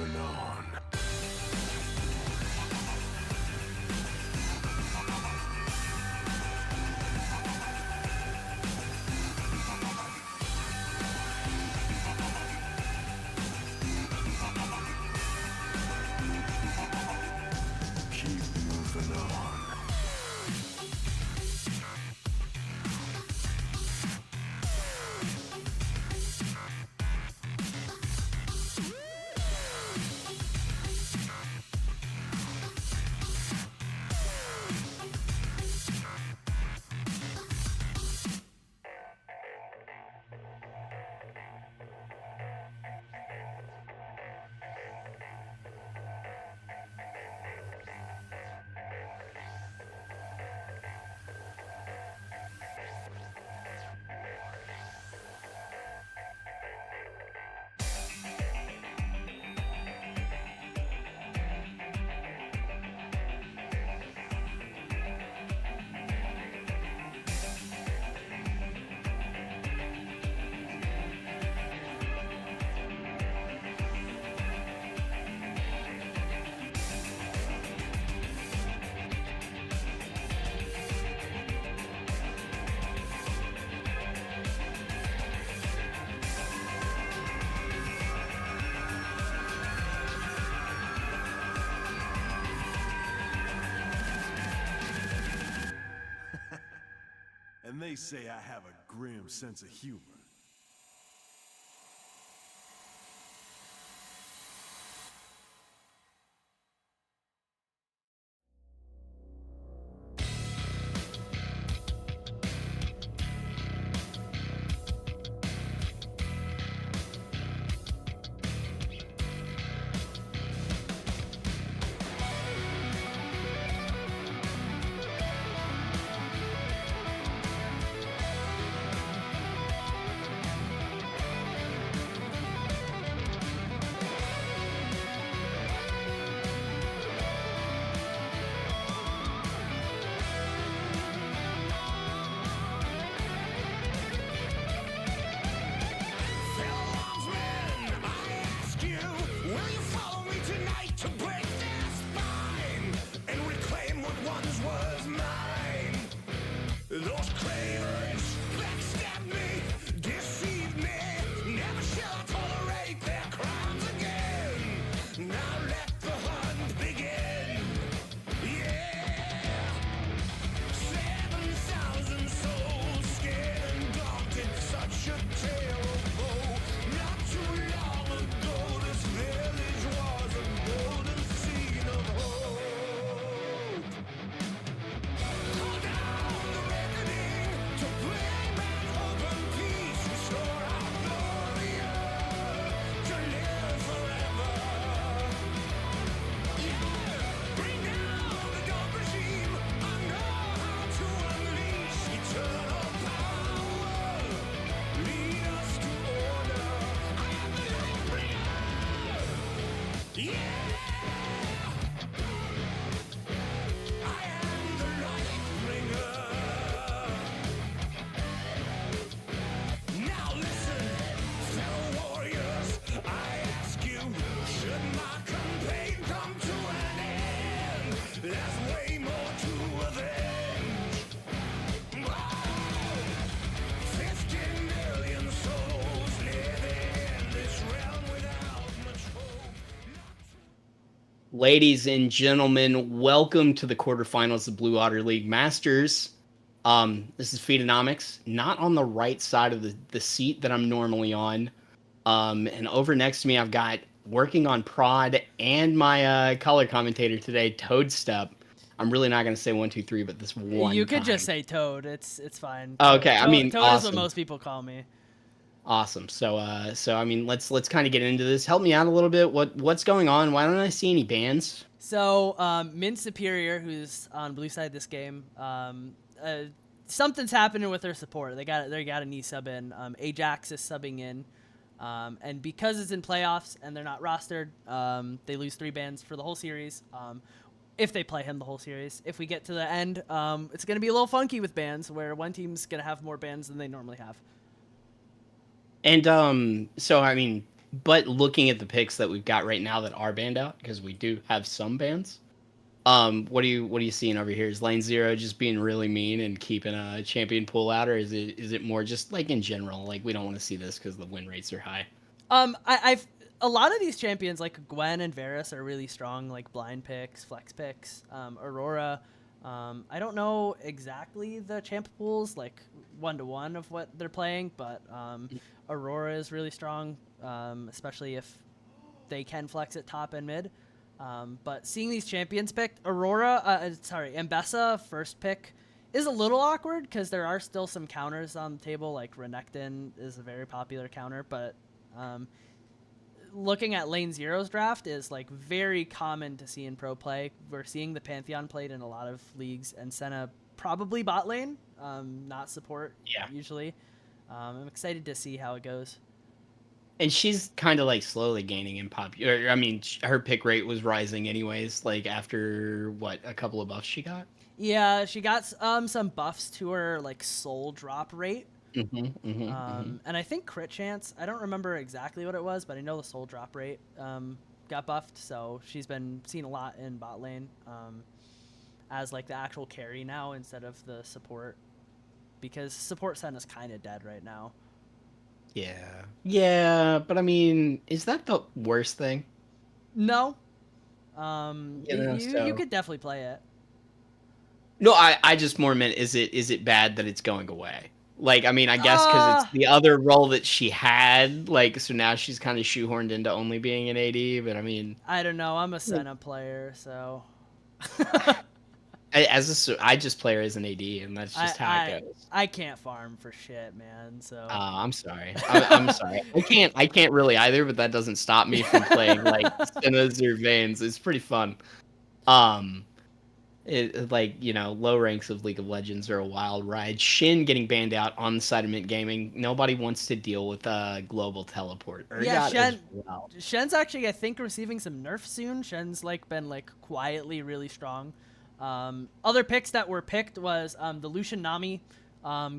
moving on. Keep moving on. And they say I have a grim sense of humor. Those cravens backstabbed me, deceived me. Never shall I tolerate their crimes again. Now let the hunt begin. Yeah. 7,000 souls scared and daunted, such a tale of woe. Not too long ago, this village was a golden scene of hope. Hold down the reckoning to bring back hope and peace, restore our glory to live forever. Yeah, bring down the dark regime. I know how to unleash eternal power. Lead us to order. I am the light bringer. Yeah. I am the light bringer. Now listen, fellow warriors, I ask you, should my campaign come to an end? There's way more to avenge. Whoa! 50 million souls living in this realm without much hope. Ladies and gentlemen, welcome to the quarterfinals of Blue Otter League Masters. This is Feedonomics, not on the right side of the seat that I'm normally on. And over next to me, I've got working on prod and my color commentator today, Toadstep. I'm really not going to say 1, 2, 3, but this one You could time. just say Toad. It's fine. Okay, I mean, Toad is awesome. what most people call me. Awesome. So I mean, let's kind of get into this. Help me out a little bit. What's going on? Why don't I see any bans? So Min Superior, who's on blue side this game, something's happening with their support. They got a knee sub in. Ajax is subbing in, and because it's in playoffs and they're not rostered, they lose 3 bans for the whole series. If they play him the whole series. If we get to the end, it's going to be a little funky with bans, where one team's going to have more bans than they normally have. And so I mean, But looking at the picks that we've got right now that are banned out, because we do have some bans. What are you seeing over here? Is Lane Zero just being really mean and keeping a champion pool out, or is it more just like in general, like we don't want to see this because the win rates are high? I've a lot of these champions like Gwen and Varus are really strong, like blind picks, flex picks. Aurora, I don't know exactly the champ pools like 1-to-1 of what they're playing, but Aurora is really strong, especially if they can flex at top and mid. But seeing these champions picked, Mbessa first pick is a little awkward because there are still some counters on the table. Like Renekton is a very popular counter, but looking at Lane Zero's draft is like very common to see in pro play. We're seeing the Pantheon played in a lot of leagues, and Senna probably bot lane, not support usually. I'm excited to see how it goes. And she's kind of like slowly gaining in popular. I mean, her pick rate was rising anyways. Like after what, a couple of buffs she got. Yeah, she got some buffs to her like soul drop rate. And I think crit chance. I don't remember exactly what it was, but I know the soul drop rate got buffed. So she's been seen a lot in bot lane as like the actual carry now instead of the support, because support Sen is kind of dead right now. Yeah, but I mean, is that the worst thing? No, you So could definitely play it. no, I just more meant is it bad that it's going away? Like, I mean, I guess because it's Uh, the other role that she had, like, so now she's kind of shoehorned into only being an AD. But I mean, I don't know. I'm a Senna player, so I just play her as an AD, and that's I just how it I goes. I can't farm for shit, man. So I'm sorry. I'm sorry. I can't really either, but that doesn't stop me from playing like Sinners or Veins. It's pretty fun. Um, like low ranks of League of Legends are a wild ride. Shin getting banned out on the side of Mint Gaming. Nobody wants to deal with global teleport. yeah, Urgot as well. Shen's actually I think receiving some nerfs soon. Shen's like been like quietly really strong. Other picks that were picked was the Lucian Nami.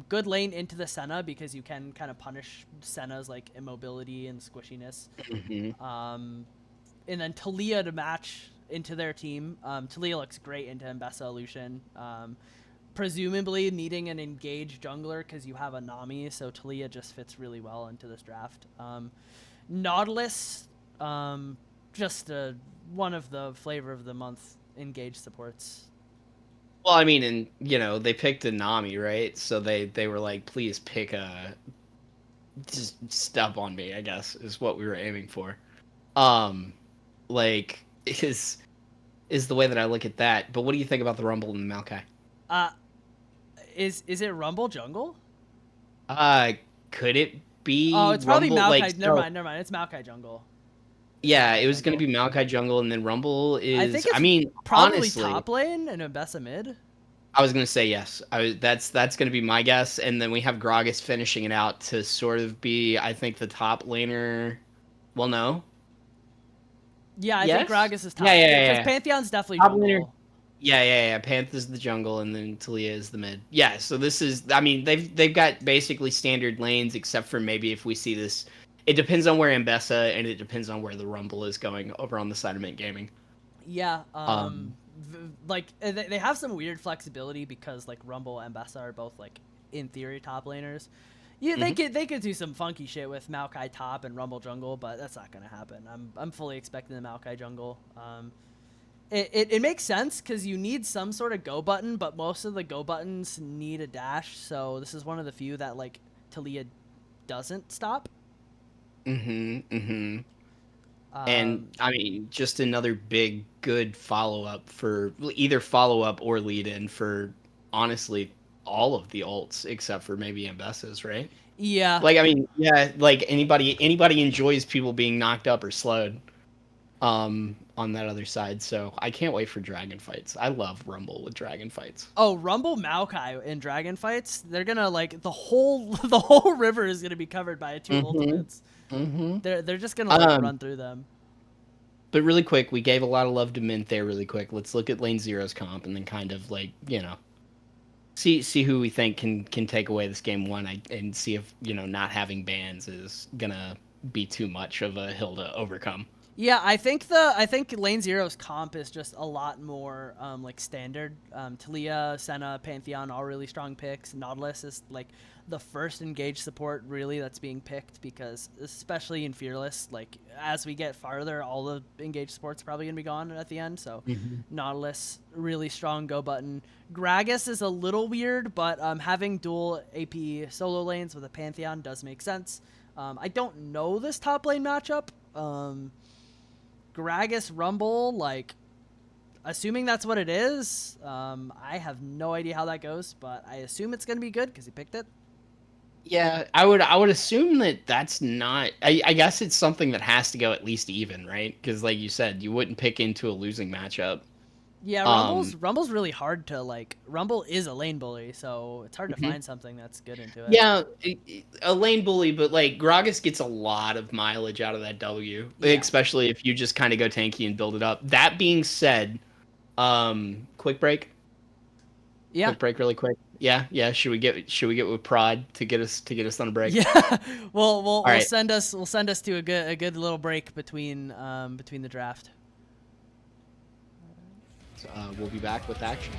Good lane into the Senna because you can kind of punish Senna's like immobility and squishiness. Hmm. And then Talia to match into their team. Talia looks great into Mbessa Lucian. Presumably needing an engaged jungler because you have a Nami, so Talia just fits really well into this draft. Nautilus, just one of the flavor of the month engaged supports. Well, I mean, and they picked a Nami, right? So they were like, please pick a just step on me, I guess, is what we were aiming for. Um, like is the way that I look at that. But what do you think about the Rumble and the Maokai? Uh, is it Rumble Jungle? Uh, could it Oh, be it's probably Rumble? Like, Maokai. Never so mind, never mind. It's Maokai Jungle. It's yeah, it Maokai was going to Jungle. be Maokai jungle, and then Rumble I think is. I it's mean, probably honestly, top lane and Mbessa mid. I was going to say yes. That's going to be my guess, and then we have Gragas finishing it out to sort of be, I think, the top laner. Well, no, Yeah, I think yes, Gragas is yeah, top yeah, yeah, because yeah. Pantheon's definitely Top laner. jungle. Yeah. Panthers the jungle, and then Talia is the mid. Yeah, so this is. I mean, they've got basically standard lanes, except for maybe if we see this. It depends on where Ambessa, and it depends on where the Rumble is going over on the side of Mint Gaming. Yeah, Um, like they have some weird flexibility because like Rumble and Bessa are both like in theory top laners. Yeah, mhm. they could do some funky shit with Maokai top and Rumble jungle, but that's not gonna happen. I'm fully expecting the Maokai jungle. It makes sense because you need some sort of go button, but most of the go buttons need a dash. So this is one of the few that like Talia doesn't stop. Mm-hmm. And Um, I mean, just another big good follow up for either follow up or lead in for honestly all of the ults except for maybe Ambessa's, right? yeah, Like I mean, yeah, like anybody enjoys people being knocked up or slowed on that other side. So I can't wait for dragon fights. I love Rumble with dragon fights. Oh, Rumble Maokai in dragon fights, they're gonna like the whole the whole river is gonna be covered by two Mm-hmm. ultimates. Mm-hmm. They're just gonna like Um, run through them. but really quick, we gave a lot of love to Mint there really quick. Let's look at Lane Zero's comp and then kind of like, see who we think can take away this game one and see if, not having bans is gonna be too much of a hill to overcome. Yeah, I think Lane Zero's comp is just a lot more like standard. Talia, Senna, Pantheon, all really strong picks. Nautilus is like the first engage support really that's being picked because especially in Fearless, like as we get farther, all the engage support's probably gonna be gone at the end. So Nautilus, really strong go button. Gragas is a little weird, but having dual AP solo lanes with a Pantheon does make sense. I don't know this top lane matchup. Gragas Rumble, like, assuming that's what it is, I have no idea how that goes, but I assume it's going to be good because he picked it. Yeah, I would assume that that's not. I guess it's something that has to go at least even, right? Because like you said, you wouldn't pick into a losing matchup. Yeah, Rumble's really hard to, like, Rumble is a lane bully, so it's hard to Mhm. find something that's good into it. Yeah, a lane bully, but like Gragas gets a lot of mileage out of that W, Yeah. especially if you just kind of go tanky and build it up. That being said, quick break. Yeah. Quick break, really quick. Yeah. Should we get with Prod to get us on a break? Yeah. we'll right. send us to a good little break between the draft. So, we'll be back with action.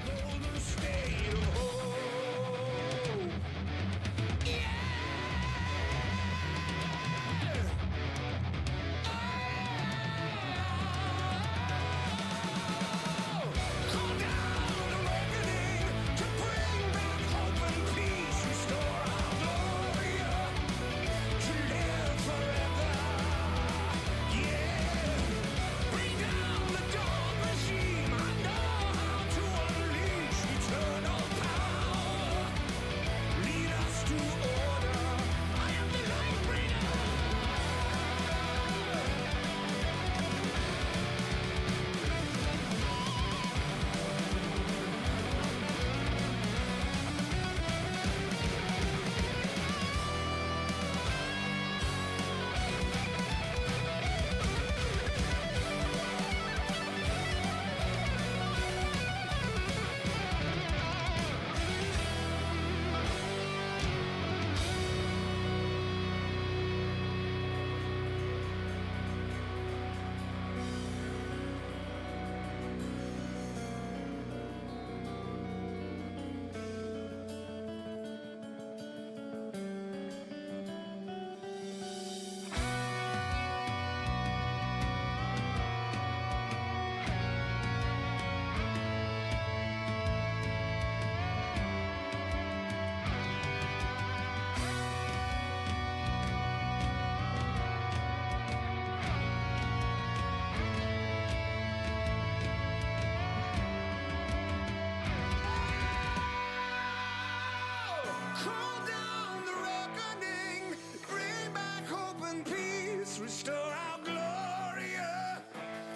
Call down the reckoning, bring back hope and peace, restore our glory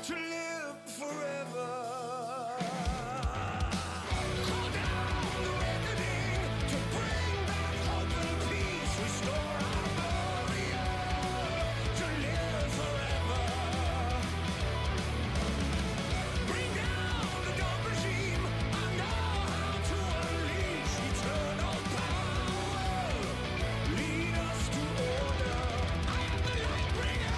to live forever. Call down the reckoning to bring back hope and peace, restore our glory to live forever. Bring down the dark regime, I know how to unleash eternal power. Lead us to order, I am the light bringer.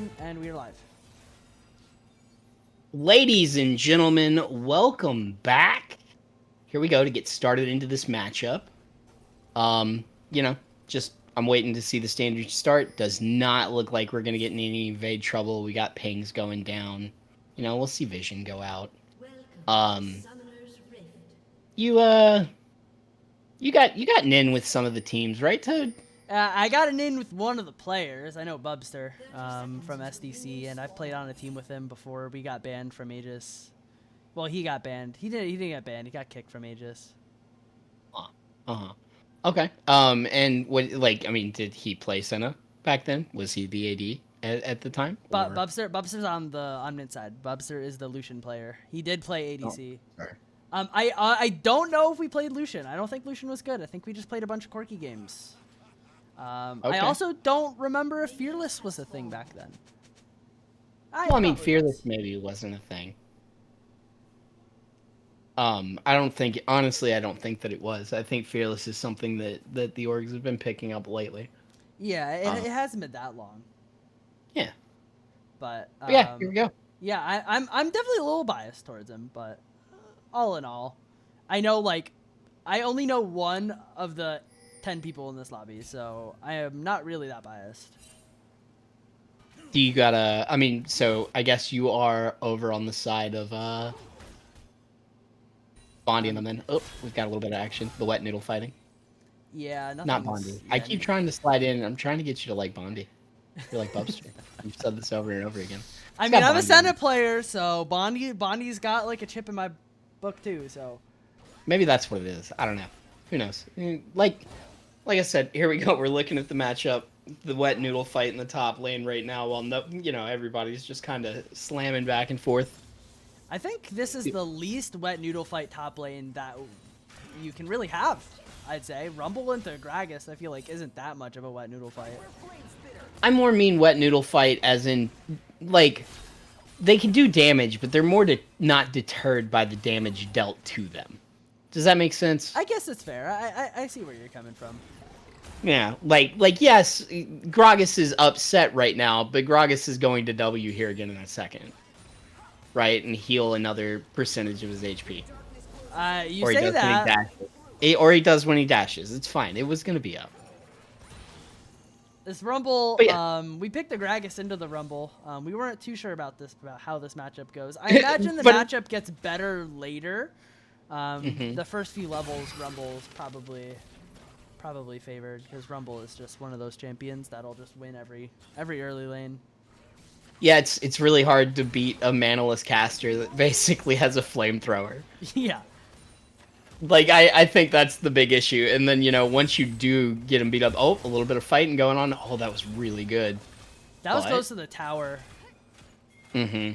1, and we are live. Ladies and gentlemen, welcome back. Here we go to get started into this matchup. You know, just I'm waiting to see the standard start. Does not look like we're gonna get in any invade trouble. We got pings going down. You know, we'll see vision go out. You you got an in with some of the teams, right, Toad? I got an in with one of the players. I know Bubster from SDC, and I've played on a team with him before. We got banned from Aegis. Well, he got banned. He didn't get banned. He got kicked from Aegis. Okay. And what, like, I mean, did he play Senna back then? Was he the AD at the time? But or- Bubster's on mid side. Bubster is the Lucian player. He did play ADC. Sorry. I don't know if we played Lucian. I don't think Lucian was good. I think we just played a bunch of quirky games. Okay. I also don't remember if Fearless was a thing back then. Well, I mean, probably Fearless was. maybe wasn't a thing. I don't think, honestly, I don't think that it was. I think Fearless is something that the orgs have been picking up lately. Yeah, it hasn't been that long. Yeah. But Yeah, here we go. yeah, I'm definitely a little biased towards him, but all in all, I know like I only know one of the 10 people in this lobby, so I am not really that biased. Do you gotta, I mean, so I guess you are over on the side of Bondi and them then. Oh, we've got a little bit of action. The wet noodle fighting. Yeah, nothing's, Not Bondi. yeah, I keep trying to slide in. I'm trying to get you to like Bondi. You're like Bubster. You've said this over and over again. I It's mean, got I'm a Bondi Senna in it. player, so Bondi's got like a chip in my book too. So Maybe that's what it is. I don't know. Who knows? Like I said, here we go. We're looking at the matchup, the wet noodle fight in the top lane right now. While no, everybody's just kind of slamming back and forth. I think this is the least wet noodle fight top lane that you can really have. I'd say Rumble into Gragas, I feel like isn't that much of a wet noodle fight. I more mean wet noodle fight as in, like, they can do damage, but they're more not deterred by the damage dealt to them. Does that make sense? I guess it's fair. I see where you're coming from. Yeah, like yes, Gragas is upset right now, but Gragas is going to W here again in a second, right, and heal another percentage of his HP. You Or he say does that. when he dashes. Or he does when he dashes. It's fine. It was gonna be up. This Rumble, But yeah. we picked the Gragas into the Rumble. We weren't too sure about how this matchup goes. I imagine the But- matchup gets better later. Mhm. The first few levels, Rumble's probably favored because Rumble is just one of those champions that'll just win every early lane. Yeah, it's really hard to beat a manaless caster that basically has a flamethrower. Yeah. Like, I think that's the big issue. And then, once you do get him beat up, oh, a little bit of fighting going on. Oh, that was really good. That was But- close to the tower. Mm-hmm.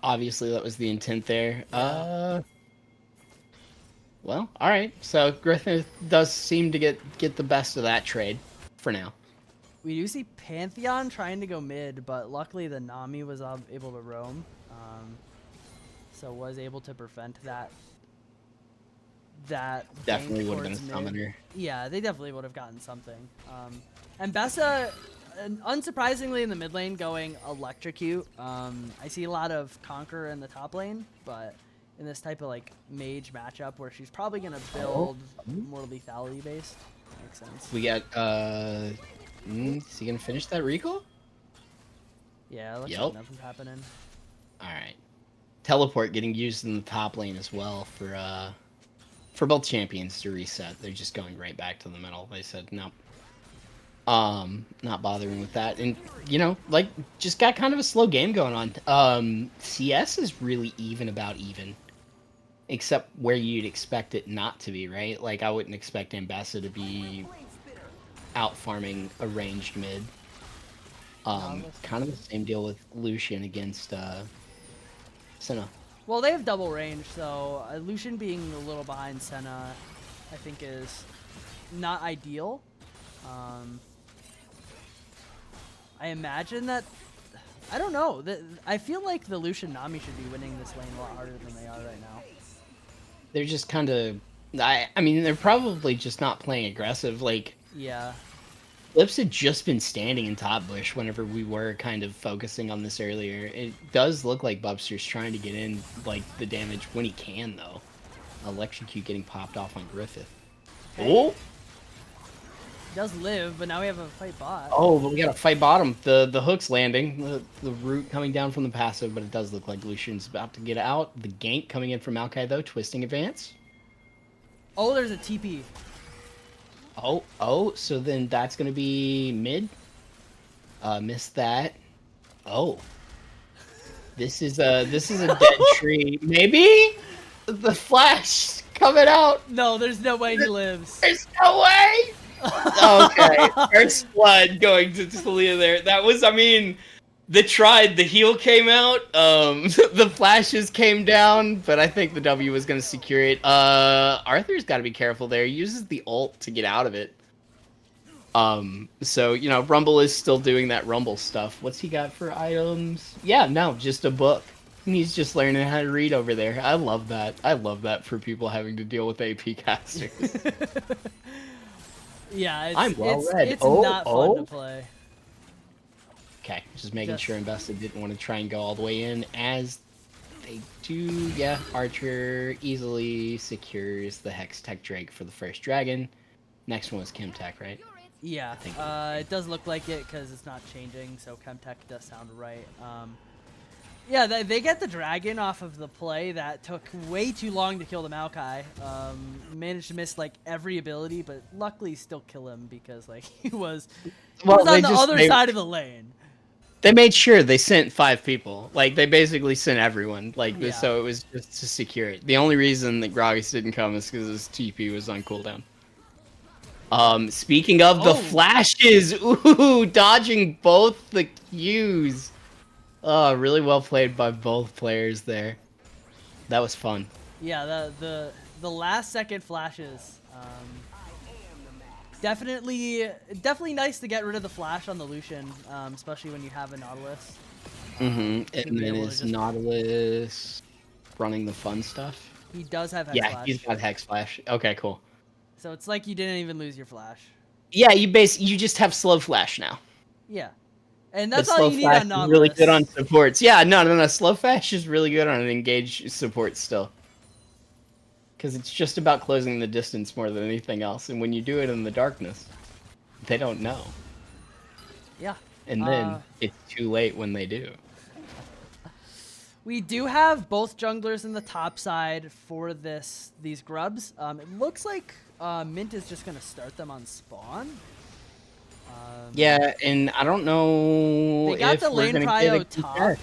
Obviously, that was the intent there. Well, all right. So Griffin does seem to get the best of that trade for now. We do see Pantheon trying to go mid, but luckily the Nami was able to roam, so was able to prevent that. Definitely gank would have been a towards mid. summoner. Yeah, they definitely would have gotten something. And Bessa, unsurprisingly in the mid lane, going electrocute. I see a lot of Conquer in the top lane, but in this type of like mage matchup where she's probably gonna build more lethality based, makes sense. We got is he gonna finish that recall? Yeah, it looks Yep. like nothing's happening. All right. Teleport getting used in the top lane as well for both champions to reset. They're just going right back to the middle. They said nope. Not bothering with that, and like just got kind of a slow game going on. CS is really about even, except where you'd expect it not to be, right? Like I wouldn't expect Ambassa to be out farming a ranged mid. Kind of the same deal with Lucian against Senna. Well, they have double range, so Lucian being a little behind Senna, I think is not ideal. I imagine that, I don't know, I feel like the Lucian Nami should be winning this lane a lot harder than they are right now. They're just kind of, I mean, they're probably just not playing aggressive. Like, Yeah. Eclipse had just been standing in top bush whenever we were kind of focusing on this earlier. It does look like Bubster's trying to get in like the damage when he can, though. Electrocute getting popped off on Griffith. Oh! He does live, but now we have a fight bot. Oh, but we gotta fight bottom. The hook's landing. The root coming down from the passive, but it does look like Lucian's about to get out. The gank coming in from Maokai, though. Twisting advance. Oh, there's a TP. Oh, so then that's gonna be mid. Missed that. Oh. This is a dead tree. Maybe? The flash coming out. No, there's no way he lives. There's no way! Okay, first blood going to Talia there. That was, I mean, the heal came out, the flashes came down, but I think the W was going to secure it. Arthur's got to be careful there. He uses the ult to get out of it. So, you know, Rumble is still doing that Rumble stuff. What's he got for items? Yeah, no, just a book. He's just learning how to read over there. I love that. I love that for people having to deal with AP casters. Yeah, I'm well read. It's not fun to play. Okay, just making sure Invested didn't want to try and go all the way in, as they do. Yeah, Archer easily secures the Hex Tech Drake for the first dragon. Next one was Chem Tech, right? Yeah, it does look like it because it's not changing, so Chemtech does sound right. Yeah, they get the dragon off of the play that took way too long to kill the Maokai. Managed to miss like every ability, but luckily still kill him because like he was on the other side of the lane. They made sure they sent 5 people. Like they basically sent everyone. Like so it was just to secure it. The only reason that Gragas didn't come is because his TP was on cooldown. Speaking of the flashes, ooh, dodging both the Qs. Oh, really well played by both players there. That was fun. Yeah, the last second flashes. Definitely nice to get rid of the flash on the Lucian, especially when you have a Nautilus. And then is Nautilus running the fun stuff? He does have Hex Flash. Yeah, he's got Hex Flash. Okay, cool. So it's like you didn't even lose your flash. Yeah, you just have slow flash now. Yeah. And that's all you need on Nautilus. Really good on supports. Yeah, no. Slow flash is really good on an engaged support still. Because it's just about closing the distance more than anything else. And when you do it in the darkness, they don't know. Yeah. And then it's too late when they do. We do have both junglers in the top side for these grubs. It looks like Mint is just going to start them on spawn. Yeah, and I don't know. They got if the we're lane gonna prio get top,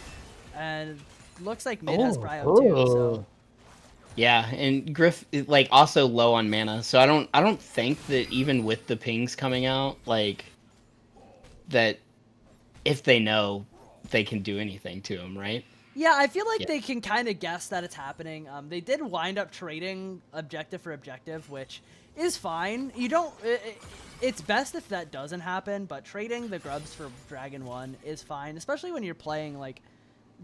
and looks like Mid has prio too. So. Yeah, and Griff is like also low on mana, so I don't think that even with the pings coming out, like that, if they know, they can do anything to him, right? Yeah, I feel like they can kind of guess that it's happening. They did wind up trading objective for objective, which is fine. You don't. It's best if that doesn't happen, but trading the grubs for Dragon 1 is fine, especially when you're playing, like,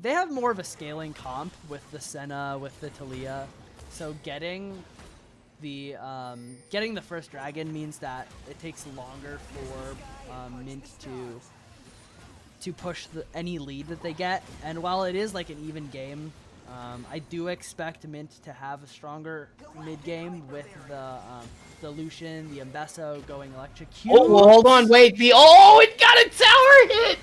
they have more of a scaling comp with the Senna, with the Talia, so getting the first dragon means that it takes longer for Mint to push any lead that they get, and while it is like an even game, I do expect Mint to have a stronger mid game with the Lucian, the Embesso going electrocute. Oh, well, hold on, wait. It got a tower hit.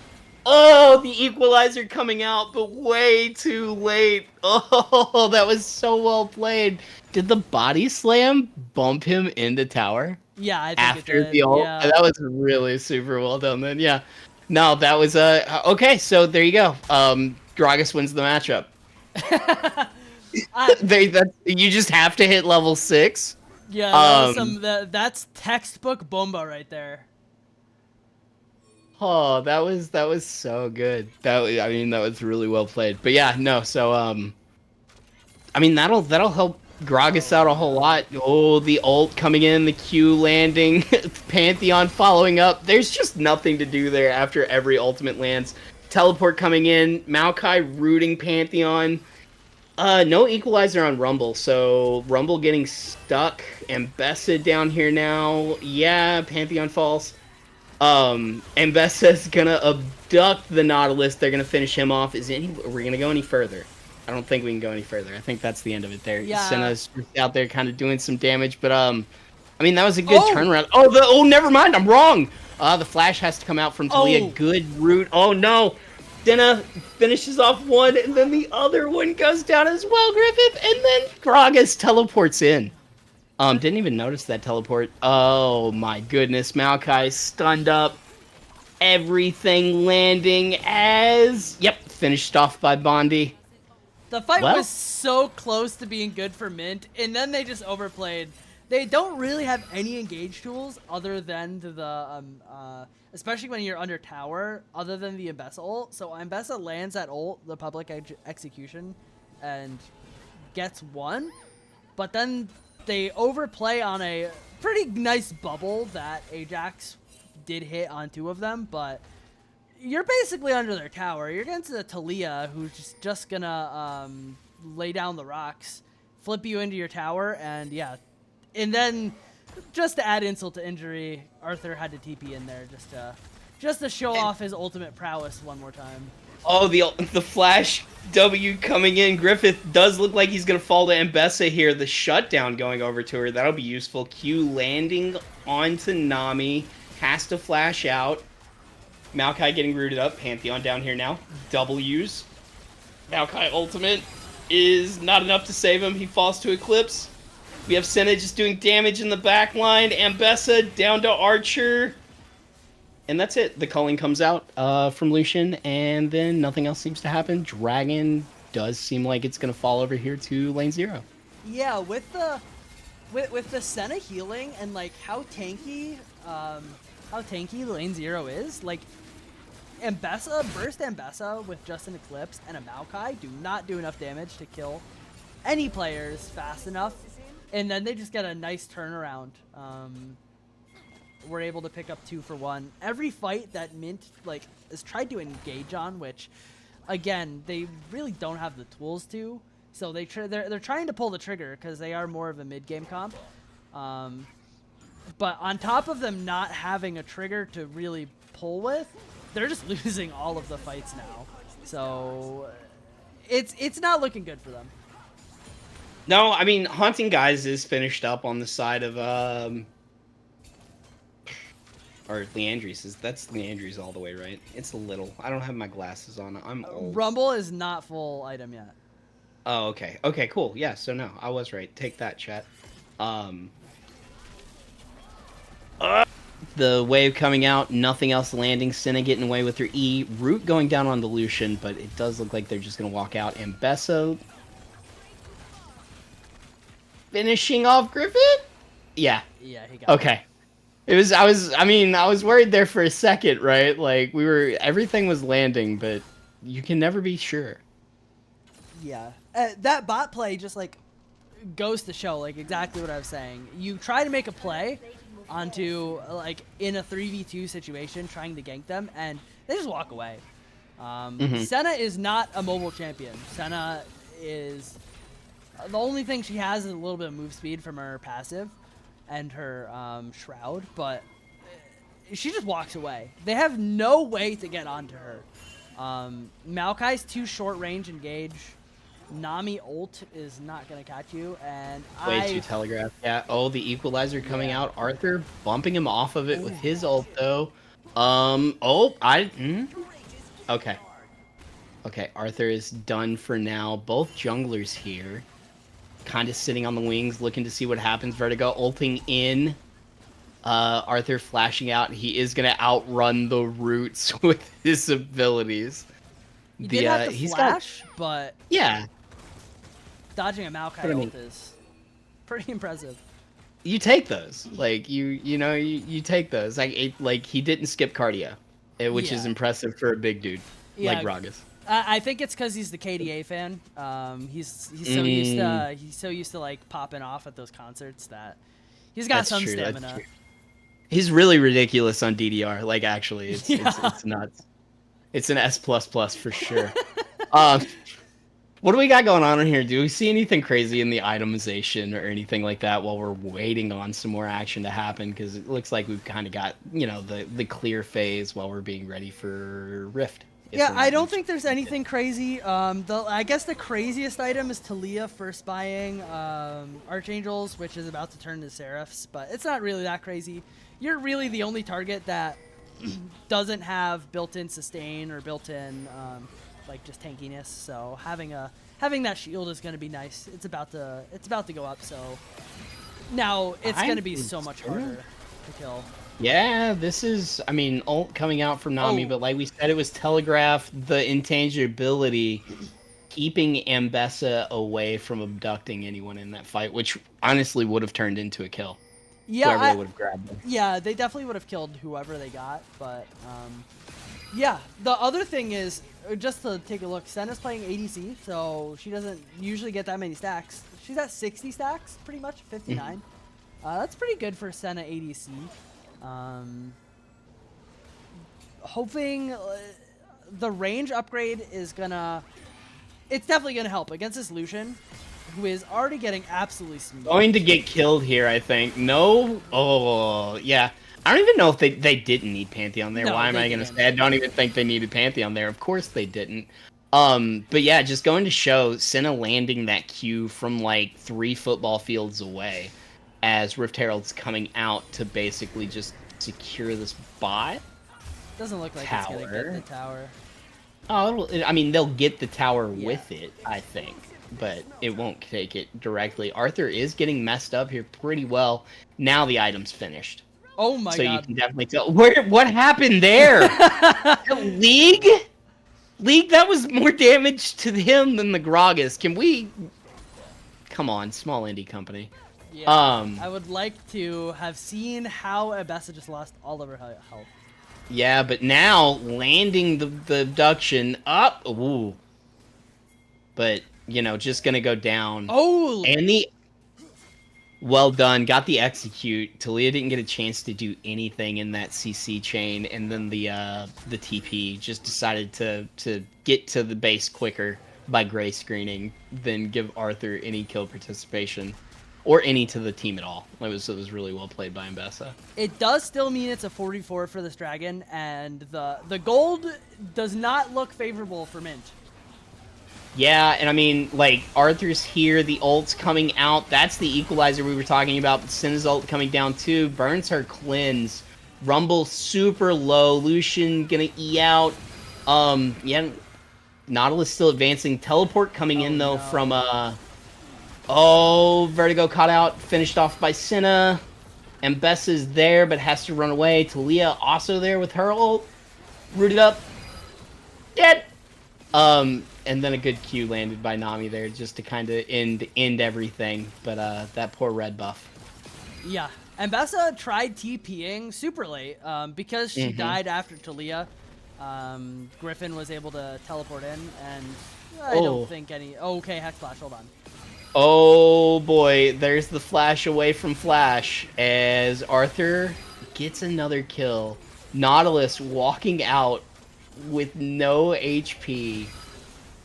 Oh, the equalizer coming out, but way too late. Oh, that was so well played. Did the body slam bump him into tower? Yeah, I think after it did. The ult? Yeah. That was really super well done then. Yeah. No, that was okay. So there you go. Gragas wins the matchup. You just have to hit level 6. Yeah, that's textbook Bomba right there. Oh, that was so good. That was really well played. But yeah, no. So I mean that'll help Gragas out a whole lot. Oh, the ult coming in, the Q landing, Pantheon following up. There's just nothing to do there after every ultimate lands. Teleport coming in, Maokai rooting Pantheon. No equalizer on Rumble, so Rumble getting stuck. Ambessa down here now. Yeah, Pantheon falls. Mbessa's gonna abduct the Nautilus. They're gonna finish him off. We're gonna go any further? I don't think we can go any further. I think that's the end of it there. Yeah. Senna's out there kind of doing some damage, but I mean that was a good Oh! turnaround. Never mind, I'm wrong. The flash has to come out from Talia. Oh. Good route. Oh no. Senna finishes off one, and then the other one goes down as well, Griffith, and then Gragas teleports in. Didn't even notice that teleport. Oh my goodness, Maokai stunned up. Everything landing finished off by Bondi. The fight Well- was so close to being good for Mint, and then they just overplayed. They don't really have any engage tools other than the especially when you're under tower, other than the Mbessa ult. So Mbessa lands that ult, the public execution, and gets one, but then they overplay on a pretty nice bubble that Ajax did hit on 2 of them, but you're basically under their tower. You're against the Talia, who's just gonna lay down the rocks, flip you into your tower, and yeah. And then, just to add insult to injury, Arthur had to TP in there just to show off his ultimate prowess one more time. Oh, the flash W coming in. Griffith does look like he's going to fall to Mbessa here. The shutdown going over to her. That'll be useful. Q landing onto Nami. Has to flash out. Maokai getting rooted up. Pantheon down here now. W's. Maokai ultimate is not enough to save him. He falls to Eclipse. We have Senna just doing damage in the back line. Mbessa down to Archer. And that's it. The culling comes out from Lucian, and then nothing else seems to happen. Dragon does seem like it's going to fall over here to lane 0. Yeah, with the Senna healing and like how tanky lane 0 is, like Mbessa, burst Mbessa with just an Eclipse and a Maokai do not do enough damage to kill any players fast enough, and then they just get a nice turnaround. We're able to pick up 2 for 1. Every fight that Mint like has tried to engage on, which again they really don't have the tools to, so they're trying to pull the trigger because they are more of a mid game comp. But on top of them not having a trigger to really pull with, they're just losing all of the fights now. So it's not looking good for them. No, I mean, Haunting Guys is finished up on the side of or Leandries. That's Leandries all the way, right? It's a little. I don't have my glasses on. I'm old. Rumble is not full item yet. Oh, okay. Okay, cool. Yeah, so no, I was right. Take that, chat. The wave coming out, nothing else landing. Senna getting away with her E. Root going down on the Lucian, but it does look like they're just going to walk out. And Mbessa finishing off Griffith? Yeah. Yeah, he got Okay. It was, I was worried there for a second, right? Like, everything was landing, but you can never be sure. Yeah. That bot play just, like, goes to show, like, exactly what I was saying. You try to make a play onto, like, in a 3v2 situation, trying to gank them, and they just walk away. Senna is not a mobile champion. Senna is... The only thing she has is a little bit of move speed from her passive and her Shroud, but she just walks away. They have no way to get onto her. Maokai's too short range engage. Nami ult is not going to catch you, and Way too telegraphed. Yeah. Oh, the equalizer coming out. Arthur bumping him off of it with his ult, though. Okay. Okay, Arthur is done for now. Both junglers here. Kind of sitting on the wings, looking to see what happens. Vertigo ulting in. Arthur flashing out. He is going to outrun the roots with his abilities. He did have to flash, but yeah, dodging a Maokai ult is pretty impressive. You take those, like you take those. Like he didn't skip cardio, which is impressive for a big dude like Gragas. I think it's because he's the KDA fan. He's so used to like popping off at those concerts that he's got some stamina. He's really ridiculous on DDR. Like actually, it's nuts. It's an S++ for sure. What do we got going on in here? Do we see anything crazy in the itemization or anything like that while we're waiting on some more action to happen? Because it looks like we've kind of got, the clear phase while we're being ready for Rift. if Yeah, we're I not don't reaching think there's anything crazy. I guess the craziest item is Talia first buying Archangels, which is about to turn to Seraphs, but it's not really that crazy. You're really the only target that doesn't have built-in sustain or built-in like just tankiness. So having that shield is going to be nice. It's about to go up. So now it's going to be so much harder to kill. Yeah, this is, ult coming out from Nami, Oh. but like we said, it was telegraphed the intangibility, keeping Ambessa away from abducting anyone in that fight, which honestly would have turned into a kill. Whoever they would have grabbed them. Yeah, they definitely would have killed whoever they got, but yeah. The other thing is, just to take a look, Senna's playing ADC, so she doesn't usually get that many stacks. She's at 60 stacks, pretty much, 59. That's pretty good for Senna ADC. Hoping the range upgrade is gonna... It's definitely gonna help against this Lucian, who is already getting absolutely smoked. Going to get killed here, I think. No. Oh, yeah. I don't even know if they didn't need Pantheon there. No, Why am they I going to didn't. say I don't even think they needed Pantheon there? Of course they didn't. But yeah, just going to show Senna landing that Q from like 3 football fields away as Rift Herald's coming out to basically just secure this bot. Doesn't look like it's gonna get the tower. Oh, they'll get the tower Yeah. with it, I think, but it won't take it directly. Arthur is getting messed up here pretty well. Now the item's finished. Oh my So god. you can definitely tell. What happened there? League? League, that was more damage to him than the Gragas. Can we... Come on, small indie company. Yeah, I would like to have seen how Ambessa just lost all of her health. Yeah, but now landing the abduction up. Ooh. But, just going to go down. Oh! And the... Well done. Got the execute. Talia didn't get a chance to do anything in that CC chain, and then the TP just decided to get to the base quicker by gray screening than give Arthur any kill participation or any to the team at all. It was really well played by Ambessa. It does still mean it's a 44 for this dragon, and the gold does not look favorable for Mint. Yeah, and Arthur's here, the ult's coming out. That's the equalizer we were talking about, but Senna's ult coming down too. Burns her cleanse. Rumble super low. Lucian gonna E out. Yeah, Nautilus still advancing. Teleport coming in though from Vertigo caught out, finished off by Senna. Ambessa's there, but has to run away. Talia also there with her ult. Rooted up. Dead. And then a good Q landed by Nami there just to kind of end everything. But that poor red buff. Yeah, Ambessa tried TPing super late because she died after Talia. Griffin was able to teleport in, and I don't think any... okay, Hex Flash, hold on. Oh boy, there's the flash away from Flash as Arthur gets another kill. Nautilus walking out with no HP.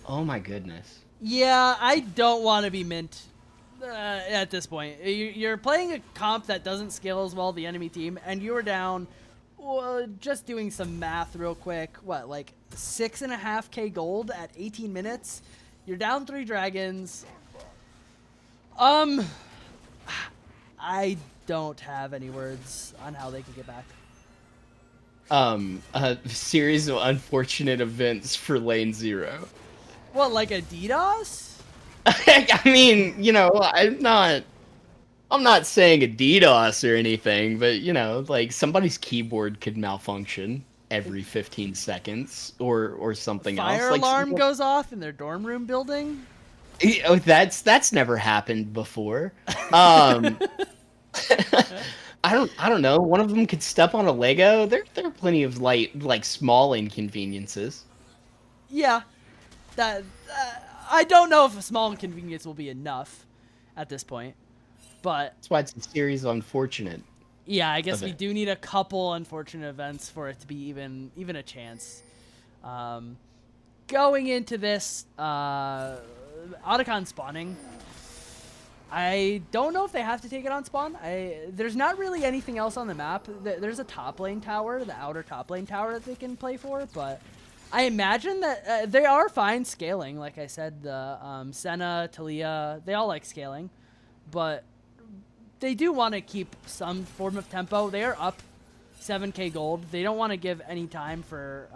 Oh my goodness. Yeah, I don't want to be Mint at this point. You're playing a comp that doesn't scale as well the enemy team, and you are down, just doing some math real quick, what, like 6.5k gold at 18 minutes? You're down 3 dragons. I don't have any words on how they can get back. A series of unfortunate events for lane 0. What, like a DDoS? I'm not saying a DDoS or anything, but somebody's keyboard could malfunction every 15 seconds or something else. Fire alarm goes off in their dorm room building? Oh, that's never happened before. I don't know. One of them could step on a Lego. There are plenty of small inconveniences. Yeah, that I don't know if a small inconvenience will be enough at this point, but that's why it's a series of unfortunate. Yeah, I guess we do need a couple unfortunate events for it to be even a chance. Going into this, Otacon spawning. I don't know if they have to take it on spawn. There's not really anything else on the map. There's a top lane tower, the outer top lane tower that they can play for, but I imagine that they are fine scaling. Like I said, the Senna, Talia, they all like scaling, but they do want to keep some form of tempo. They are up 7k gold. They don't want to give any time for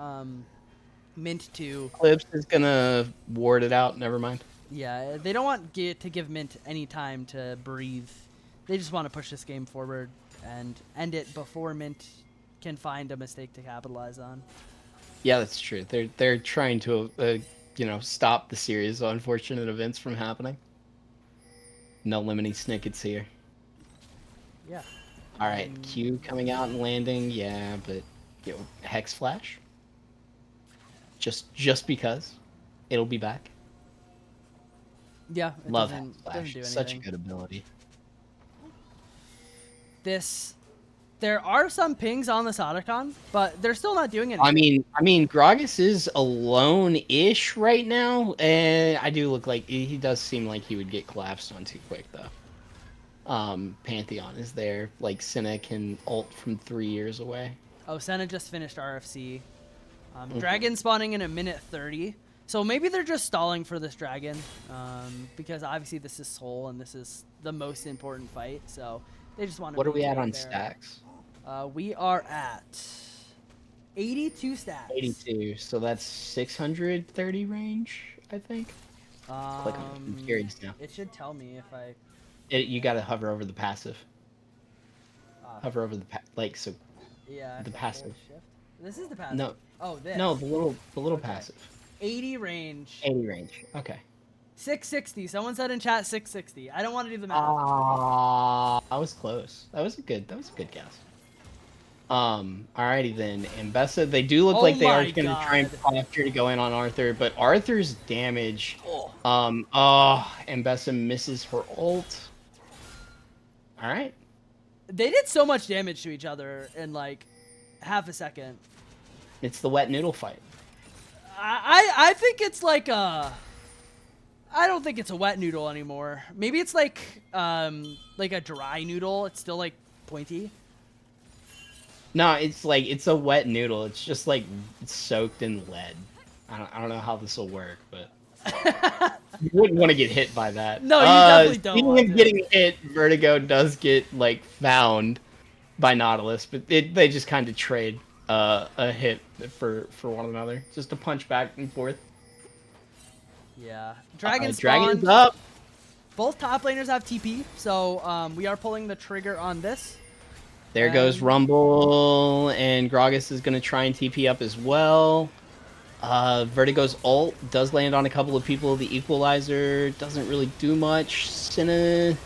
Mint to... Eclipse is gonna ward it out. Never mind. Yeah, they don't want to give Mint any time to breathe. They just want to push this game forward and end it before Mint can find a mistake to capitalize on. Yeah, that's true. They're trying to stop the series of unfortunate events from happening. No limiting snickets here. Yeah. All right, Q coming out and landing. Yeah, but Hex Flash. Just because it'll be back. Yeah, it Love doesn't Hex Flash. do Such a anything. good ability. There are some pings on the Otacon, but they're still not doing anything. I mean, Gragas is alone-ish right now, and I do look like he does seem like he would get collapsed on too quick though. Pantheon is there. Like Senna can ult from 3 years away. Oh, Senna just finished RFC. Dragon spawning in a minute 30. So maybe they're just stalling for this dragon, because obviously this is Soul and this is the most important fight. So they just want to. What are we at on there. stacks? We are at 82 stacks. 82. So that's 630 range, I think. Click on it. I'm curious now. It should tell me if I. You got to hover over the passive. Hover over the so. Yeah. The passive. Shift. This is the passive. No. Oh, this. No, the little passive. 80 range. 80 range. Okay. 660. Someone said in chat 660. I don't want to do the math. I was close. That was a good guess. Alrighty then. Mbessa, they do look like they are going to try and posture to go in on Arthur, but Arthur's damage. Mbessa misses her ult. Alright. They did so much damage to each other in like half a second. It's the wet noodle fight. I think it's like a... I don't think it's a wet noodle anymore. Maybe it's like a dry noodle. It's still like pointy. No, it's a wet noodle. It's just like it's soaked in lead. I don't know how this will work, but you wouldn't want to get hit by that. No, you definitely don't. Speaking of getting hit, Vertigo does get like found by Nautilus, but they just kind of trade a hit for one another, just to punch back and forth. Yeah, Dragon's up. Both top laners have TP, so we are pulling the trigger on this. There goes Rumble, and Gragas is going to try and TP up as well. Vertigo's ult does land on a couple of people. The Equalizer doesn't really do much. Senna's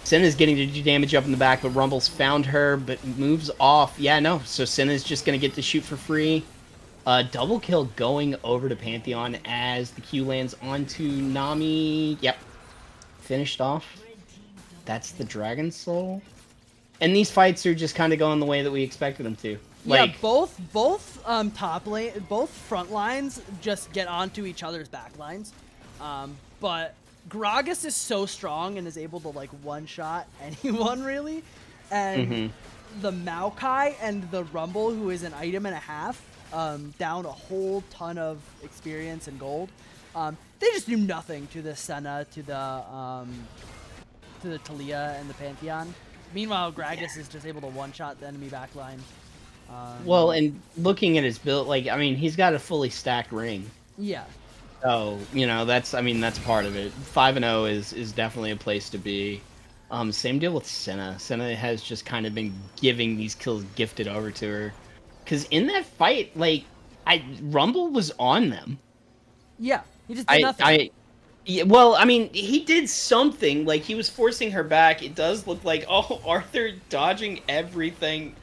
getting to do damage up in the back, but Rumble's found her, but moves off. Yeah, no, so Senna's just going to get to shoot for free. Double kill going over to Pantheon as the Q lands onto Nami. Yep. Finished off. That's the Dragon Soul. And these fights are just kind of going the way that we expected them to. Like, yeah, both top lane, both front lines just get onto each other's back lines. But Gragas is so strong and is able to like one-shot anyone really. And the Maokai and the Rumble, who is an item and a half, down a whole ton of experience and gold. They just do nothing to the Senna, to the Talia and the Pantheon. Meanwhile, Gragas is just able to one-shot the enemy backline. Well, and looking at his build, like, I mean, he's got a fully stacked ring. Yeah. So, that's part of it. 5-0 is definitely a place to be. Same deal with Senna. Senna has just kind of been giving these kills gifted over to her. Because in that fight, like, Rumble was on them. Yeah, he just did nothing. Yeah, well, I mean, he did something. Like, he was forcing her back. It does look like, Arthur dodging everything.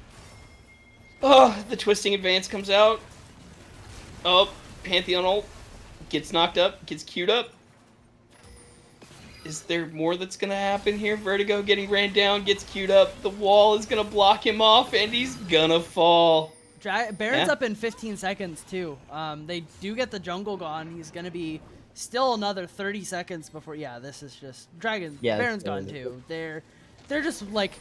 Oh, the twisting advance comes out. Oh, Pantheon ult gets knocked up, gets queued up. Is there more that's going to happen here? Vertigo getting ran down, gets queued up. The wall is going to block him off, and he's going to fall. Baron's up in 15 seconds, too. They do get the jungle gone. He's going to be Still another 30 seconds before. Yeah, this is just Dragon. Yeah, Baron's it's gone over. too. They're just like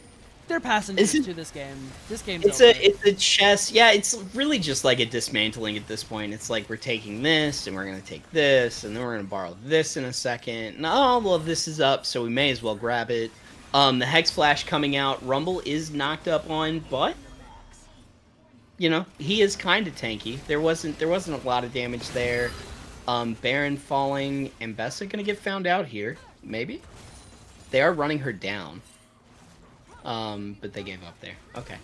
they're passengers This is- to this game. This game's It's over. a chess. Yeah, it's really just like a dismantling at this point. It's like we're taking this and we're gonna take this and then we're gonna borrow this in a second. And, oh well, this is up, so we may as well grab it. The Hex Flash coming out. Rumble is knocked up on, but you know he is kind of tanky. There wasn't a lot of damage there. Baron falling. Ambessa gonna get found out here. Maybe they are running her down. But they gave up there. Okay.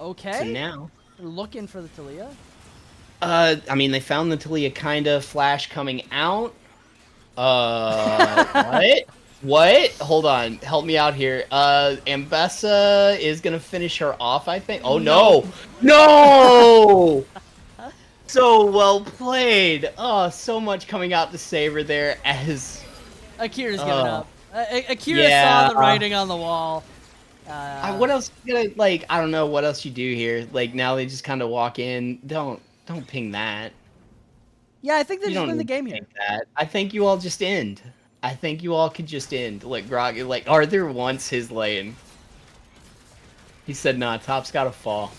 Okay. So now, They're looking for the Talia. I mean, they found the Talia kinda Flash coming out. What? What? Hold on. Help me out here. Ambessa is gonna finish her off, I think. Oh no! No! So well played. Oh, so much coming out to save her there as Akira's giving up. Akira Yeah. saw the writing on the wall. what else you gonna like? I don't know what else you do here. Like now they just kind of walk in. Don't ping that. Yeah, I think they You just don't win the need to game here. ping that. I think you all just end. I think you all could just end. Like Grog, like Arthur wants his lane. He said, "Nah, top's gotta fall."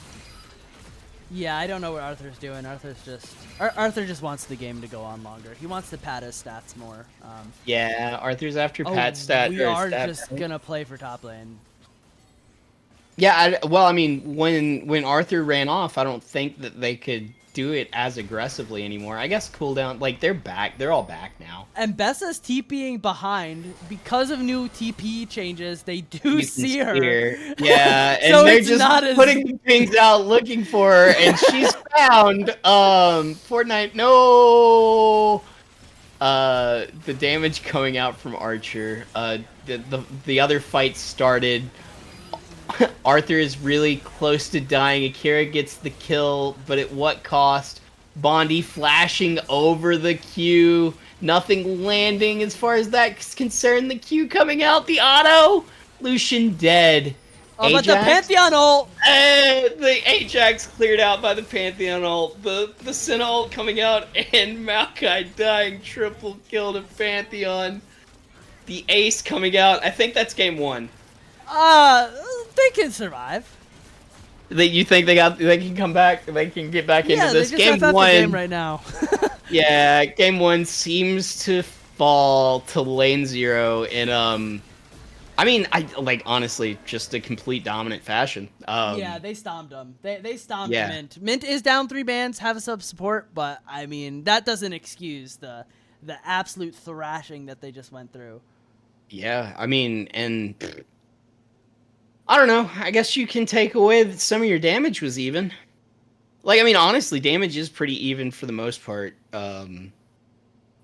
Yeah, I don't know what Arthur's doing. Arthur just wants the game to go on longer. He wants to pad his stats more. Yeah, Arthur's after Pat stat. we or are stat just right? gonna play for top lane. Yeah, well, I mean, when Arthur ran off, I don't think that they could do it as aggressively anymore. I guess cooldown, like they're back. They're all back now. And Bessa's TPing behind because of new TP changes. They do You can see her. Yeah, and So they're it's just not as- putting things out looking for her, and she's found. Fortnite, no. The damage coming out from Archer. The other fight started. Arthur is really close to dying. Akira gets the kill, but at what cost? Bondi flashing over the Q. Nothing landing as far as that's concerned. The Q coming out. The auto. Lucian dead. Oh, but the Ajax? Pantheon ult. The Ajax cleared out by the Pantheon ult. The Sin ult coming out and Maokai dying. Triple kill to Pantheon. The Ace coming out. I think that's game one. They can survive. You think they can come back? They can get back into this they just game FF one. the game right now. Yeah, game one seems to fall to lane 0 in I mean, I like honestly just a complete dominant fashion. Yeah, they stomped them. They stomped Yeah. Mint. Mint is down 3 bans, have a sub support, but I mean that doesn't excuse the absolute thrashing that they just went through. Yeah, I mean, and I don't know. I guess you can take away that some of your damage was even. Like, I mean, honestly, damage is pretty even for the most part.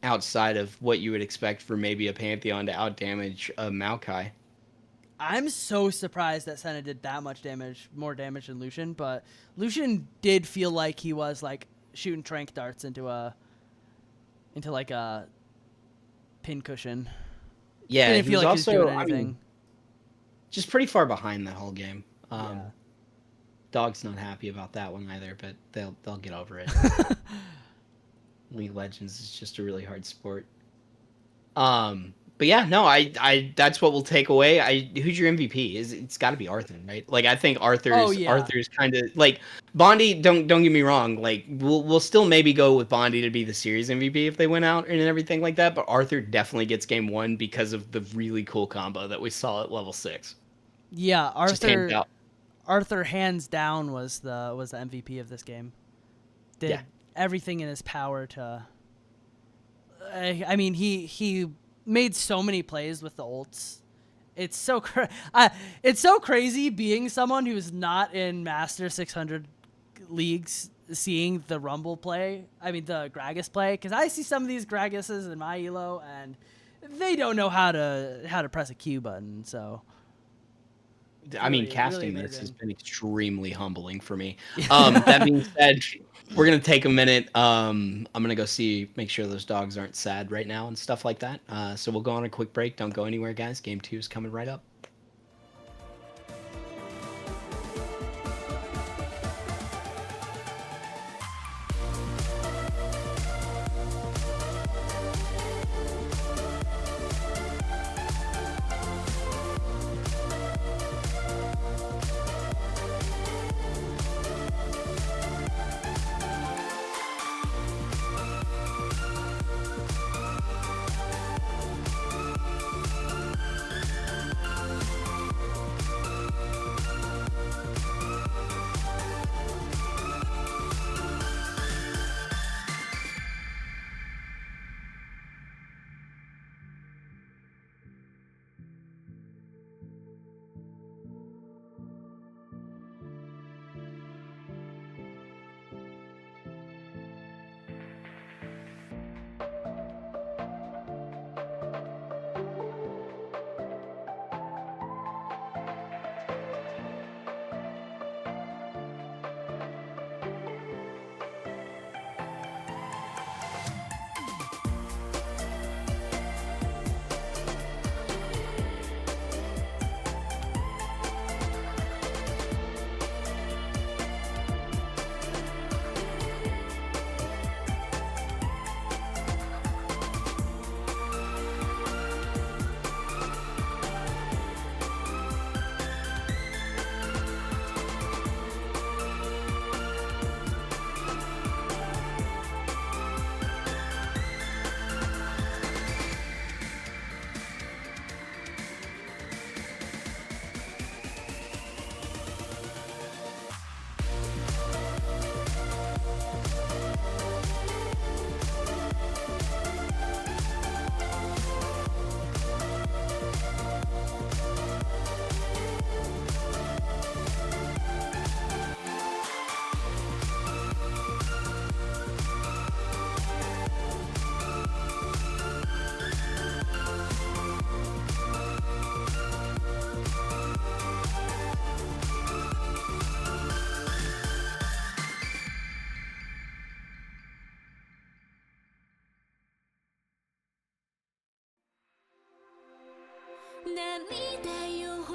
Outside of what you would expect for maybe a Pantheon to outdamage a Maokai. I'm so surprised that Senna did that much damage, more damage than Lucian, but Lucian did feel like he was like shooting trank darts into like a pin cushion. Yeah, Didn't he feel was like also he was doing I anything. mean, just pretty far behind that whole game. Yeah. Dog's not happy about that one either, but they'll get over it. League of Legends is just a really hard sport. But yeah, no, I that's what we'll take away. Who's your MVP? It's got to be Arthur, right? Like I think Arthur's kind of like Bondi. Don't get me wrong. Like we'll still maybe go with Bondi to be the series MVP if they went out and everything like that. But Arthur definitely gets game one because of the really cool combo that we saw at level 6. Yeah, Just hands out. Arthur hands down was the MVP of this game. Did everything in his power to. I mean, he made so many plays with the ults. It's so it's so crazy being someone who's not in Master 600 leagues, seeing the Rumble play. I mean the Gragas play, because I see some of these Gragas's in my elo and they don't know how to press a Q button. So. I mean, Really casting this amazing. has been extremely humbling for me. That being said, we're gonna take a minute. I'm gonna go make sure those dogs aren't sad right now and stuff like that. So we'll go on a quick break. Don't go anywhere, guys. Game 2 is coming right up.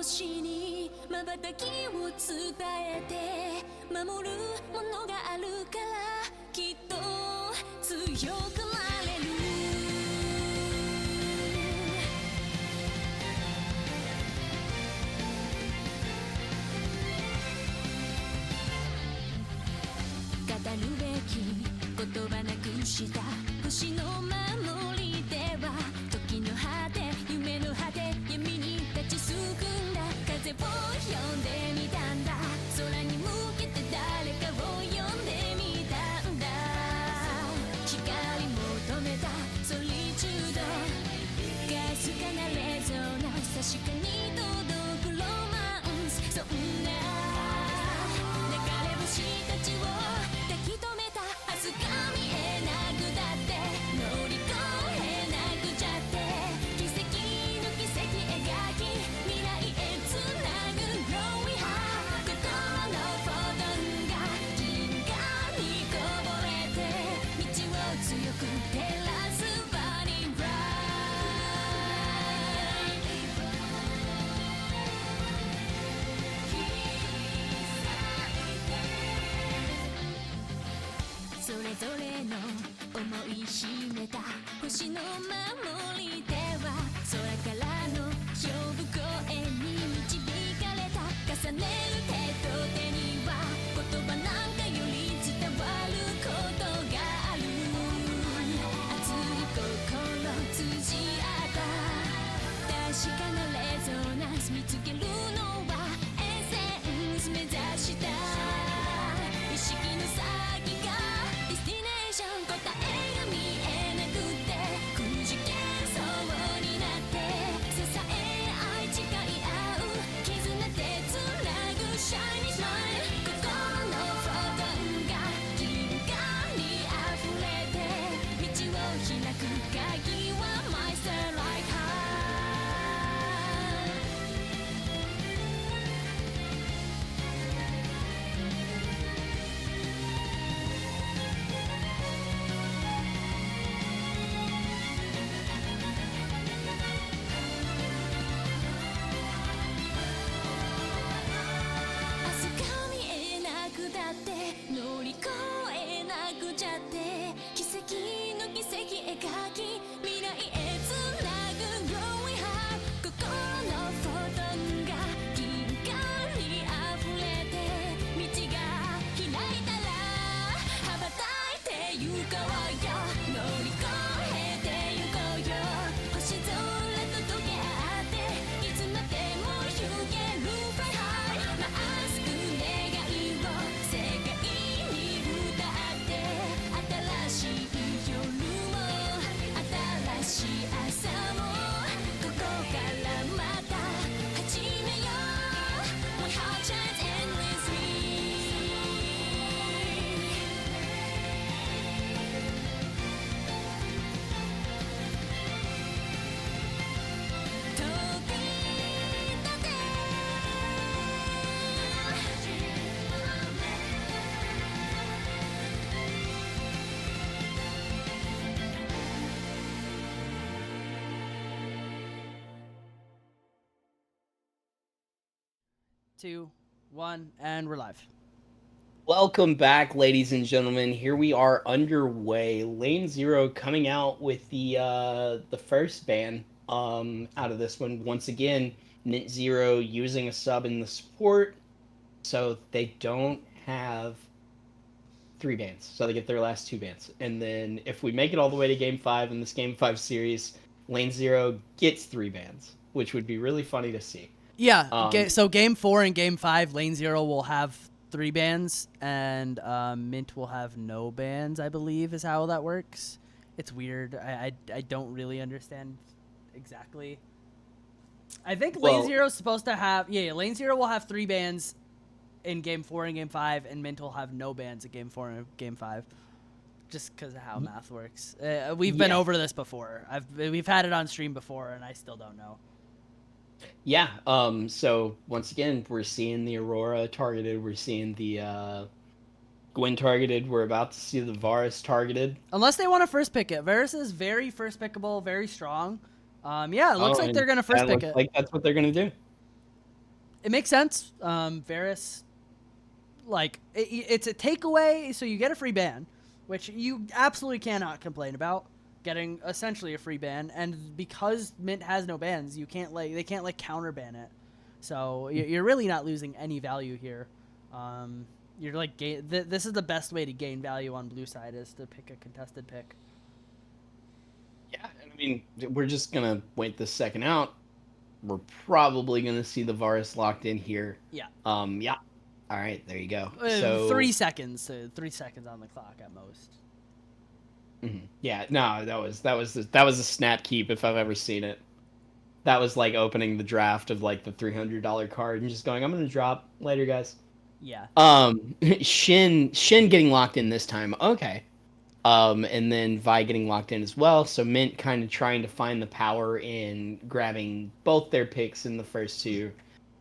星に瞬きを伝えて守るものがあるからきっと強くなれる語るべき言葉なくした星の守りでは時の果て夢の果て闇に立ちすくんだ風を呼んでみたんだ空に向けて誰かを呼んでみたんだ光求めたソリチュードかすかなレゾナンス確かに届くロマンスそんな流れ星たちを抱き留めた明日が見えなくだって乗り越えなくちゃって奇跡の奇跡描き未来へつなぐ Growing High 心のフォトンが銀河にこぼれて道を強く照らす Burning Bright それぞれの思い秘めた星の守りでは空からの呼ぶ声に導かれた重ねる手と手には言葉なんかより伝わることがある熱い心通じ合った確かなレゾナンス見つけるのはエッセンス目指した意識の先がディスティネーション答えが見えなくてくじけそうになって支え合い誓い合う絆でつなぐシャイニースマイル心のフォトンが銀河に溢れて道を開く鍵は My Starlight Heart明日が見えなくだって乗り越えなくちゃって奇跡の奇跡描き未来へつなぐ Growing High 心のフォトンが銀河に溢れて道が開いたら羽ばたいて行こうよ乗り越えて行こうよ星空と溶け合っていつまでも行ける Fly High まっすぐ願いを世界に歌って新しい夜も新しい朝もここからまた始めよう My heart shines endlessly 飛び立て2, 1, and we're live. Welcome back, ladies and gentlemen. Here we are underway. Lane Zero coming out with the first ban out of this one. Once again, Knit Zero using a sub in the support, so they don't have 3 bans. So they get their last 2 bans. And then if we make it all the way to Game 5 in this Game 5 series, Lane Zero gets 3 bans, which would be really funny to see. Yeah, so Game 4 and Game 5, Lane Zero will have 3 bans, and Mint will have no bans, I believe, is how that works. It's weird. I don't really understand exactly. I think Lane Zero's supposed to have... Yeah, Lane Zero will have 3 bans in Game 4 and Game 5, and Mint will have no bans in Game 4 and Game 5. Just because of how math works. We've been over this before. We've had it on stream before, and I still don't know. Yeah, so once again, we're seeing the Aurora targeted, we're seeing the Gwen targeted, we're about to see the Varus targeted. Unless they want to first pick it. Varus is very first pickable, very strong. Yeah, it looks like they're going to first pick it. Like that's what they're going to do. It makes sense. Varus, like, it's a takeaway, so you get a free ban, which you absolutely cannot complain about. Getting essentially a free ban, and because Mint has no bans, they can't like counter ban it. So you're really not losing any value here. You're like this is the best way to gain value on blue side is to pick a contested pick. Yeah, and I mean, we're just gonna wait the second out. We're probably gonna see the Varus locked in here. Yeah. Yeah. All right, there you go. So 3 seconds, 3 seconds on the clock at most. Yeah, no, that was a snap keep if I've ever seen it. That was like opening the draft of like the $300 card and just going, I'm gonna drop later, guys. Yeah. Shin getting locked in this time. Okay. And then Vi getting locked in as well. So Mint kind of trying to find the power in grabbing both their picks in the first two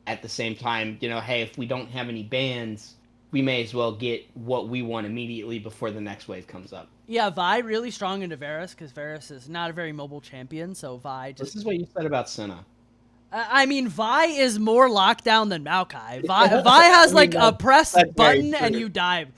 at the same time. You know, hey, if we don't have any bans, we may as well get what we want immediately before the next wave comes up. Yeah, Vi really strong into Varus because Varus is not a very mobile champion. So Vi just. This is what you said about Senna. I mean, Vi is more locked down than Maokai. Vi has like a press button and you dive.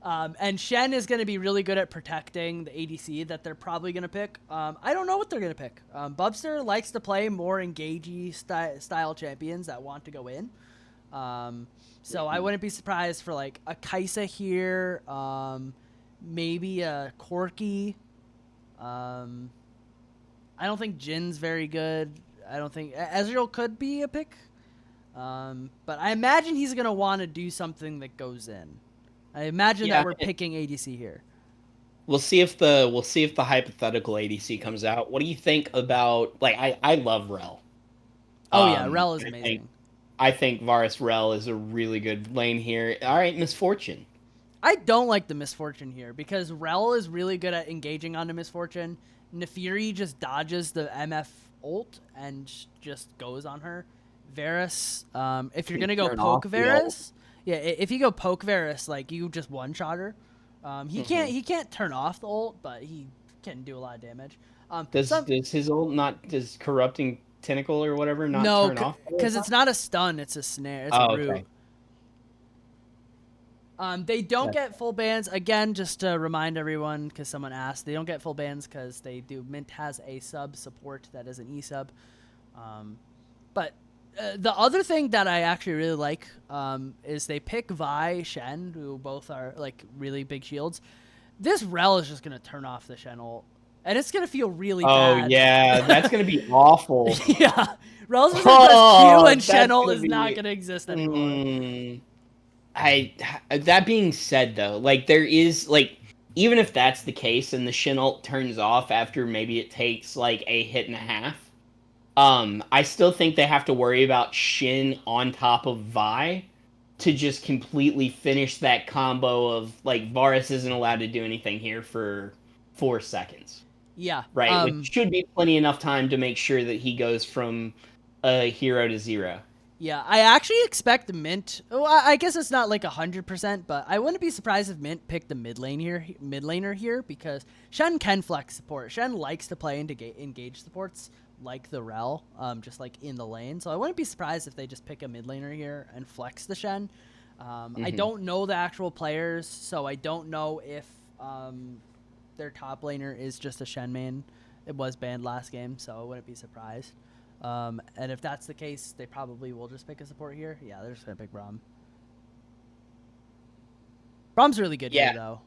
And Shen is going to be really good at protecting the ADC that they're probably going to pick. I don't know what they're going to pick. Bubster likes to play more engagey style champions that want to go in. So I wouldn't be surprised for like a Kaisa here, maybe a Corki. I don't think Jin's very good. I don't think Ezreal could be a pick. But I imagine he's going to want to do something that goes in. I imagine that we're picking ADC here. We'll see if the hypothetical ADC comes out. What do you think about like I love Rel. Oh yeah, Rel is amazing. I think Varus Rel is a really good lane here. All right, Misfortune. I don't like the Misfortune here because Rel is really good at engaging onto Misfortune. Nefiri just dodges the MF ult and just goes on her. Varus, if you're gonna go poke Varus, yeah, if you go poke Varus, like you just one-shot her. He can't turn off the ult, but he can do a lot of damage. Does his ult does corrupting tentacle or whatever not turn off? No, because it's not a stun, it's a snare, it's a root. Okay. They don't get full bans. Again, just to remind everyone, because someone asked, they don't get full bans because Mint has a sub support that is an E-sub. But the other thing that I actually really like is they pick Vi, Shen, who both are like really big shields. This Rel is just going to turn off the Shen ult. And it's going to feel really bad. Oh, yeah. That's going to be awful. Yeah. Rel's just going to press Q and Shen ult is not going to exist anymore. That being said, though, like there is like even if that's the case and the Shin ult turns off after maybe it takes like a hit and a half, I still think they have to worry about Shin on top of Vi to just completely finish that combo of like Varus isn't allowed to do anything here for 4 seconds. Yeah. Right, which should be plenty enough time to make sure that he goes from a hero to 0. Yeah, I actually expect Mint. Well, I guess it's not like 100%, but I wouldn't be surprised if Mint picked the mid laner here because Shen can flex support. Shen likes to play into engage supports like the Rel, just like in the lane. So I wouldn't be surprised if they just pick a mid laner here and flex the Shen. I don't know the actual players, so I don't know if their top laner is just a Shen main. It was banned last game, so I wouldn't be surprised. And if that's the case, they probably will just pick a support here. Yeah, they're just going to pick Braum. Braum's really good here, though.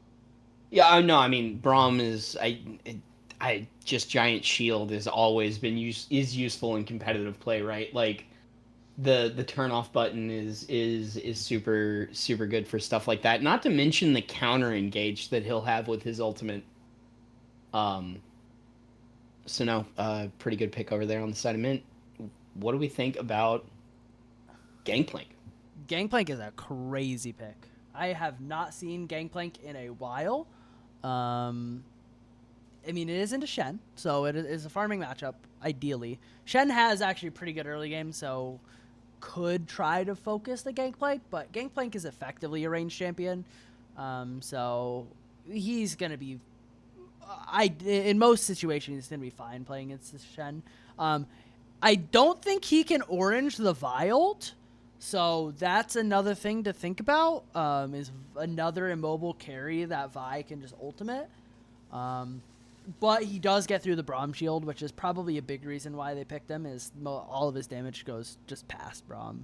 Yeah, no, I mean, Braum is... I just Giant Shield has always been is useful in competitive play, right? Like, the turn-off button is super, super good for stuff like that. Not to mention the counter-engage that he'll have with his ultimate. So no, pretty good pick over there on the side of Mint. What do we think about Gangplank? Gangplank is a crazy pick. I have not seen Gangplank in a while. I mean, it is into Shen, so it is a farming matchup, ideally. Shen has actually pretty good early game, so could try to focus the Gangplank, but Gangplank is effectively a ranged champion, so he's going to be... in most situations, he's going to be fine playing against Shen. I don't think he can orange the Vi ult, so that's another thing to think about. Is another immobile carry that Vi can just ultimate. But he does get through the Braum shield, which is probably a big reason why they picked him. Is all of his damage goes just past Braum.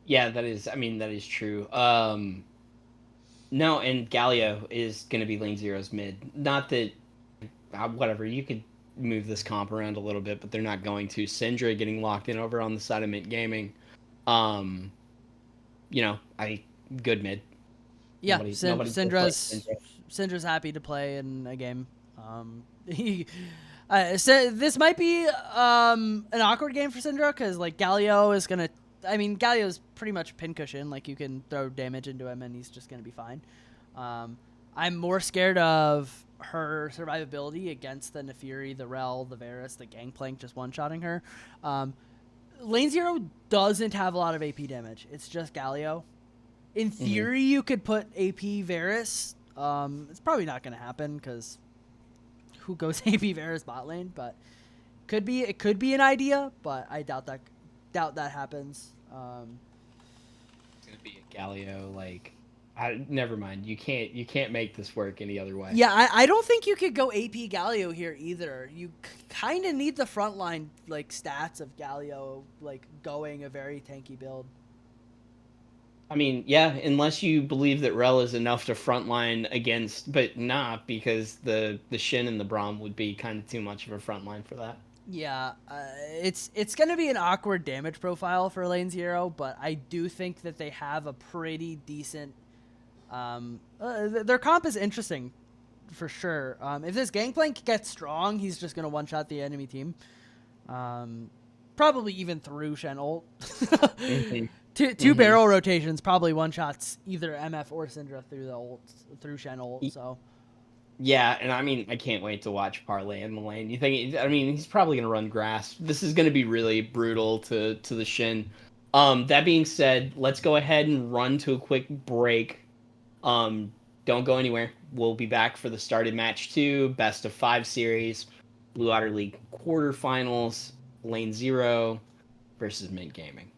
Yeah, that is. I mean, that is true. No, and Galio is going to be lane zero's mid. Not that, whatever. You could move this comp around a little bit, but they're not going to. Syndra getting locked in over on the side of Mint Gaming. Um, good mid. Yeah, Nobody Syndra's happy to play in a game. He this might be an awkward game for Syndra because like Galio is gonna. I mean, Galio's pretty much pincushion. Like you can throw damage into him and he's just gonna be fine. I'm more scared of her survivability against the Nefiri, the Rel, the Varus, the Gangplank just one-shotting her. Lane Zero doesn't have a lot of AP damage. It's just Galio. In theory, you could put AP Varus. It's probably not going to happen because who goes AP Varus bot lane? But it could be an idea, but I doubt that happens. It's gonna be a Galio never mind. You can't make this work any other way. Yeah, I don't think you could go AP Galio here either. You kind of need the frontline like stats of Galio like going a very tanky build. I mean, yeah, unless you believe that Rel is enough to frontline against, but not because the Shin and the Braum would be kind of too much of a frontline for that. Yeah, it's going to be an awkward damage profile for Lane Zero, but I do think that they have a pretty decent. Their comp is interesting, for sure. If this Gangplank gets strong, he's just going to one-shot the enemy team. Probably even through Shen ult. Two barrel rotations probably one-shots either MF or Syndra through the ult, through Shen ult, so... Yeah, and I mean, I can't wait to watch Parlay in the lane. I mean, he's probably going to run grass. This is going to be really brutal to the Shin. That being said, let's go ahead and run to a quick break. Don't go anywhere. We'll be back for the start of match 2, best of 5 series, Blue Otter League quarterfinals, lane 0 versus Mint Gaming.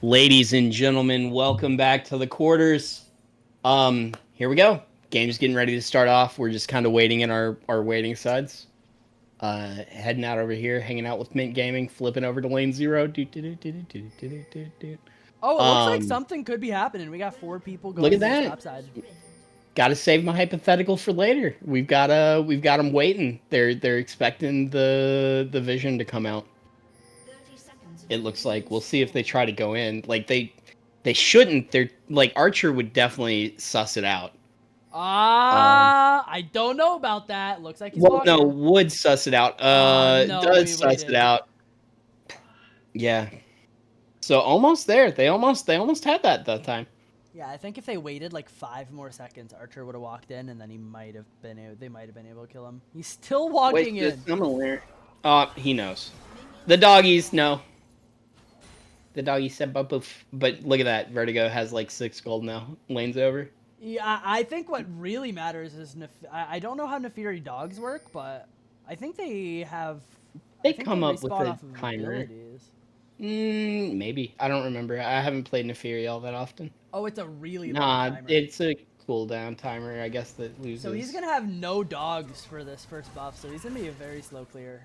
Ladies and gentlemen, welcome back to the quarters. Here we go. Game's getting ready to start off. We're just kind of waiting in our waiting sides. Heading out over here, hanging out with Mint Gaming, flipping over to lane 0. Oh, it looks like something could be happening. We got 4 people Look going at to the that. top side. Got to save my hypothetical for later. We've got them waiting. They're expecting the vision to come out. It looks like we'll see if they try to go in. Like they shouldn't. They're like Archer would definitely suss it out. I don't know about that. Looks like he's Well, walking. no, would suss it out. No, Does he suss it waited. out. Yeah. So almost there. They almost had that time. Yeah, I think if they waited like 5 more seconds, Archer would have walked in, and then they might have been able to kill him. He's still walking in. Similar. He knows. The doggies know. The doggy said boof. But look at that. Vertigo has like 6 gold now. Lane's over. Yeah, I think what really matters is I don't know how Nefiri dogs work, but I think they have. They come up with respawn a off of timer. abilities. Maybe. I don't remember. I haven't played Nefiri all that often. Oh, it's a really long Nah, timer. it's a cooldown timer, I guess, that loses. So he's gonna have no dogs for this first buff, so he's gonna be a very slow clear.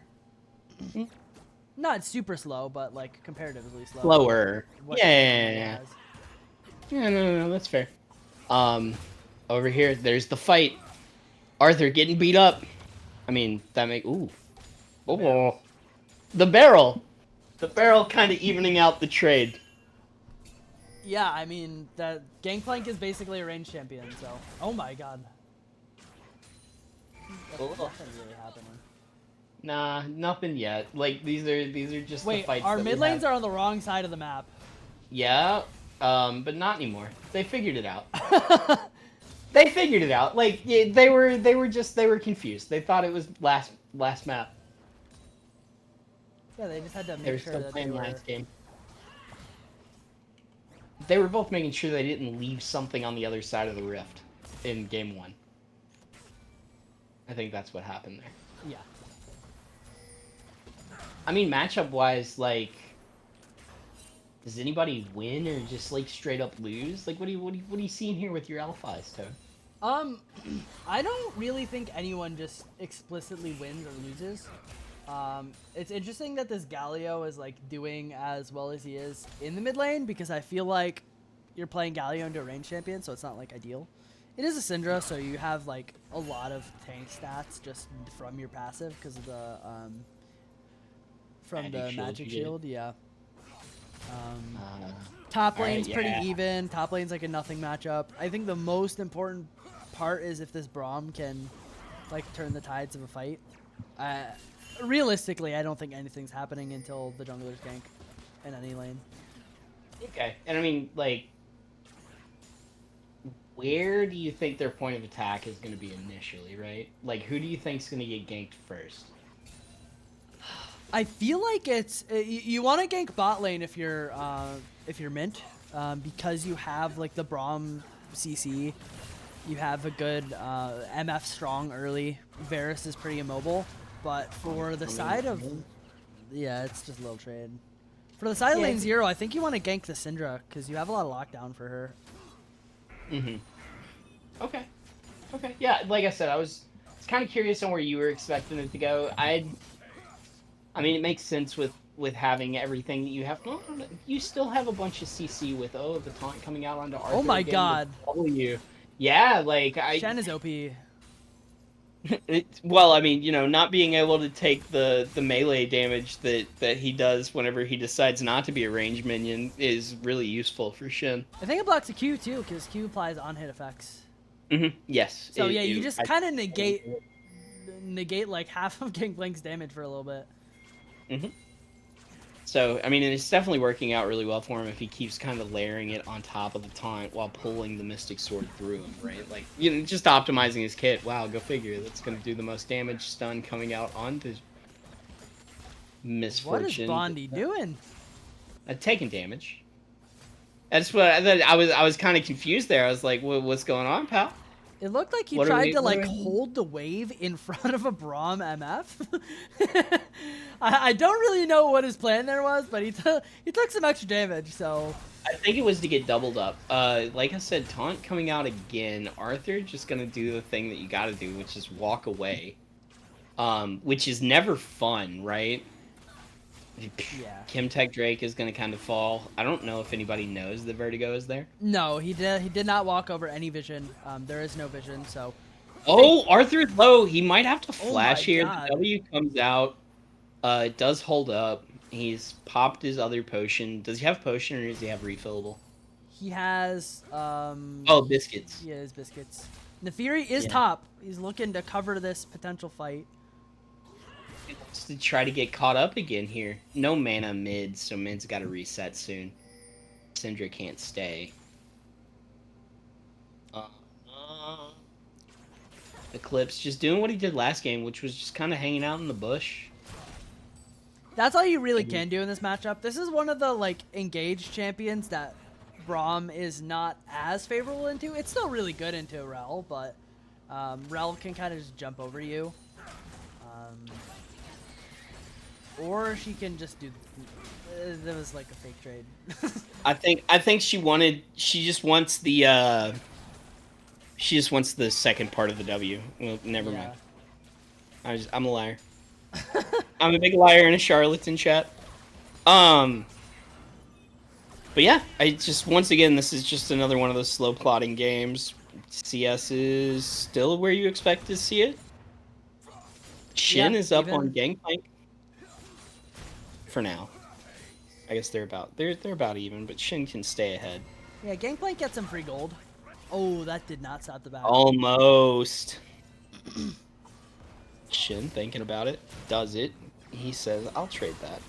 Not super slow, but like comparatively slow. Slower. What Yeah. he has. No, that's fair. Over here, there's the fight. Arthur getting beat up. I mean, that make ooh. Oh. The barrel. The barrel kind of evening out the trade. Yeah, I mean, the Gangplank is basically a range champion, so. Oh my god. Nothing's really happening. Nah, nothing yet. Like these are just the Wait, fights. our that we mid lanes have. are on the wrong side of the map. Yeah, but not anymore. They figured it out. They figured it out. Like yeah, they were confused. They thought it was last map. Yeah, they just had to They were make sure still that they playing were. last game. They were both making sure they didn't leave something on the other side of the rift in game 1. I think that's what happened there. Yeah. I mean, matchup-wise, like, does anybody win or just like straight up lose? Like, what are you seeing here with your alphas, Toad? I don't really think anyone just explicitly wins or loses. It's interesting that this Galio is like doing as well as he is in the mid lane because I feel like you're playing Galio into a range champion, so it's not like ideal. It is a Syndra, so you have like a lot of tank stats just from your passive because of the magic shield, yeah. Top lane's pretty even. Top lane's like a nothing matchup. I think the most important part is if this Braum can like turn the tides of a fight. Realistically, I don't think anything's happening until the junglers gank in any lane. Okay, and I mean, like, where do you think their point of attack is going to be initially, right? Like, who do you think is going to get ganked first? I feel like it's you want to gank bot lane if you're mint, because you have like the Braum CC, you have a good MF strong early. Varus is pretty immobile, but for the side of it's just a little trade. For the side of lane 0, I think you want to gank the Syndra because you have a lot of lockdown for her. Okay. Yeah, like I said, I was kind of curious on where you were expecting it to go. I mean, it makes sense with having everything that you have. Well, you still have a bunch of CC with the taunt coming out onto Arthur. Oh my again god. to follow you. Yeah, like Shen is OP. Well, I mean, you know, not being able to take the melee damage that he does whenever he decides not to be a ranged minion is really useful for Shen. I think it blocks a Q too, because Q applies on hit effects. Yes. So yeah, you just kind of negate like half of Gangplank's damage for a little bit. So, I mean, it's definitely working out really well for him if he keeps kind of layering it on top of the taunt while pulling the Mystic Sword through him, right? Like, you know, just optimizing his kit. Wow, go figure. That's going to do the most damage stun coming out onto Misfortune. What is Bondi doing? Taking damage. That's what I was kind of confused there. I was like, what's going on, pal? It looked like he What are tried we- to what are like we- hold the wave in front of a Braum MF. I don't really know what his plan there was, but he took some extra damage. So I think it was to get doubled up. Like I said, taunt coming out again. Arthur just gonna do the thing that you gotta do, which is walk away. Which is never fun, right? yeah. Kimtech Drake is gonna kind of fall. I don't know if anybody knows that Vertigo is there. No, he did not walk over any vision. There is no vision, so Oh, Arthur's low. He might have to Oh flash my here. God. The W comes out. It does hold up. He's popped his other potion. Does he have potion or does he have refillable? he has Oh, biscuits. he has biscuits. Nefiri is Yeah. top. He's looking to cover this potential fight. He wants to try to get caught up again here. No mana mid, so mid's got to reset soon. Syndra can't stay. Eclipse just doing what he did last game, which was just kind of hanging out in the bush. That's all you really can do in this matchup. This is one of the like engaged champions that Braum is not as favorable into. It's still really good into Rel, but Rel can kind of just jump over you. Or she can just do. That was like a fake trade. I think she just wants the second part of the W. Well, never Yeah. mind. I'm a liar. I'm a big liar and a charlatan, chat. But yeah, I just once again this is just another one of those slow plotting games. CS is still where you expect to see it. Shin Yeah, is up even- on Gangplank for now. I guess they're about even, but Shin can stay ahead. Yeah, Gangplank gets some free gold. Oh, that did not stop the battle. Almost. Shin thinking about it, does it. He says, I'll trade that.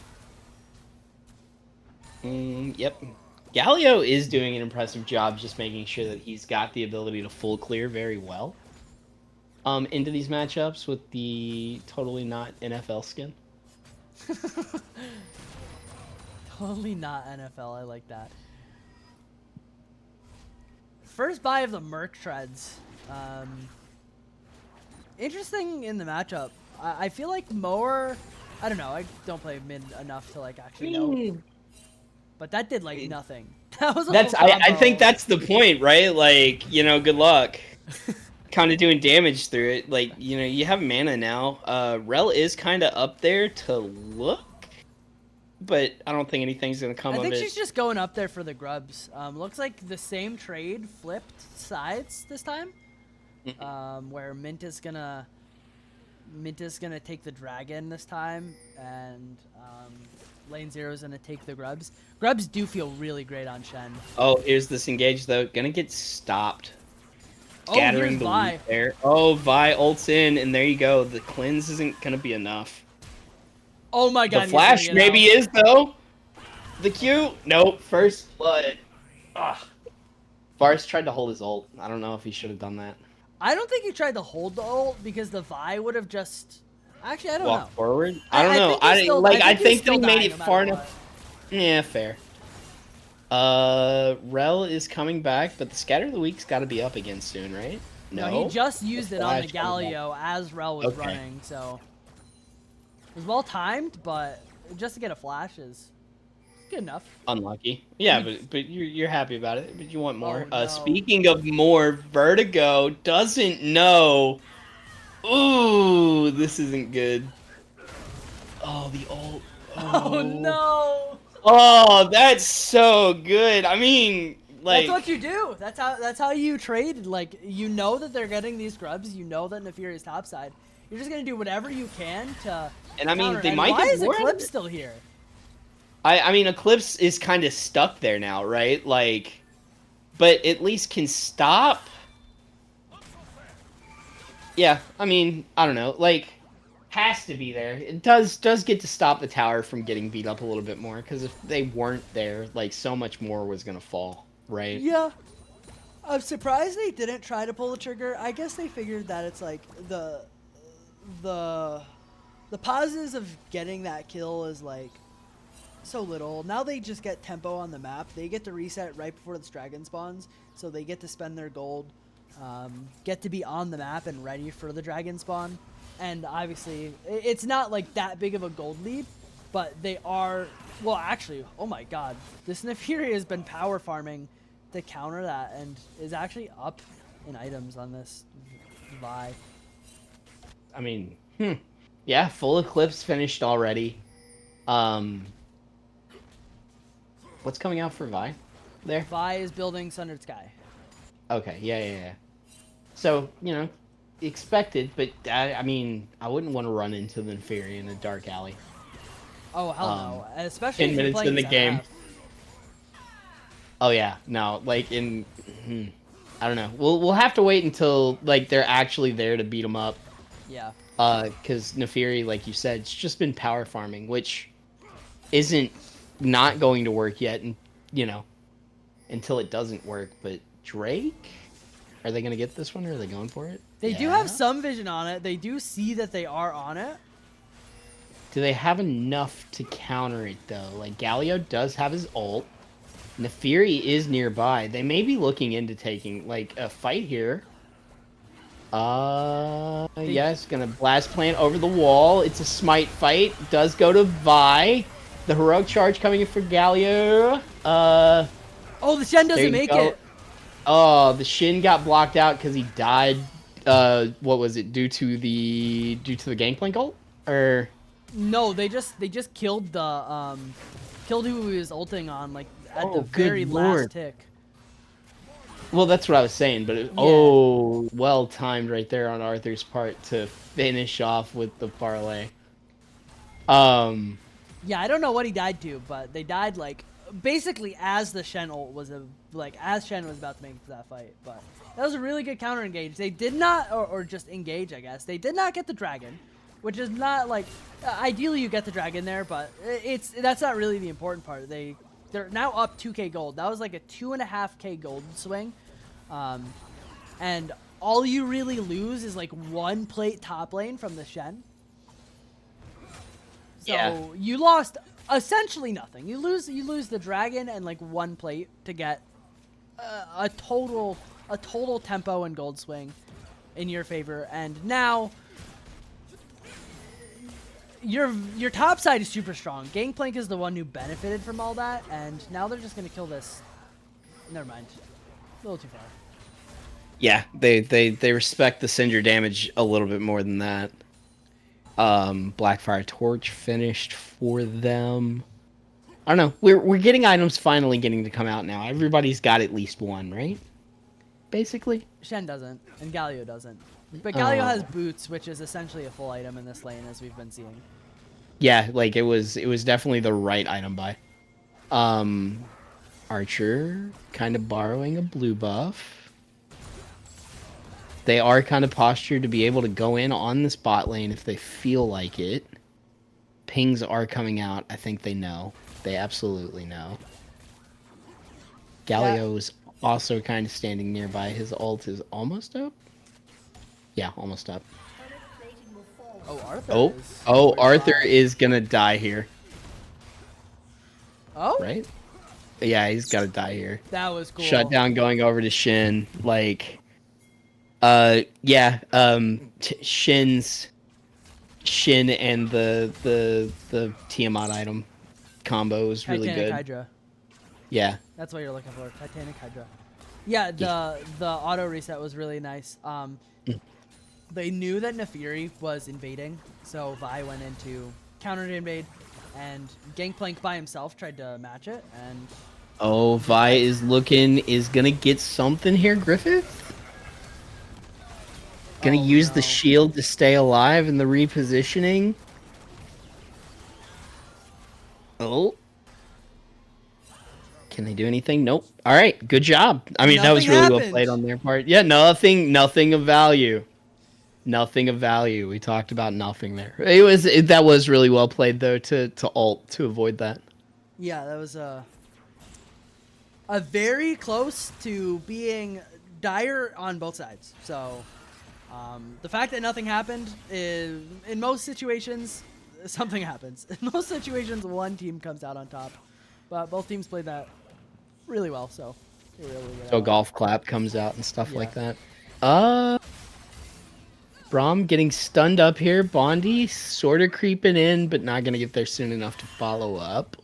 Yep. Galio is doing an impressive job just making sure that he's got the ability to full clear very well. Into these matchups with the totally not NFL skin. Totally not NFL. I like that. First buy of the Merc Treads. Interesting in the matchup. I feel like Mower. I don't know. I don't play mid enough to like actually know. But that did like nothing. That was a That's full I combo. think that's the point, right? Like, good luck. Kind of doing damage through it. Like, you have mana now. Rel is kind of up there to look, but I don't think anything's gonna come I of think it. she's just going up there for the grubs. Looks like the same trade flipped sides this time. Where Mint is gonna take the dragon this time, and Lane Zero is gonna take the grubs. Grubs do feel really great on Shen. Oh, here's this engage though. Gonna get stopped. Oh, Scattering here's the Vi. loot there. Oh, Vi ults in, and there you go. The cleanse isn't gonna be enough. Oh my god. The he's flash gonna get maybe out. is though. The Q, nope. First blood. Ugh. Vars tried to hold his ult. I don't know if he should have done that. I don't think he tried to hold the ult because the Vi would have just. Actually, I don't Walk know. forward. I don't know. think he's still- I he's think still they made dying it no far matter enough. Yeah, fair. Rel is coming back, but the scatter of the week's got to be up again soon, right? No, he just used it on the Flash coming back. Galio as Rel was Okay. running, so it was well timed, but just to get a flash is good enough. Unlucky. Yeah, but you're happy about it, but you want more. Oh, no. Speaking of more, Vertigo doesn't know. Ooh, this isn't good. Oh, the ult. Oh no! Oh, that's so good. I mean, like, That's what you do. That's how you trade. Like, you know that they're getting these grubs. You know that Nefiri's topside. You're just gonna do whatever you can to. and I mean, counter. they And might why get is more out of Eclipse it. still here? I mean, Eclipse is kind of stuck there now, right? Like, but at least can stop. Yeah, I mean, I don't know. Like, has to be there. It does get to stop the tower from getting beat up a little bit more, because if they weren't there, like, so much more was gonna fall, right? Yeah. I'm surprised they didn't try to pull the trigger. I guess they figured that it's like the positives of getting that kill is like so little. Now they just get tempo on the map. They get to reset right before this dragon spawns, so they get to spend their gold. get to be on the map and ready for the dragon spawn. And obviously, it's not like that big of a gold lead, but they are. Well, actually, oh my god, this Nefiri has been power farming to counter that and is actually up in items on this Vi. I mean, yeah, full eclipse finished already. What's coming out for Vi there? Vi is building Sundered Sky. Okay, yeah. So, expected, but I mean, I wouldn't want to run into the Neferi in a dark alley. Oh hell no! Especially 10 if you're minutes playing in the game. ZF. Oh yeah, no, like I don't know. We'll have to wait until like they're actually there to beat them up. Yeah. Because Neferi, like you said, it's just been power farming, which isn't not going to work yet, and until it doesn't work. But Drake, are they gonna get this one, or are they going for it? They do have some vision on it. They do see that they are on it. Do they have enough to counter it though? Like Galio does have his ult. Neferi is nearby. They may be looking into taking like a fight here. Yes, gonna blast plant over the wall. It's a smite fight. Does go to Vi. The heroic charge coming in for Galio. Oh, the Shen there doesn't you make go. it. Oh, the Shin got blocked out because he died. What was it? Due to the Gangplank ult? Or No, they just killed the killed who he was ulting on like at Oh, the very good last lord. tick. well, that's what I was saying. But Yeah. well timed right there on Arthur's part to finish off with the parlay. Yeah, I don't know what he died to, but they died like basically as the Shen ult was as Shen was about to make it to that fight. But that was a really good counter engage. They did not, or just engage, I guess. They did not get the dragon, which is not like ideally you get the dragon there, but that's not really the important part. They're now up 2k gold. That was like a 2.5k gold swing, and all you really lose is like one plate top lane from the Shen. So Yeah. you lost essentially nothing. You lose the dragon and like one plate to get a total tempo and gold swing in your favor, and now your top side is super strong. Gangplank is the one who benefited from all that, and now they're just gonna kill this. Never mind, a little too far. Yeah, they respect the Cinder damage a little bit more than that. Blackfire Torch finished for them. I don't know. We're getting items finally getting to come out now. Everybody's got at least one, right? Basically. Shen doesn't, and Galio doesn't. But Galio Oh. has boots, which is essentially a full item in this lane, as we've been seeing. Yeah, like it was definitely the right item buy. Archer kind of borrowing a blue buff. They are kind of postured to be able to go in on this bot lane if they feel like it. Pings are coming out. I think they know. They absolutely know. Galio is also kind of standing nearby. His ult is almost up. Yeah, almost up. Oh, Arthur. Arthur is gonna die here, Oh, right? Yeah, he's gotta die here. that was cool. Shutdown going over to Shin. Like, Shin and the Tiamat item combo is really Titanic good. Hydra. Yeah. That's what you're looking for. Titanic Hydra. Yeah, the auto reset was really nice. They knew that Nefiri was invading, so Vi went into counter invade, and Gangplank by himself tried to match it, and Oh, Vi is gonna get something here, Griffith. Gonna use the shield to stay alive in the repositioning. Oh. Can they do anything? Nope. All right, good job. I mean, that was Nothing really well happened. played on their part. Yeah, nothing of value. Nothing of value. We talked about nothing there. That was really well played though to ult to avoid that. yeah, that was a very close to being dire on both sides. So the fact that nothing happened is, in most situations, something happens. In most situations, one team comes out on top, but both teams played that really well. So they were able to get So out. golf clap comes out and stuff like Yeah. that. Braum getting stunned up here. Bondi sort of creeping in, but not going to get there soon enough to follow up.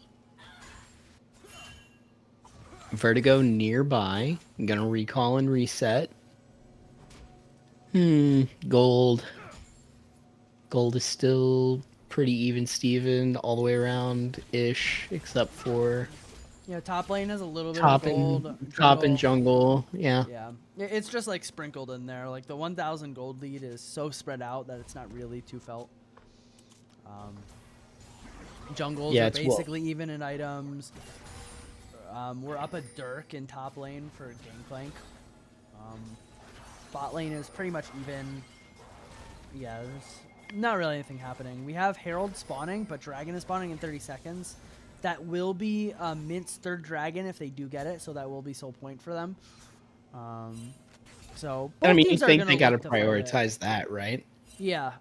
Vertigo nearby. I'm going to recall and reset. Gold. Gold is still pretty even Steven all the way around-ish, except for You know, top lane has a little bit top of gold. and, top and jungle. Yeah. Yeah, it's just like sprinkled in there. Like the 1,000 gold lead is so spread out that it's not really too felt. Jungles Yeah, are it's basically even in items. We're up a Dirk in top lane for Gangplank. Bot lane is pretty much even. Yeah, there's not really anything happening. We have Herald spawning, but Dragon is spawning in 30 seconds. That will be Mint's third dragon if they do get it, so that will be soul point for them. So both I mean, you teams are think gonna they got to look fight it. prioritize that, right? Yeah.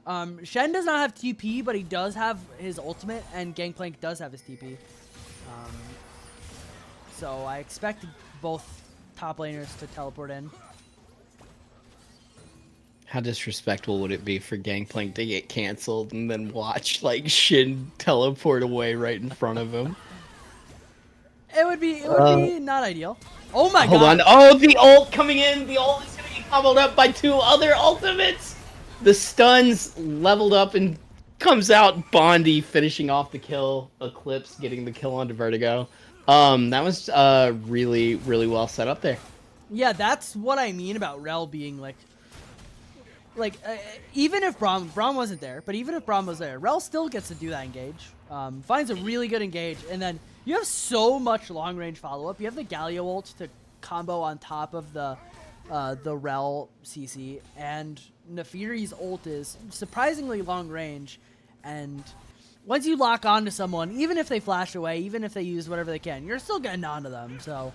Shen does not have TP, but he does have his ultimate, and Gangplank does have his TP. So I expect both top laners to teleport in. How disrespectful would it be for Gangplank to get canceled and then watch like Shin teleport away right in front of him? It would be not ideal. Oh my Hold god. on. Oh, the ult coming in. The ult is going to get comboed up by two other ultimates. The stuns leveled up and comes out. Bondi finishing off the kill. Eclipse getting the kill onto Vertigo. That was really, really well set up there. Yeah, that's what I mean about Rel being even if Braum wasn't there, but even if Braum was there, Rel still gets to do that engage. Finds a really good engage, and then you have so much long range follow up. You have the Galio ult to combo on top of the Rel CC, and Nefiri's ult is surprisingly long range, and once you lock onto someone, even if they flash away, even if they use whatever they can, you're still getting onto them. So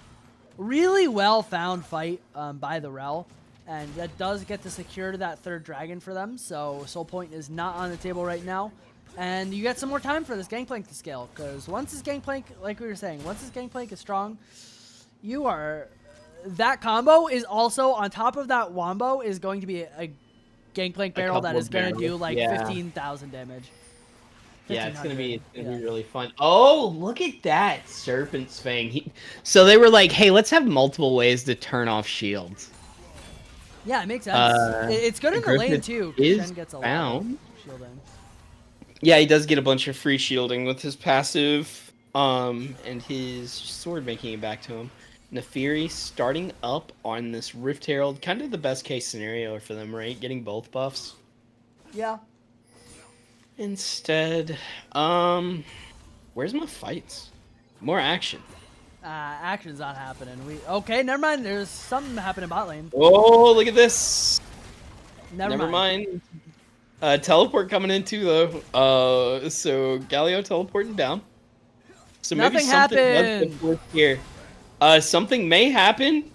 really well found fight by the Rel. And that does get to secure that third dragon for them. So Soul Point is not on the table right now. And you get some more time for this Gangplank to scale. Because once this Gangplank, like we were saying, once this Gangplank is strong, you are... That combo is also, on top of that Wombo, is going to be a Gangplank barrel that is going to do like 15,000 damage. Yeah, it's gonna be Yeah. really fun. Oh, look at that Serpent's Fang. So they were like, "Hey, let's have multiple ways to turn off shields." Yeah, it makes sense. It's good in the lane too. Is Shen gets a found. lot of shielding. Yeah, he does get a bunch of free shielding with his passive, and his sword making it back to him. Nefiri starting up on this Rift Herald, kind of the best case scenario for them, right? Getting both buffs. Yeah. Instead, where's my fights? More action. Action's not happening. Okay, never mind. There's something happening bot lane. Oh, look at this. Never mind. Teleport coming in too, though. So Galio teleporting down. So maybe Nothing something does happened. get forth here. Something may happen.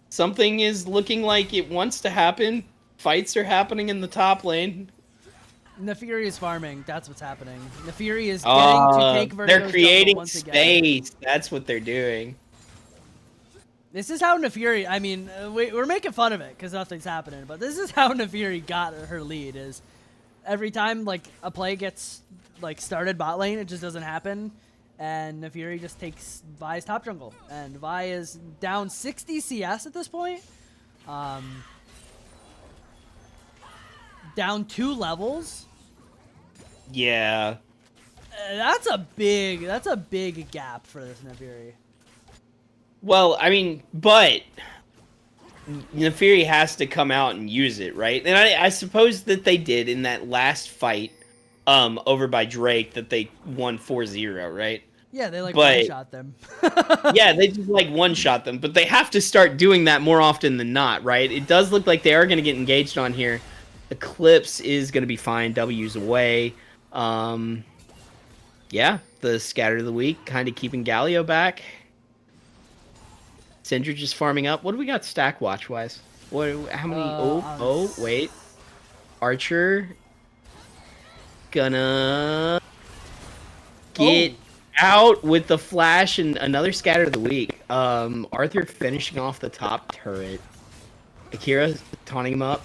Something is looking like it wants to happen. Fights are happening in the top lane. Nefiri is farming. That's what's happening. Nefiri is getting to take Vertigo's they're creating jungle once again. space. That's what they're doing. This is how Nefiri, I mean, we're making fun of it because nothing's happening, but this is how Nefiri got her lead, is every time, like, a play gets, like, started bot lane, it just doesn't happen, and Nefiri just takes Vi's top jungle, and Vi is down 60 CS at this point, down 2 levels. Yeah. That's a big gap for this Nefiri. Well, I mean, but Nefiri has to come out and use it, right? And I suppose that they did in that last fight over by Drake that they won 4-0, right? Yeah, they like But- one-shot them. Yeah, they just like one-shot them, but they have to start doing that more often than not, right? It does look like they are going to get engaged on here. Eclipse is going to be fine. W's away. Yeah, the scatter of the week, kind of keeping Galio back. Syndra just farming up. What do we got stack watch wise? What? How many? Wait. Archer gonna get out with the flash and another scatter of the week. Arthur finishing off the top turret. Akira taunting him up.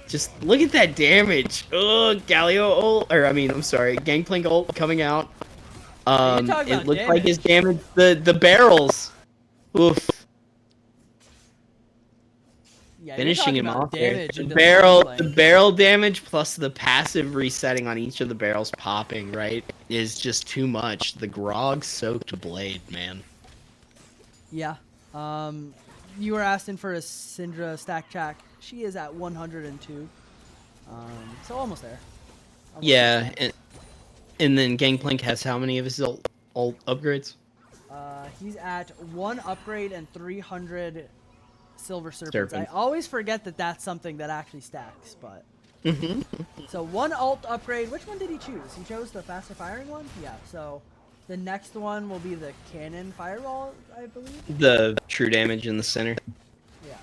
Just look at that damage. Oh, Galio ult, or I mean, I'm sorry, Gangplank ult coming out. You're talking It about looks like his damage. damage, the barrels. Oof. Yeah, you're Finishing talking him about off there. damage The into barrel, the the Gangplank. barrel damage plus the passive resetting on each of the barrels popping, right, is just too much. The grog soaked blade, man. Yeah. You were asking for a Syndra stack track. She is at 102. So almost there. Almost Yeah, there. and then Gangplank has how many of his ult upgrades? He's at 1 upgrade and 300 silver serpents. I Serpents. always forget that that's something that actually stacks, but. So 1 ult upgrade. Which one did he choose? He chose the faster firing one? Yeah, so the next one will be the cannon fireball, I believe. The true damage in the center. Yeah.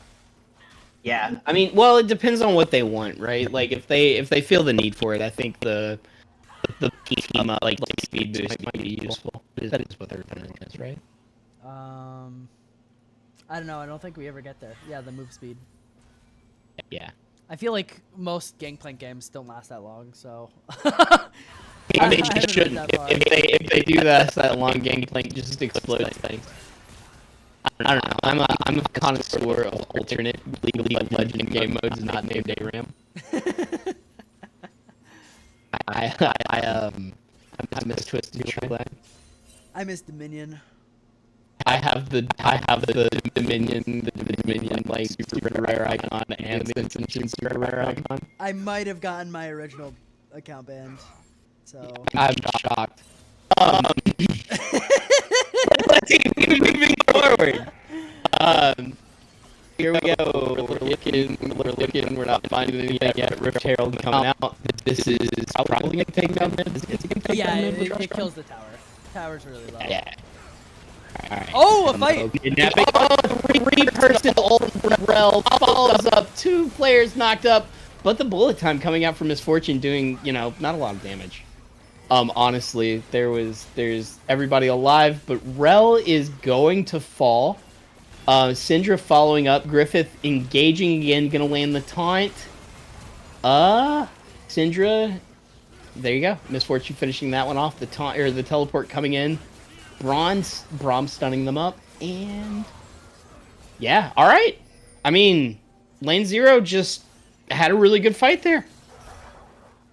Yeah, I mean, well, it depends on what they want, right? Like if they feel the need for it, I think the team up like speed boost might be useful. That is what their opponent is, right? I don't know. I don't think we ever get there. Yeah, the move speed. Yeah. I feel like most Gangplank games don't last that long, so. I mean, haven't they read shouldn't. that far. If they do that long Gangplank just explodes things. I don't know. I'm a connoisseur of alternate League of Legends game modes not named ARAM. I miss Twisted True. I miss Dominion. I have the Dominion like super rare icon and the Ascension super rare icon. I might have gotten my original account banned, so. I'm shocked. Let's keep moving forward. Here we go. We're not finding anything yet. Rift Herald coming out. This is probably gonna take down mid. Yeah, it kills the tower. Tower's really low. Yeah. Alright. Oh, a fight! Three-person ult from Rel follows up. 2 players knocked up, but the bullet time coming out from Misfortune doing, not a lot of damage. Honestly, there's everybody alive, but Rel is going to fall. Syndra following up. Griffith engaging again, gonna land the taunt. Syndra, there you go. Misfortune finishing that one off. The taunt or the teleport coming in. Braum stunning them up, and yeah, all right. I mean, Lane Zero just had a really good fight there.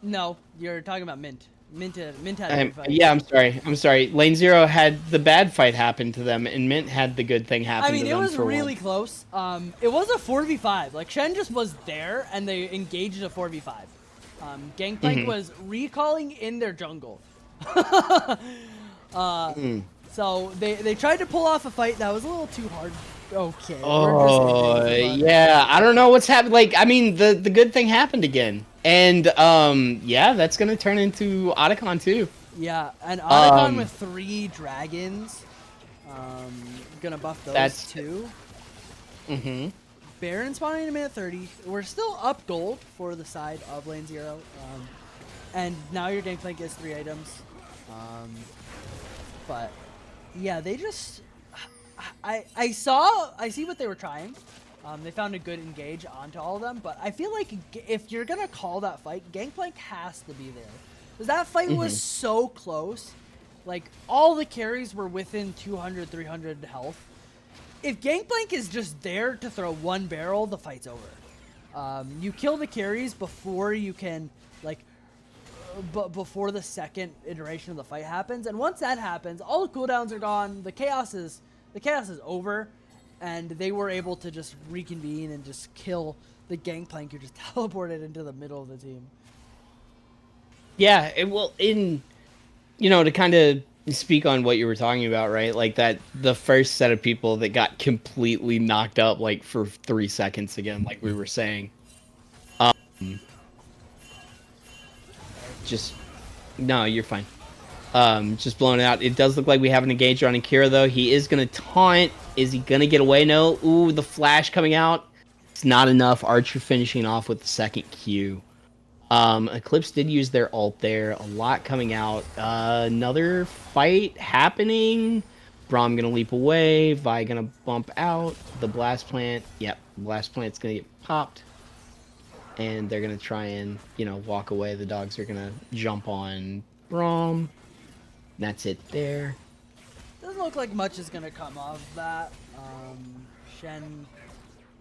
No, you're talking about Mint. Mint had a good fight. Yeah, I'm sorry. Lane Zero had the bad fight happen to them, and Mint had the good thing happen I mean, to it them. was for really once. close. It was a 4v5. Like, Shen just was there, and they engaged a 4v5. Gangplank was recalling in their jungle. So they tried to pull off a fight that was a little too hard. Okay. Oh, yeah. I don't know what's happened. Like, I mean, the good thing happened again. And, yeah, that's going to turn into Otacon, too. Yeah, and Otacon with 3 dragons. Gonna buff those too. Mm-hmm. Baron spawning in a minute 30. We're still up gold for the side of Lane Zero. And now your Gangplank gets 3 items. But yeah, they just I see what they were trying. They found a good engage onto all of them, but I feel like if you're gonna call that fight, Gangplank has to be there. Because that fight was so close. Like, all the carries were within 200, 300 health. If Gangplank is just there to throw 1 barrel, the fight's over. You kill the carries before you can, like, before the second iteration of the fight happens. And once that happens, all the cooldowns are gone. The chaos is over. And they were able to just reconvene and just kill the Gangplank who just teleported into the middle of the team. Yeah, to kind of speak on what you were talking about, right? Like that, the first set of people that got completely knocked up, like for 3 seconds again, like we were saying. No, you're fine. Just blown out. It does look like we have an engage on Akira, though. He is going to taunt. Is he going to get away? No. Ooh, the flash coming out. It's not enough. Archer finishing off with the second Q. Eclipse did use their ult there. A lot coming out. Another fight happening. Braum gonna leap away. Vi gonna bump out. The blast plant. Yep, blast plant's gonna get popped. And they're gonna try and, walk away. The dogs are gonna jump on Braum. That's it there. Doesn't look like much is gonna come of that. Shen,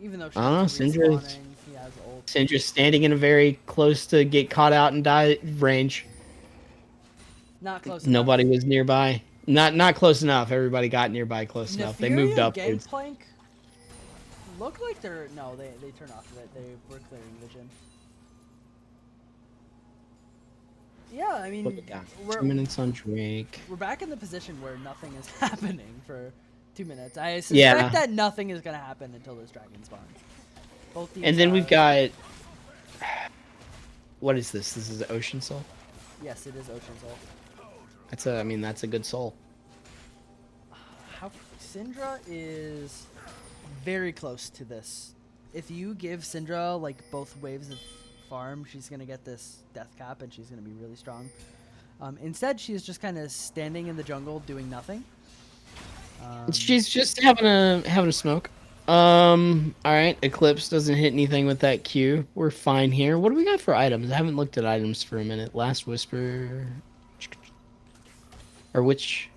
even though I don't know, Shen's Syndra's- respawning, he has ult. Syndra's standing in a very close to get caught out and die range. Not close Nobody enough. was nearby. Not close enough. Everybody got nearby close enough. They moved Nefaria, upwards. Gangplank look like they're no, they turn off of it. They were clearing vision. Yeah, I mean, Look at that. we're 2 minutes on Drake. we're back in the position where nothing is happening for 2 minutes. I suspect Yeah. that nothing is gonna happen until this dragon spawns. Both teams And then we've are- got. What is this? This is Ocean Soul. Yes, it is Ocean Soul. That's a good soul. How Syndra is very close to this. If you give Syndra like both waves of farm, she's gonna get this death cap and she's gonna be really strong. Instead, she's just kind of standing in the jungle doing nothing. She's just having a smoke. All right. Eclipse doesn't hit anything with that Q. We're fine here. What do we got for items? I haven't looked at items for a minute. Last Whisper. Or which?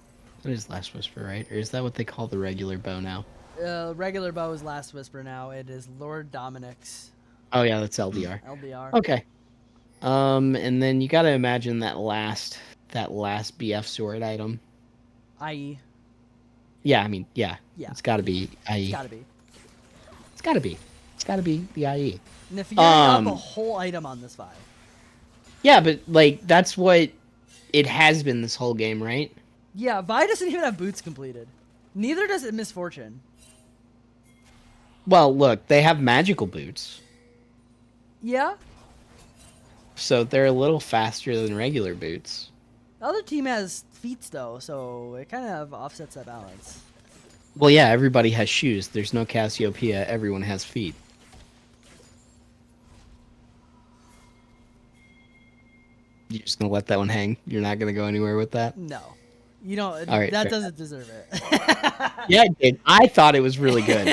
That is Last Whisper, right? Or is that what they call the regular bow now? Regular bow is Last Whisper now. It is Lord Dominic's Oh yeah, that's LDR. LDR. Okay. And then you gotta imagine that last BF sword item. IE. Yeah, I mean, yeah. Yeah. It's gotta be IE. It's gotta be. It's gotta be. It's gotta be the IE. And if you're up a whole item on this vibe. Yeah, but like that's what it has been this whole game, right? Yeah, Vi doesn't even have boots completed. Neither does it Misfortune. Well, look, they have magical boots, Yeah. so they're a little faster than regular boots. The other team has feats though, so it kind of offsets that balance. Well, yeah, everybody has shoes. There's no Cassiopeia. Everyone has feet. You're just gonna let that one hang? You're not gonna go anywhere with that? No. You don't. All right, that fair. doesn't deserve it. Yeah, it did. I thought it was really good.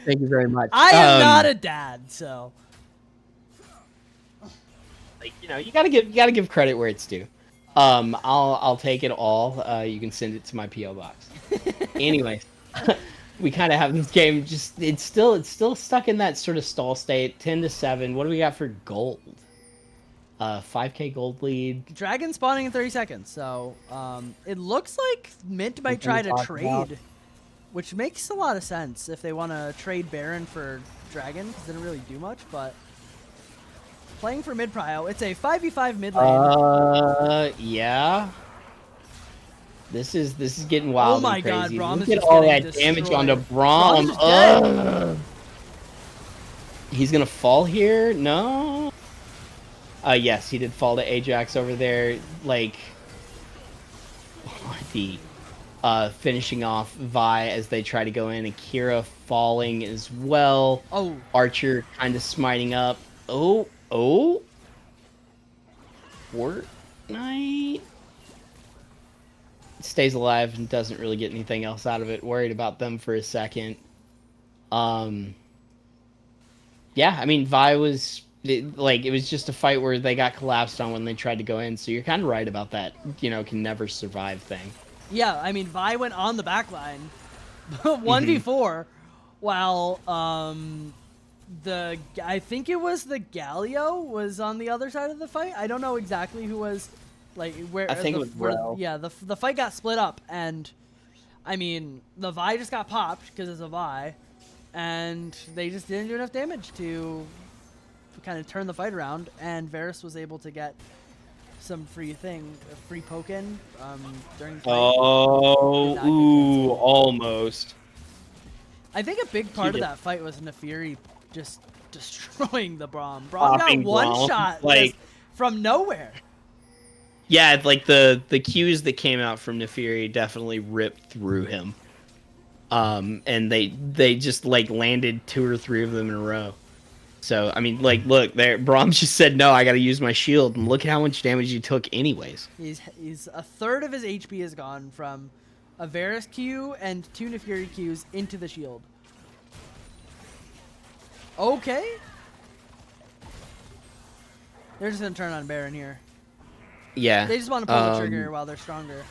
Thank you very much. I am not a dad, so. Like, you gotta give credit where it's due. I'll take it all. You can send it to my PO box. Anyway, we kind of have this game. Just it's still stuck in that sort of stall state. 10-7. What do we got for gold? 5K gold lead. Dragon spawning in 30 seconds, so it looks like Mint might try to talk about- trade, which makes a lot of sense if they want to trade Baron for Dragon, because they didn't really do much, but playing for mid prio, it's a 5v5 mid lane. Yeah. This is getting wild. Oh my and God, crazy. Braum Look is at just all getting that damage destroyed. onto Braum. Braum's just dead. Ugh. He's gonna fall here? No. Yes, he did fall to Ajax over there. Like the finishing off Vi as they try to go in. Akira falling as well. Oh, Archer kind of smiting up. Oh. Fortnite stays alive and doesn't really get anything else out of it. Worried about them for a second. Yeah, I mean, Vi was it was just a fight where they got collapsed on when they tried to go in. So you're kind of right about that. Can never survive thing. yeah, I mean, Vi went on the back line 1v4 while I think it was the Galio was on the other side of the fight. I don't know exactly who was like where. I think it was Rel. Yeah, the fight got split up, and I mean the Vi just got popped because it's a Vi, and they just didn't do enough damage to kind of turn the fight around. And Varus was able to get some free poke in during the fight. Oh, Did not get ooh, canceled. almost. I think a big part of did. that fight was Nefiri just destroying the Braum. Braum got Popping one Braum, shot like- just from nowhere. Yeah, like the cues that came out from Nefiri definitely ripped through him. And they just like landed 2 or 3 of them in a row. So I mean, like, look there, Braum just said no. I got to use my shield, and look at how much damage he took, anyways. He's a third of his HP is gone from a Varus Q, and 2 Neferi Qs into the shield. Okay. They're just going to turn on Baron here. Yeah. They just want to pull the trigger while they're stronger.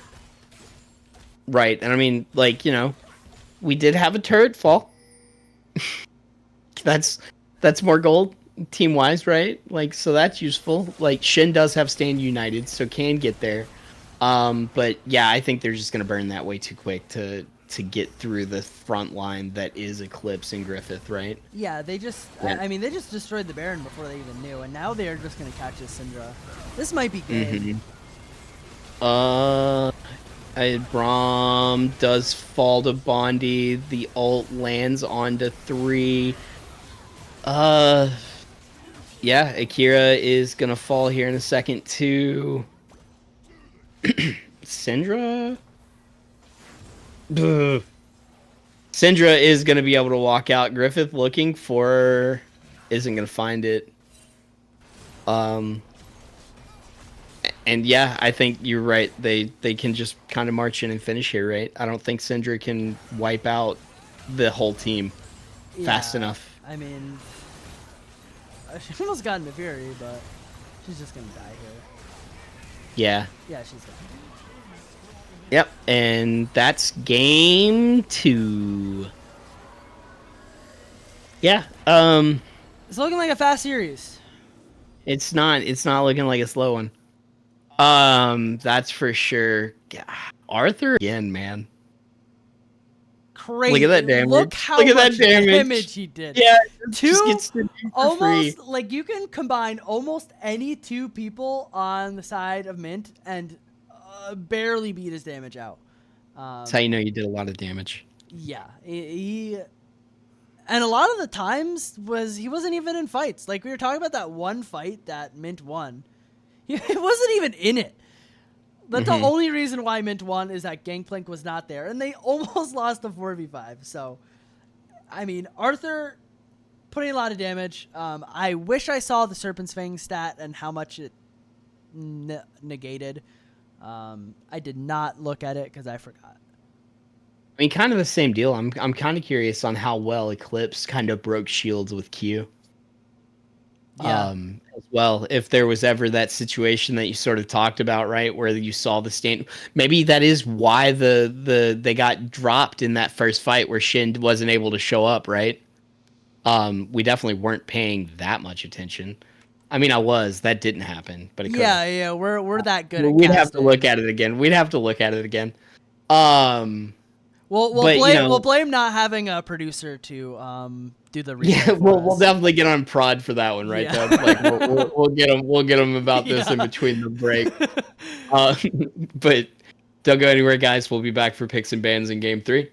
Right. And I mean, like, you know, we did have a turret fall. that's more gold team wise, right? Like, so that's useful. Like, Shin does have Stand United, so can get there. But yeah, I think they're just gonna burn that way too quick to get through the front line that is Eclipse and Griffith, right? Yeah, they just, Yeah. I mean, they just destroyed the Baron before they even knew, and now they're just going to catch this Syndra. This might be good. Braum does fall to Bondi. The ult lands onto 3. Yeah, Akira is gonna fall here in a second too. Syndra? Ugh. Syndra is gonna be able to walk out. Griffith looking for isn't gonna find it. And yeah, I think you're right. They can just kind of march in and finish here, right? I don't think Syndra can wipe out the whole team fast enough. I mean, she almost got into Fury, but she's just going to die here. Yeah. Yeah, she's gone. Yep, and that's game 2. Yeah, It's looking like a fast series. it's not looking like a slow one. That's for sure. Yeah. Arthur again, man. Crazy. Look at that damage. Look how Look at much that damage. he did. Yeah, Two, just gets to do for free. almost, like, you can combine almost any 2 people on the side of Mint and barely beat his damage out. That's how you know you did a lot of damage. Yeah, he and a lot of the times he wasn't even in fights. Like, we were talking about that one fight that Mint won. He wasn't even in it. That's the only reason why Mint won, is that Gangplank was not there, and they almost lost the 4v5. So, I mean, Arthur putting a lot of damage. I wish I saw the Serpent's Fang stat and how much it negated. I did not look at it because I forgot. I mean, kind of the same deal. I'm kind of curious on how well Eclipse kind of broke shields with Q. Yeah. As well, if there was ever that situation that you sort of talked about, right, where you saw the stand, maybe that is why they got dropped in that first fight where Shin wasn't able to show up, right? We definitely weren't paying that much attention. I mean, that didn't happen, but it Yeah, we're that good at we'd casting. have to look at it again. We'll but, blame you know, we'll blame not having a producer to do the replay yeah, for we'll us. definitely get on prod for that one, right? Yeah. That's like we'll get them about this in between the break. But don't go anywhere, guys. We'll be back for picks and bans in game 3.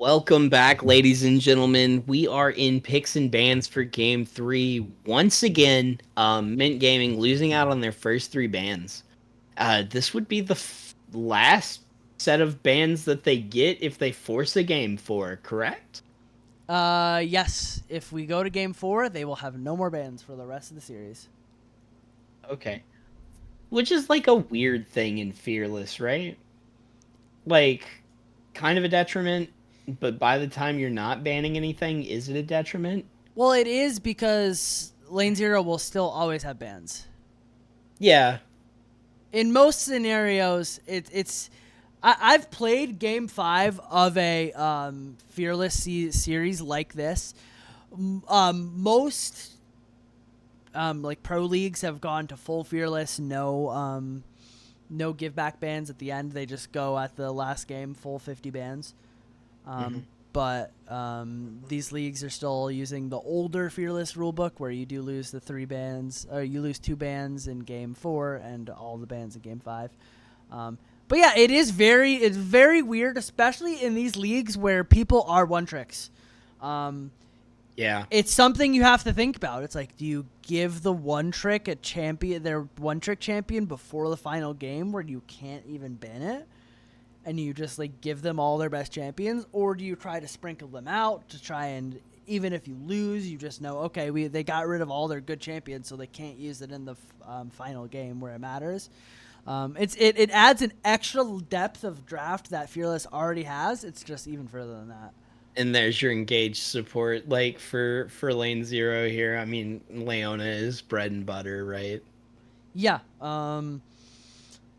Welcome back, ladies and gentlemen. We are in picks and bans for Game 3. Once again, Mint Gaming losing out on their first 3 bans. This would be the last set of bans that they get if they force a Game 4, correct? Yes. If we go to Game 4, they will have no more bans for the rest of the series. Okay. Which is like a weird thing in Fearless, right? Like, kind of a detriment, but by the time you're not banning anything, is it a detriment? Well, it is because Lane Zero will still always have bans. Yeah. In most scenarios, it's. I've played Game 5 of a Fearless series like this. Most like pro leagues have gone to full Fearless, no give back bans at the end. They just go at the last game full 50 bans. But these leagues are still using the older Fearless rulebook where you do lose the 3 bans, or you lose 2 bans in Game 4 and all the bans in Game 5. But yeah, it's very weird, especially in these leagues where people are one tricks. Yeah. It's something you have to think about. It's like, do you give the one trick a champion, their one trick champion, before the final game where you can't even ban it, and you just like give them all their best champions, or do you try to sprinkle them out to try and, even if you lose, you just know, okay, they got rid of all their good champions, so they can't use it in the final game where it matters. It adds an extra depth of draft that Fearless already has. It's just even further than that. And there's your engaged support, like for Lane Zero here. I mean, Leona is bread and butter, right? Yeah.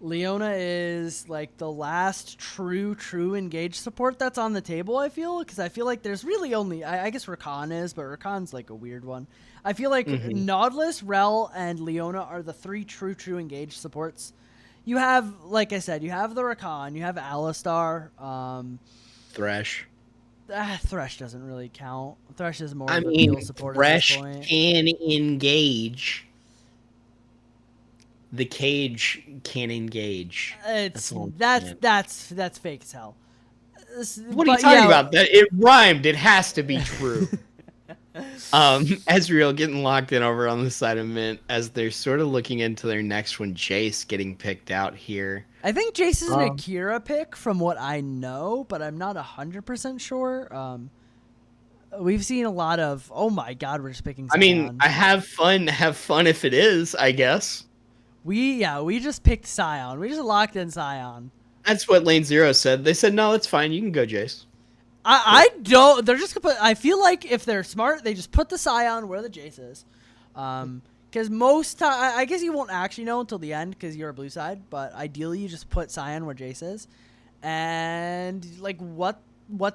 Leona is like the last true engaged support that's on the table, I feel, because I feel like there's really only, I guess Rakan is, but Rakan's like a weird one. I feel like Nautilus, Rel, and Leona are the 3 true engaged supports. You have, like I said, you have the Rakan, you have Alistar, Thresh. Thresh doesn't really count. Thresh is more I of a mean, peel support Thresh at this point. can engage. The cage can engage. That's all I'm saying. that's fake as hell. What are you talking about? That it rhymed. It has to be true. Ezreal getting locked in over on the side of Mint as they're sort of looking into their next one. Jace getting picked out here. I think Jace is an Akira pick from what I know, but I'm not 100% sure. We've seen a lot of, oh my god, we're just picking Sion. I mean, I have fun if it is, I guess. We just picked Sion. We just locked in Sion. That's what Lane Zero said. They said, no, it's fine. You can go, Jace. I don't. They're just gonna put. I feel like if they're smart, they just put the Scion where the Jace is. Because most time, I guess you won't actually know until the end because you're a blue side. But ideally, you just put Scion where Jace is. And like, what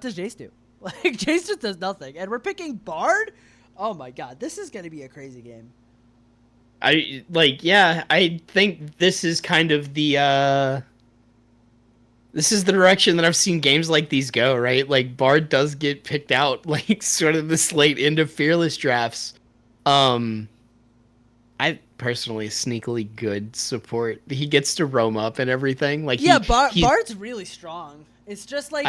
does Jace do? Like, Jace just does nothing. And we're picking Bard. Oh my god, this is gonna be a crazy game. I think this is kind of the this is the direction that I've seen games like these go, right? Like Bard does get picked out like sort of this late into Fearless drafts. I personally sneakily good support. He gets to roam up and everything. Like Bard's really strong. It's just like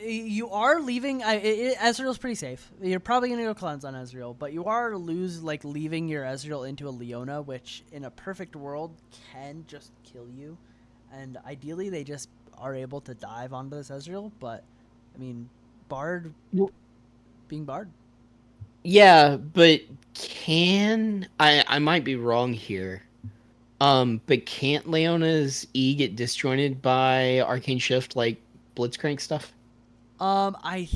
you are leaving. Ezreal's pretty safe. You're probably gonna go cleanse on Ezreal, but you are leaving your Ezreal into a Leona, which in a perfect world can just kill you. And ideally, they just are able to dive onto this Ezreal. But, I mean, Bard being Bard. Yeah, but I might be wrong here. But can't Leona's E get disjointed by Arcane Shift like Blitzcrank stuff? I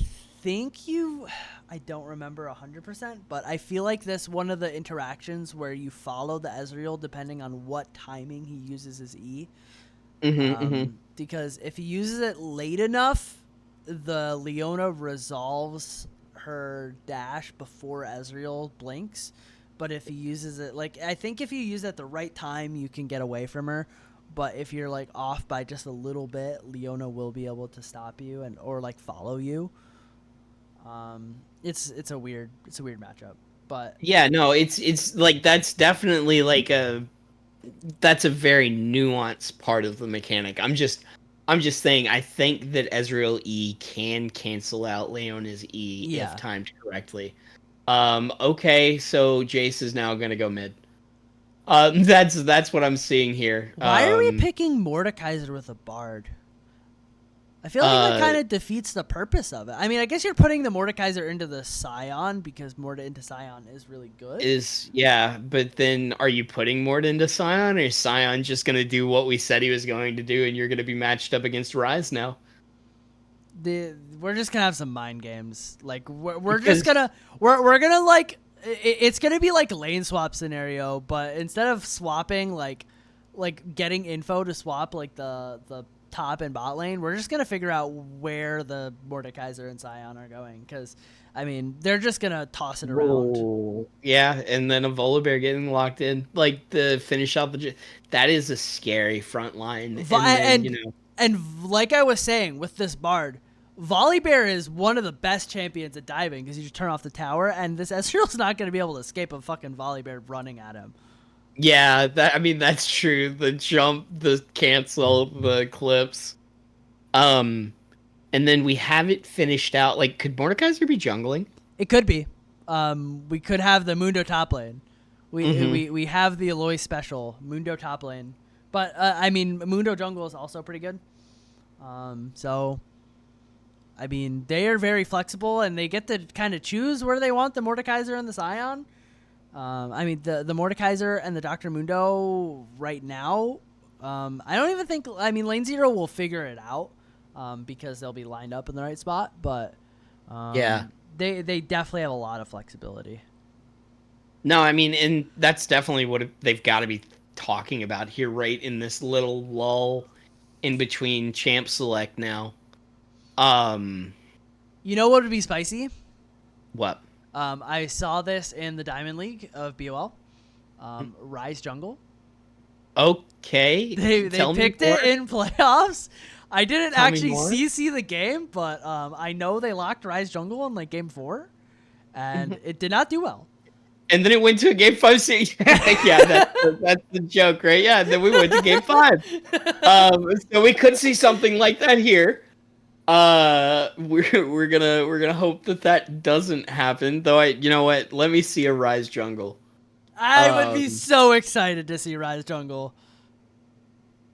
don't remember 100%, but I feel like this one of the interactions where you follow the Ezreal depending on what timing he uses his E. Because if he uses it late enough, the Leona resolves her dash before Ezreal blinks. But if he uses it, I think if you use it at the right time, you can get away from her. But if you're off by just a little bit, Leona will be able to stop you or follow you. It's a weird matchup. But yeah, no, it's like that's definitely that's a very nuanced part of the mechanic. I'm just saying, I think that Ezreal E can cancel out Leona's E Yeah. if timed correctly. Okay, so Jace is now gonna go mid. That's what I'm seeing here. Why are we picking Mordekaiser with a Bard? I feel like that kind of defeats the purpose of it. I mean, I guess you're putting the Mordekaiser into the Scion because Morda into Scion is really good. But then are you putting Mort into Scion, or is Scion just gonna do what we said he was going to do, and you're gonna be matched up against Ryze now? We're just gonna have some mind games. Like we're just gonna we're gonna like it's gonna be like lane swap scenario, but instead of swapping like getting info to swap like the top and bot lane, we're just gonna figure out where the Mordekaiser and Scion are going, because I mean they're just gonna toss it around. Whoa. Yeah, and then a Volibear getting locked in, like the finish out that is a scary front line. And like I was saying with this Bard, Volibear is one of the best champions at diving because you just turn off the tower, and this Ezreal's not going to be able to escape a fucking Volibear running at him. Yeah, that's true. The jump, the cancel, the clips. And then we have it finished out. Like, could Mordekaiser be jungling? It could be. We could have the Mundo top lane. We have the Aloy special Mundo top lane, but I mean Mundo jungle is also pretty good. So I mean they are very flexible, and they get to kind of choose where they want the Mordekaiser and the Scion. I mean the Mordekaiser and the Dr. Mundo right now. I don't even think. I mean Lane 0 will figure it out because they'll be lined up in the right spot, but Yeah. They definitely have a lot of flexibility. No, I mean, and that's definitely what they've got to be talking about here, right in this little lull in between champ select now. You know what would be spicy? What? I saw this in the Diamond League of BOL. Ryze jungle. Okay. They picked it in playoffs. I didn't Tell me actually more. see the game, but I know they locked Ryze jungle in like game 4, and it did not do well. And then it went to a game 5 series. Yeah, that's the joke, right? Yeah, then we went to game 5. So we could see something like that here. We're gonna hope that doesn't happen. Though you know what? Let me see a Ryze jungle. I would be so excited to see Ryze jungle.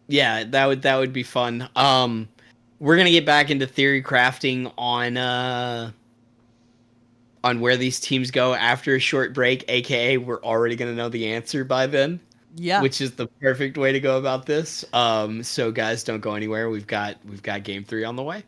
Yeah, that would be fun. We're gonna get back into theory crafting on where these teams go after a short break, aka we're already gonna know the answer by then. Yeah. Which is the perfect way to go about this. So guys, don't go anywhere. We've got game 3 on the way.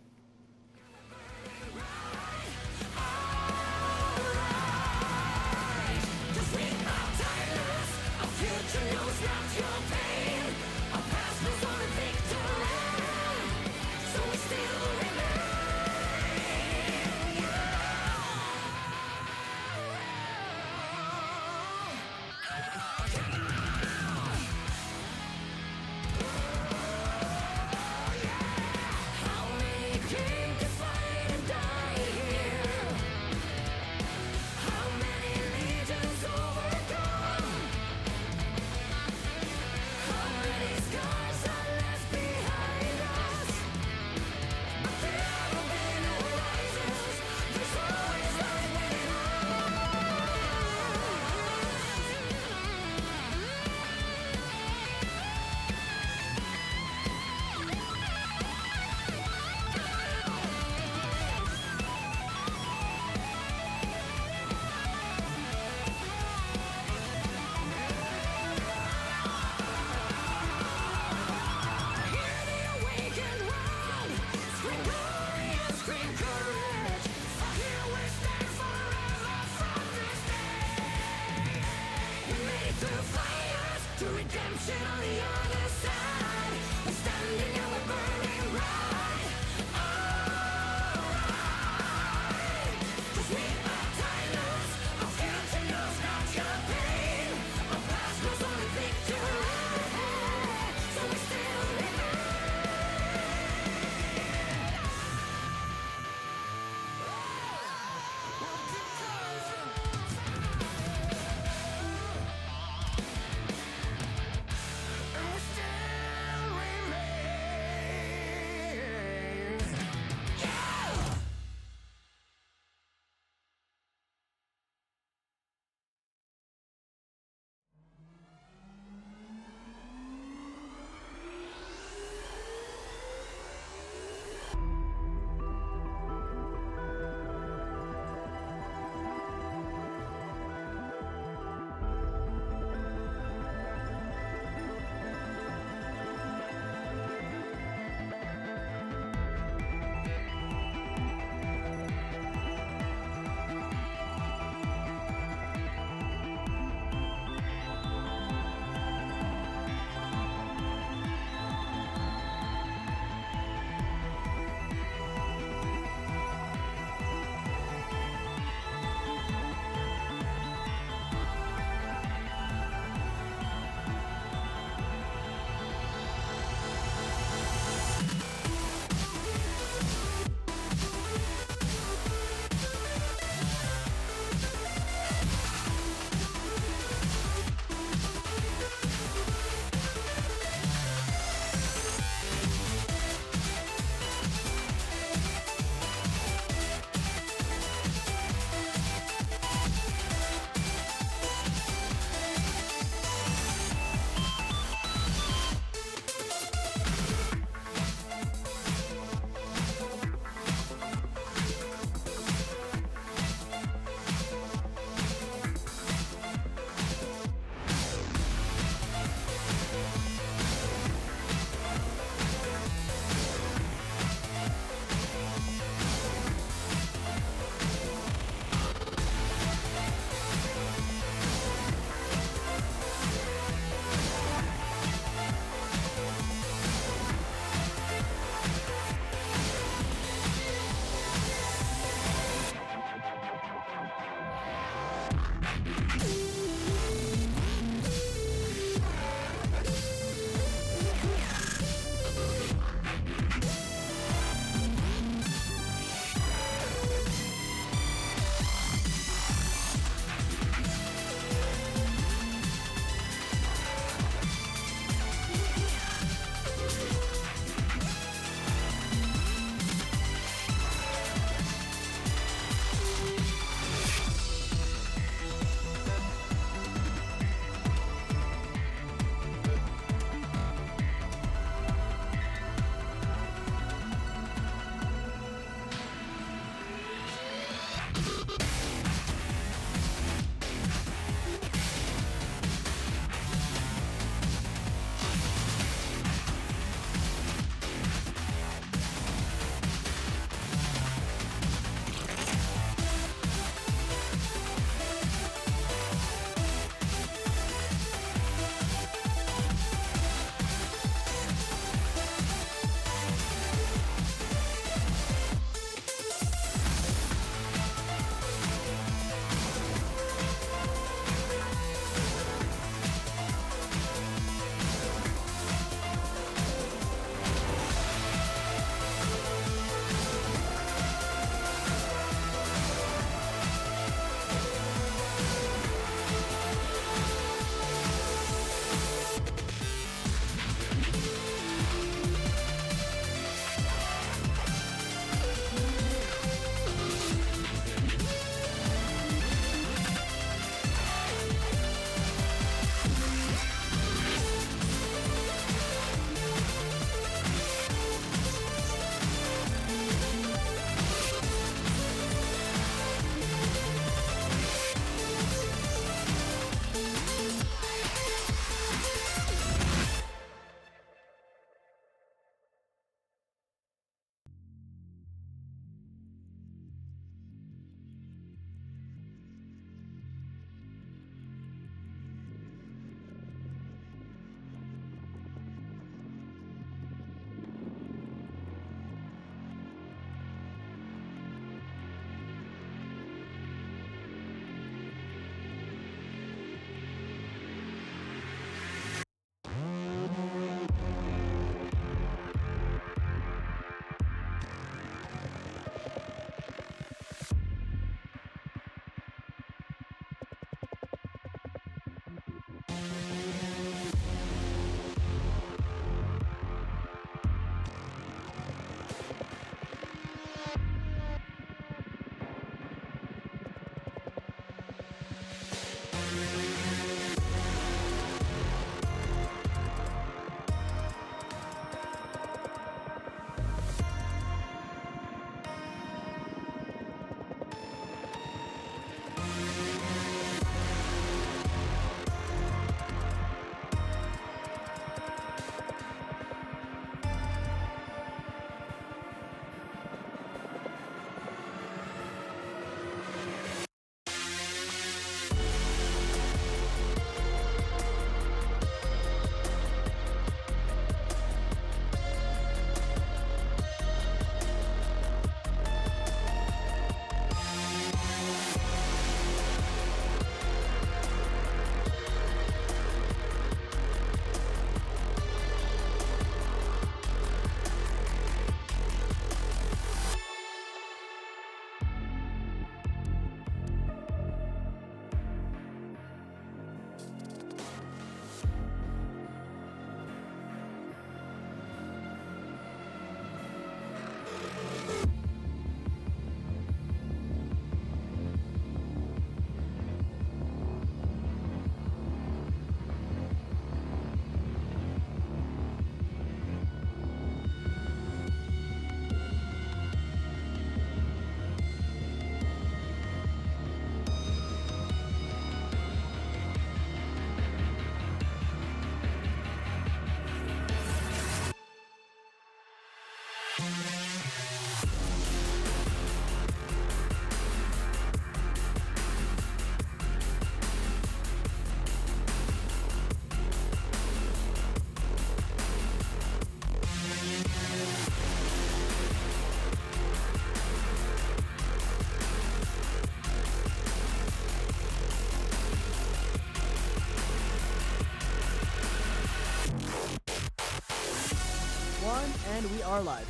are live.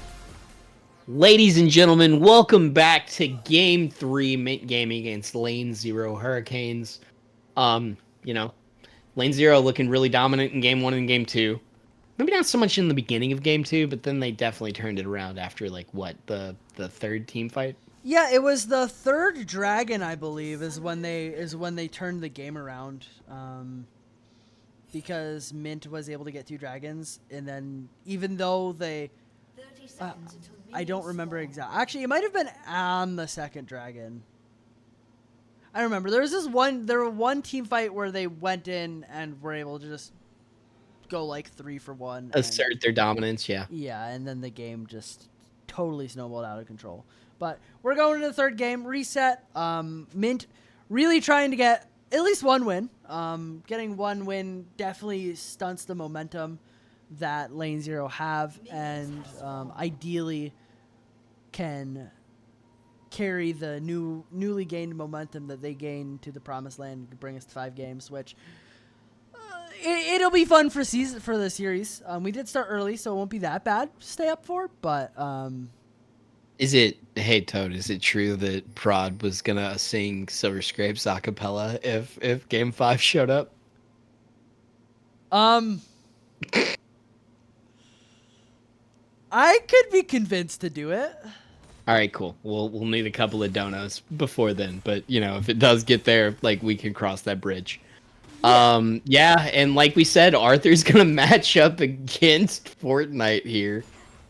Ladies and gentlemen, welcome back to Game 3 Mint Gaming against Lane Zero Hurricanes. You know, Lane Zero looking really dominant in Game 1 and Game 2. Maybe not so much in the beginning of Game 2, but then they definitely turned it around after, like, what, the third team fight? Yeah, it was the third dragon, I believe, is when they turned the game around. Because Mint was able to get 2 dragons, and then even though they, 30 seconds until I don't remember exactly. Actually, it might have been on the second dragon. I remember there was one team fight where they went in and were able to just go like 3 for 1. Assert their dominance, yeah. Yeah, and then the game just totally snowballed out of control. But we're going into the third game, reset. Mint really trying to get at least one win. Getting one win definitely stunts the momentum that Lane Zero have, and ideally can carry the newly gained momentum that they gain to the promised land and bring us to 5 games, which it'll be fun for the series. We did start early, so it won't be that bad to stay up for, but Hey Toad, is it true that Prod was gonna sing Silver Scrapes a cappella if Game 5 showed up? I could be convinced to do it. All right, cool. We'll need a couple of donos before then, but if it does get there, like, we can cross that bridge. Yeah, and like we said, Arthur's gonna match up against Fortnite here.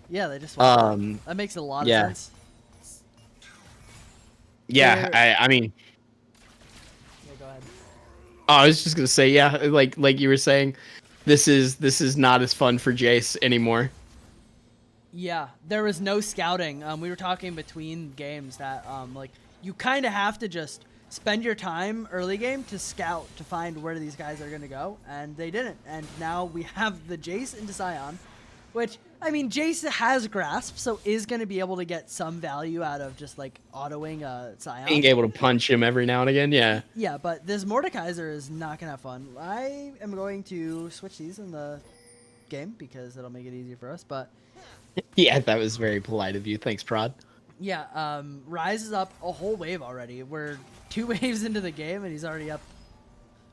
Yeah, they just that makes a lot of yeah. sense. Yeah, I mean, Yeah, go ahead. oh, I was just gonna say, yeah, like you were saying, this is not as fun for Jace anymore. Yeah, there was no scouting. We were talking between games that like you kind of have to just spend your time early game to scout to find where these guys are gonna go, and they didn't. And now we have the Jace into Scion, which, I mean, Jace has grasp, so is gonna be able to get some value out of just like autoing Scion. Being able to punch him every now and again, yeah. Yeah, but this Mordekaiser is not gonna have fun. I am going to switch these in the game because it'll make it easier for us, but. Yeah, that was very polite of you. Thanks, Prod. Yeah, Rise is up a whole wave already. We're 2 waves into the game and he's already up,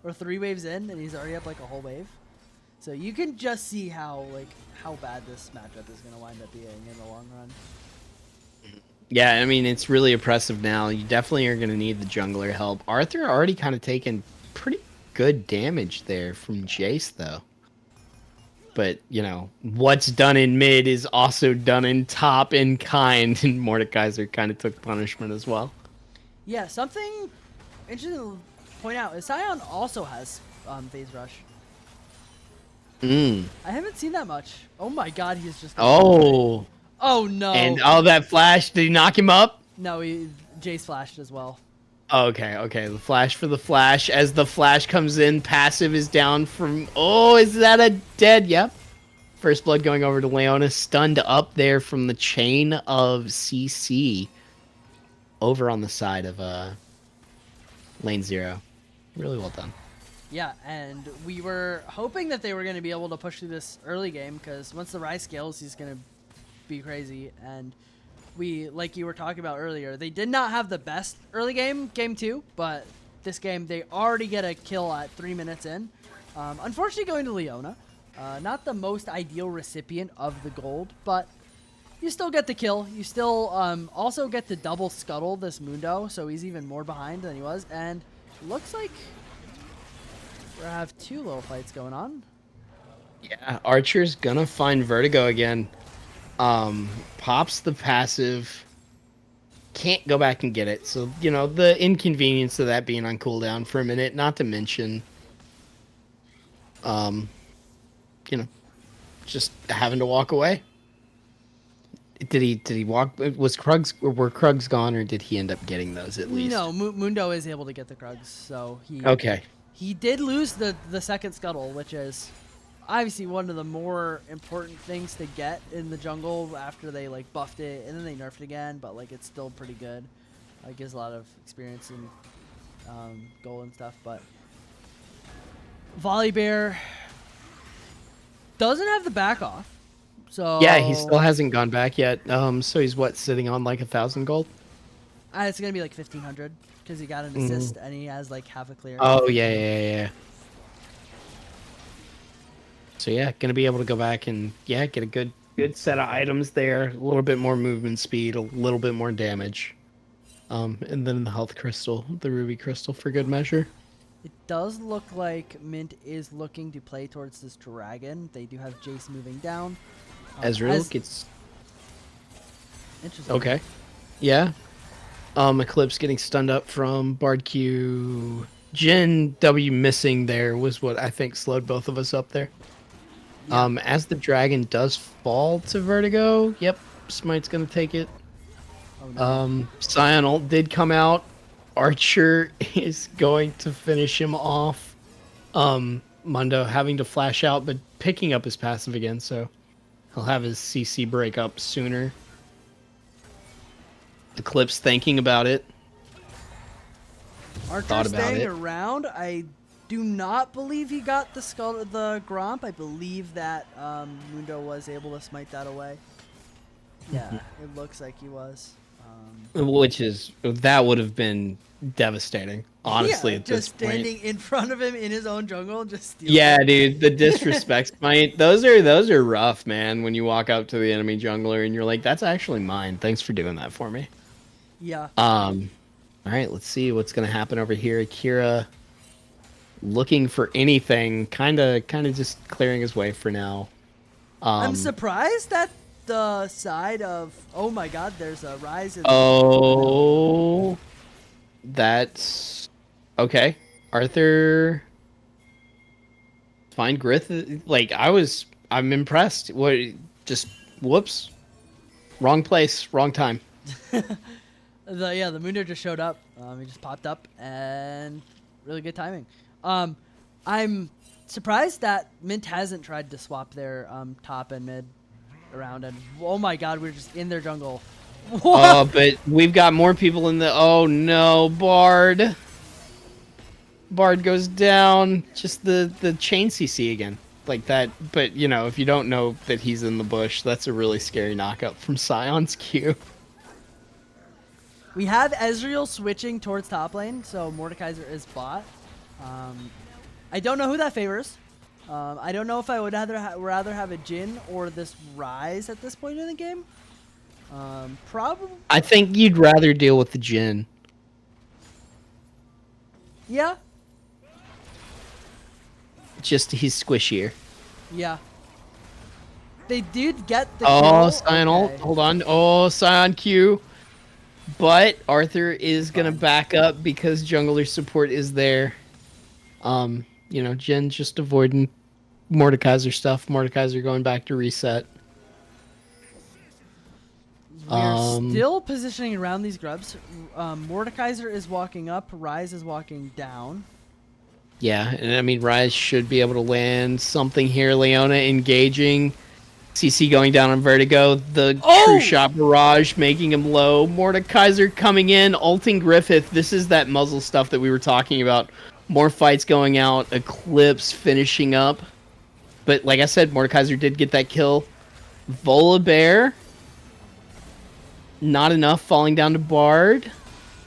or 3 waves in and he's already up like a whole wave. So you can just see how bad this matchup is gonna wind up being in the long run. Yeah, I mean, it's really oppressive now. You definitely are gonna need the jungler help. Arthur already kind of taken pretty good damage there from Jace, though. But, what's done in mid is also done in top in kind, and Mordekaiser kind of took punishment as well. Yeah, something interesting to point out is Scion also has phase rush. I haven't seen that much. Oh my god, he's just... Oh! Oh no! And that flash, did he knock him up? No, Jace flashed as well. Okay, the flash for the flash. As the flash comes in, passive is down from... Oh, is that a dead? Yep. First blood going over to Leona. Stunned up there from the chain of CC. Over on the side of Lane Zero. Really well done. Yeah, and we were hoping that they were going to be able to push through this early game, because once the Rise scales, he's going to be crazy. And we, like you were talking about earlier, they did not have the best early game 2, but this game they already get a kill at 3 minutes in. Unfortunately going to Leona. Not the most ideal recipient of the gold, but you still get the kill. You still also get to double scuttle this Mundo, so he's even more behind than he was. And looks like we have 2 little fights going on. Yeah, Archer's gonna find Vertigo again. Pops the passive. Can't go back and get it. So, the inconvenience of that being on cooldown for a minute, not to mention, just having to walk away. Did he walk? Were Krugs gone, or did he end up getting those at least? No, Mundo is able to get the Krugs, so he did lose the second scuttle, which is obviously one of the more important things to get in the jungle after they like buffed it and then they nerfed it again, but like it's still pretty good. It gives a lot of experience in goal and stuff, but Volibear doesn't have the back off, So Yeah, he still hasn't gone back yet. So he's what, sitting on like 1,000 gold? It's gonna be like 1,500 because he got an assist and he has like half a clear. Oh yeah. So yeah, gonna be able to go back and get a good set of items there. A little bit more movement speed, a little bit more damage. And then the health crystal, the ruby crystal for good measure. It does look like Mint is looking to play towards this dragon. They do have Jace moving down. Ezreal gets Interesting. okay. Yeah. Eclipse getting stunned up from Bard Q. Jin W missing there was what I think slowed both of us up there. Yeah. As the dragon does fall to Vertigo, yep, Smite's gonna take it. Oh, no. Scion ult did come out. Archer is going to finish him off. Mundo having to flash out, but picking up his passive again, so he'll have his CC break up sooner. Eclipse thinking about it. Archer thought about staying it. around. I do not believe he got the Gromp. I believe that Mundo was able to smite that away. Yeah, it looks like he was. That would have been devastating, honestly. Yeah, at just this point. standing in front of him in his own jungle, just stealing. Yeah, dude, the disrespect smite. Those are rough, man. When you walk up to the enemy jungler and you're like, "That's actually mine. Thanks for doing that for me." Yeah. All right, let's see what's gonna happen over here. Akira looking for anything, kind of just clearing his way for now. I'm surprised that the side of my god, there's a rise in. Oh, that's okay. Arthur, find Grith. Like I'm impressed. What? Just whoops, wrong place, wrong time. The Mundo just showed up. He just popped up and really good timing. I'm surprised that Mint hasn't tried to swap their top and mid around, and oh my god, we're just in their jungle. Oh, but we've got more people in the. Oh no, Bard. Bard goes down. Just the chain CC again, like that. But you know, if you don't know that he's in the bush, that's a really scary knockup from Scion's Q. We have Ezreal switching towards top lane, so Mordekaiser is bot. I don't know who that favors. I don't know if I would rather have a Jhin or this Rise at this point in the game. Probably. I think you'd rather deal with the Jhin. Yeah. Just he's squishier. Yeah. They did get the Oh, kill. Scion ult. Hold on. Oh, Scion Q. But Arthur is gonna back up because jungler support is there. You know, Jin's just avoiding Mordekaiser stuff. Mordekaiser going back to reset. We're still positioning around these grubs. Mordekaiser is walking up. Rise is walking down. Yeah, and I mean, Rise should be able to land something here. Leona engaging. CC going down on Vertigo. The True Shot Barrage making him low. Mordekaiser coming in, ulting Griffith. This is that muzzle stuff that we were talking about. More fights going out. Eclipse finishing up. But like I said, Mordekaiser did get that kill. Volibear. Not enough, falling down to Bard.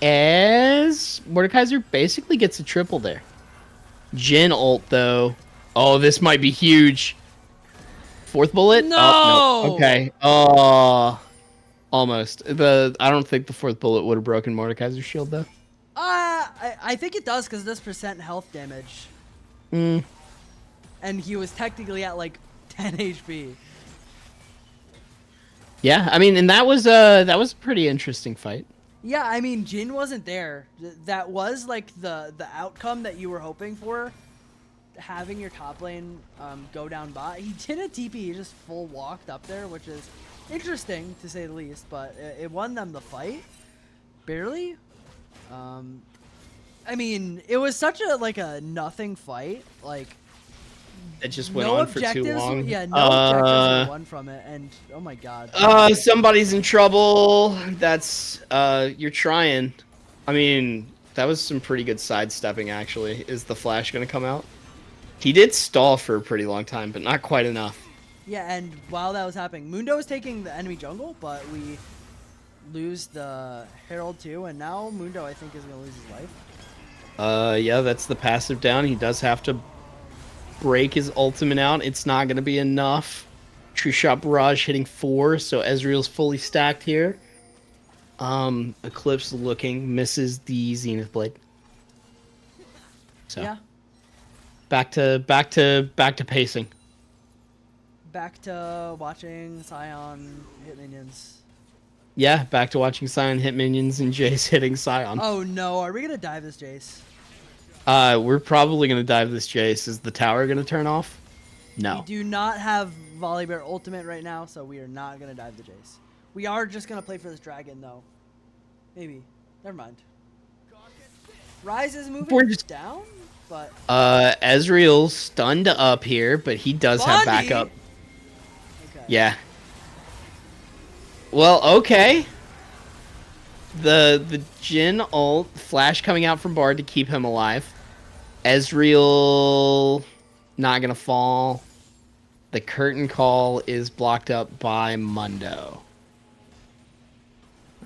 As Mordekaiser basically gets a triple there. Jhin ult, though. Oh, this might be huge. Fourth bullet? No! Oh, no. Okay. Oh, almost. I don't think the fourth bullet would have broken Mordekaiser's shield, though. I think it does because it does percent health damage. Mm. And he was technically at like 10 HP. Yeah, I mean, and that was a pretty interesting fight. Yeah, I mean, Jhin wasn't there. That was like the outcome that you were hoping for. Having your top lane go down bot. He did a TP, he just full walked up there, which is interesting to say the least, but it won them the fight. Barely. I mean, it was such a nothing fight. Like, It just went on for too long. Yeah, no objectives were won from it, and oh my god. Somebody's in trouble. That's you're trying. I mean, that was some pretty good sidestepping actually. Is the flash gonna come out? He did stall for a pretty long time, but not quite enough. Yeah, and while that was happening, Mundo is taking the enemy jungle, but we lose the Herald too, and now Mundo, I think, is going to lose his life. Yeah, that's the passive down. He does have to break his ultimate out. It's not going to be enough. True Shot Barrage hitting 4, so Ezreal's fully stacked here. Eclipse looking, misses the Zenith Blade. So Yeah, back to pacing. back to watching Scion hit minions. Yeah, back to watching Sion hit minions and Jace hitting Sion. Oh no, are we going to dive this Jace? We're probably gonna dive this Jace. Is the tower gonna turn off? We No. do not have Volibear ultimate right now, so we are not going to dive the Jace. We are just going to play for this dragon, though. Maybe. Never mind. Rise is moving We're just- down, but... Ezreal's stunned up here, but he does have Bondi! backup. Okay. Yeah. Well, okay. The Jhin ult, flash coming out from Bard to keep him alive. Ezreal not gonna fall. The curtain call is blocked up by Mundo.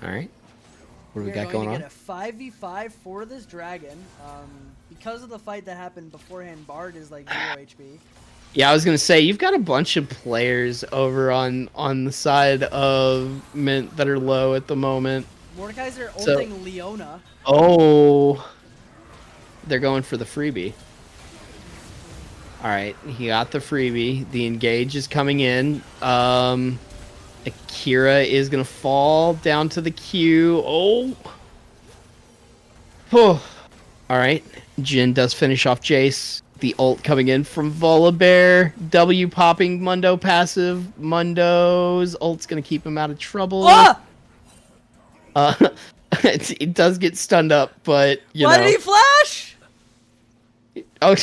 Alright. What do we We're got going to on? get a 5v5 for this dragon. Because of the fight that happened beforehand, Bard is like 0 HP. Yeah, I was gonna say you've got a bunch of players over on the side of Mint that are low at the moment. Mordekaiser So- ulting Leona. Oh, they're going for the freebie. All right, he got the freebie. The engage is coming in. Akira is gonna fall down to the Q. Oh. All right, Jhin does finish off Jace. The ult coming in from Volibear. W popping Mundo passive. Mundo's ult's gonna keep him out of trouble. Ah! It does get stunned up, but you Why know. did he flash? Oh,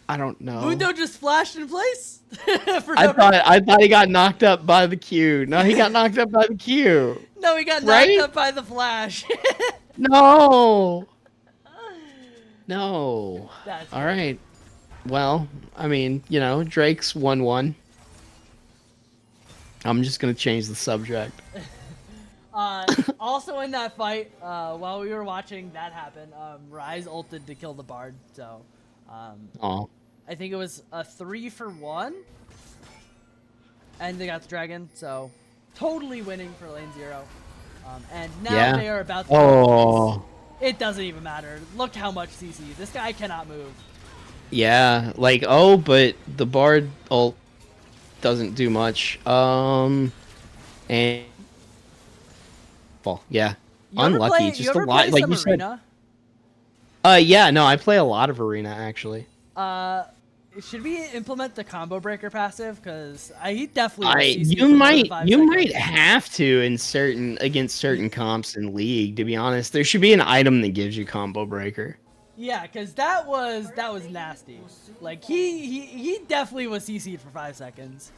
I don't know. Mundo just flashed in place? For I no thought he got knocked up by the Q. No, he got knocked up by the Q. No, he got knocked Right? up by the flash. No. No. That's All right. Well, I mean, you know, Drake's 1-1. I'm just gonna change the subject. Also in that fight, while we were watching that happen, Rise ulted to kill the Bard. So, Oh. I think it was a 3-for-1, and they got the dragon. So, totally winning for lane 0. And now Yeah. they are about to. Oh. It doesn't even matter. Look how much CC. This guy cannot move. Yeah. Like, oh, but the Bard ult doesn't do much. And well, yeah. You ever Unlucky. play- Just you a ever lot. play Like some you said. Arena? Yeah. No, I play a lot of Arena actually. Should we implement the combo breaker passive? Because he definitely. will CC You for more than might 5 you might seconds. have to against certain comps in League. To be honest, there should be an item that gives you combo breaker. Yeah, because that was nasty. Like he definitely was CC'd for 5 seconds.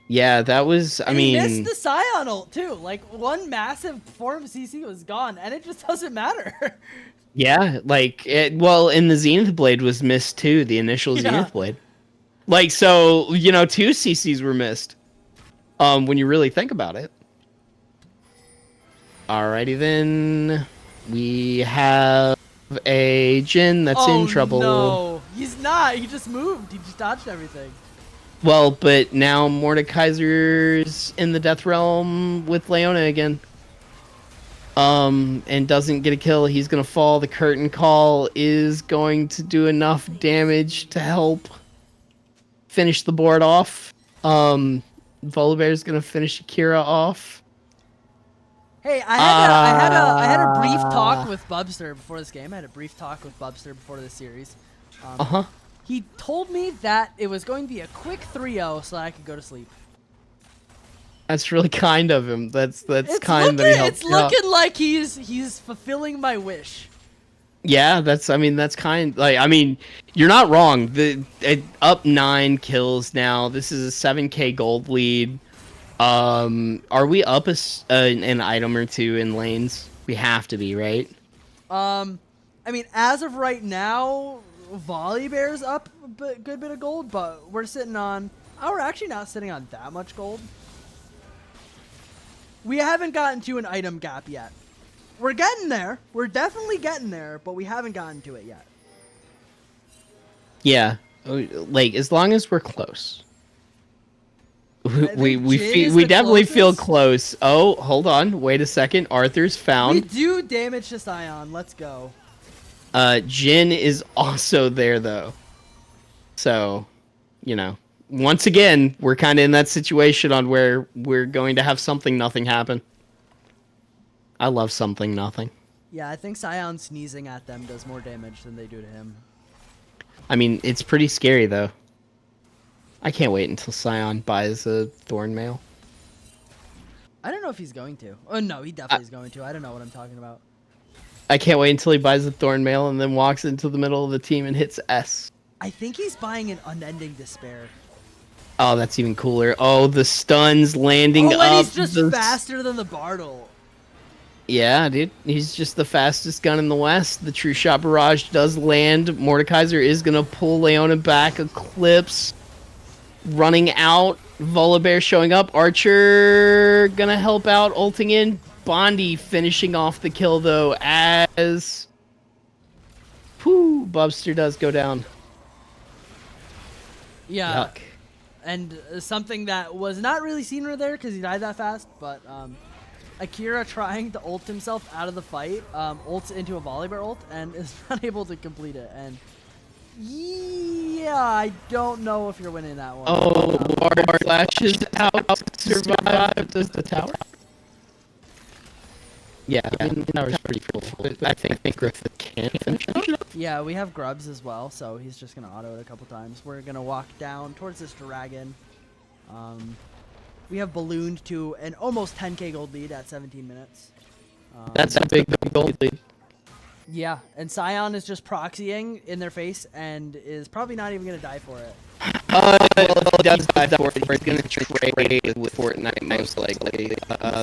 Yeah, that was. I And he mean, missed the Scion ult too. Like one massive form of CC was gone, and it just doesn't matter. yeah, like well, and the Zenith Blade was missed too. The initial Yeah. Zenith Blade. Like so, you know, 2 CCs were missed. When you really think about it. Alrighty then, we have a Jhin that's in trouble. No, he's not. He just moved. He just dodged everything. Well, but now Mordekaiser's in the Death Realm with Leona again. And doesn't get a kill. He's gonna fall. The curtain call is going to do enough damage to help finish the board off. Volibear's gonna finish Akira off. Hey, I had a brief talk with Bubster before this game. I had a brief talk with Bubster before this series. Uh-huh. He told me that it was going to be a quick 3-0 so that I could go to sleep. That's really kind of him. That's It's kind that he helped it's you out. looking like he's fulfilling my wish. Yeah, that's kind. Like, I mean, you're not wrong. Up 9 kills now. This is a 7K gold lead. Are we up an item or 2 in lanes? We have to be, right? I mean, as of right now, Volibear's up a good bit of gold, but we're sitting on... Oh, we're actually not sitting on that much gold. We haven't gotten to an item gap yet. We're getting there. We're definitely getting there, but we haven't gotten to it yet. Yeah, like as long as we're close. We Jin is we the definitely feel closest. close. Oh, hold on, wait a second. Arthur's We found. do damage to Scion. Let's go. Jin is also there though. So, you know, once again, we're kind of in that situation on where we're going to have something nothing happen. I love something nothing. Yeah, I think Scion sneezing at them does more damage than they do to him. I mean, it's pretty scary though. I can't wait until Scion buys a Thorn Mail. I don't know if he's going to. Oh, no, he definitely is going to. I don't know what I'm talking about. I can't wait until he buys the Thorn Mail and then walks into the middle of the team and hits S. I think he's buying an Unending Despair. Oh, that's even cooler. Oh, the stuns landing Oh, up. and he's just the- faster than the Bartle. Yeah, dude. He's just the fastest gun in the West. The True Shot Barrage does land. Mordekaiser is going to pull Leona back. Eclipse running out. Volibear showing up. Archer going to help out. Ulting in. Bondi finishing off the kill, though, as... Whew, Bubster does go down. Yeah. Yuck. And something that was not really seen right there because he died that fast, but Akira trying to ult himself out of the fight, ults into a Volibear ult and is not able to complete it. And yeah, I don't know if you're winning that one. Oh, Ward flashes out. Survives the tower. Yeah, I mean, the tower's pretty cool. I think Griffith can finish it. Yeah, we have Grubs as well, so he's just going to auto it a couple times. We're going to walk down towards this dragon. We have ballooned to an almost 10k gold lead at 17 minutes. That's a big gold lead. Yeah, and Scion is just proxying in their face and is probably not even going to die for it. Well, if he does die for it, he's going to trade with Fortnite most likely.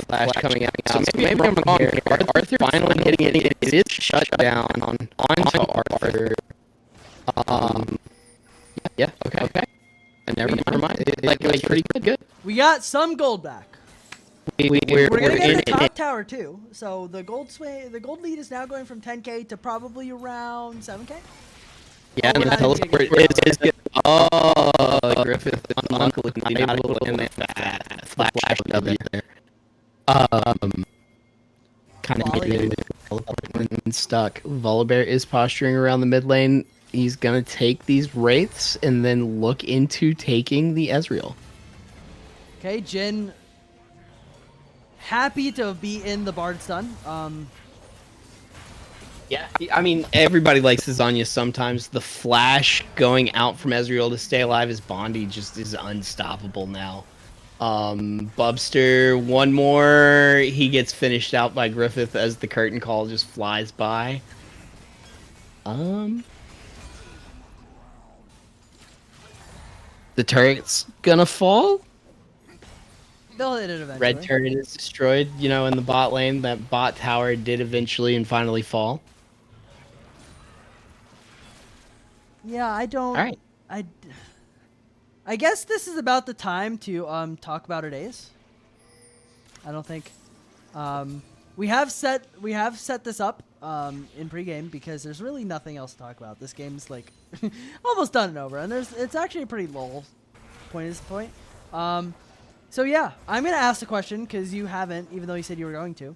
Flash coming out. So maybe I'm wrong here. Arthur finally getting it. It is shut down onto Arthur. Yeah, okay. And never mind. It was pretty good. We got some gold back. We're We're gonna in get the top it. tower too. So the gold lead is now going from 10k to probably around 7k. Yeah, and the teleport is good. Oh, Griffith unluckily not able to win that flash W there. Kind of needed it. Stuck. Volibear is posturing around the mid lane. He's gonna take these wraiths and then look into taking the Ezreal. Okay, Jin. Happy to be in the Bard stun. Yeah, I mean, everybody likes Zanya sometimes. The flash going out from Ezreal to stay alive as Bondi just is unstoppable now. Bubster, one more. He gets finished out by Griffith as the curtain call just flies by. The turret's gonna fall. They'll hit it eventually. Red turret is destroyed, you know, in the bot lane. That bot tower did eventually and finally fall. Yeah, I don't. All right. I guess this is about the time to talk about our days. I don't think we have set this up in pregame because there's really nothing else to talk about. This game's like almost done and over, and it's actually a pretty lull point at this point. So yeah, I'm gonna ask the question because you haven't, even though you said you were going to.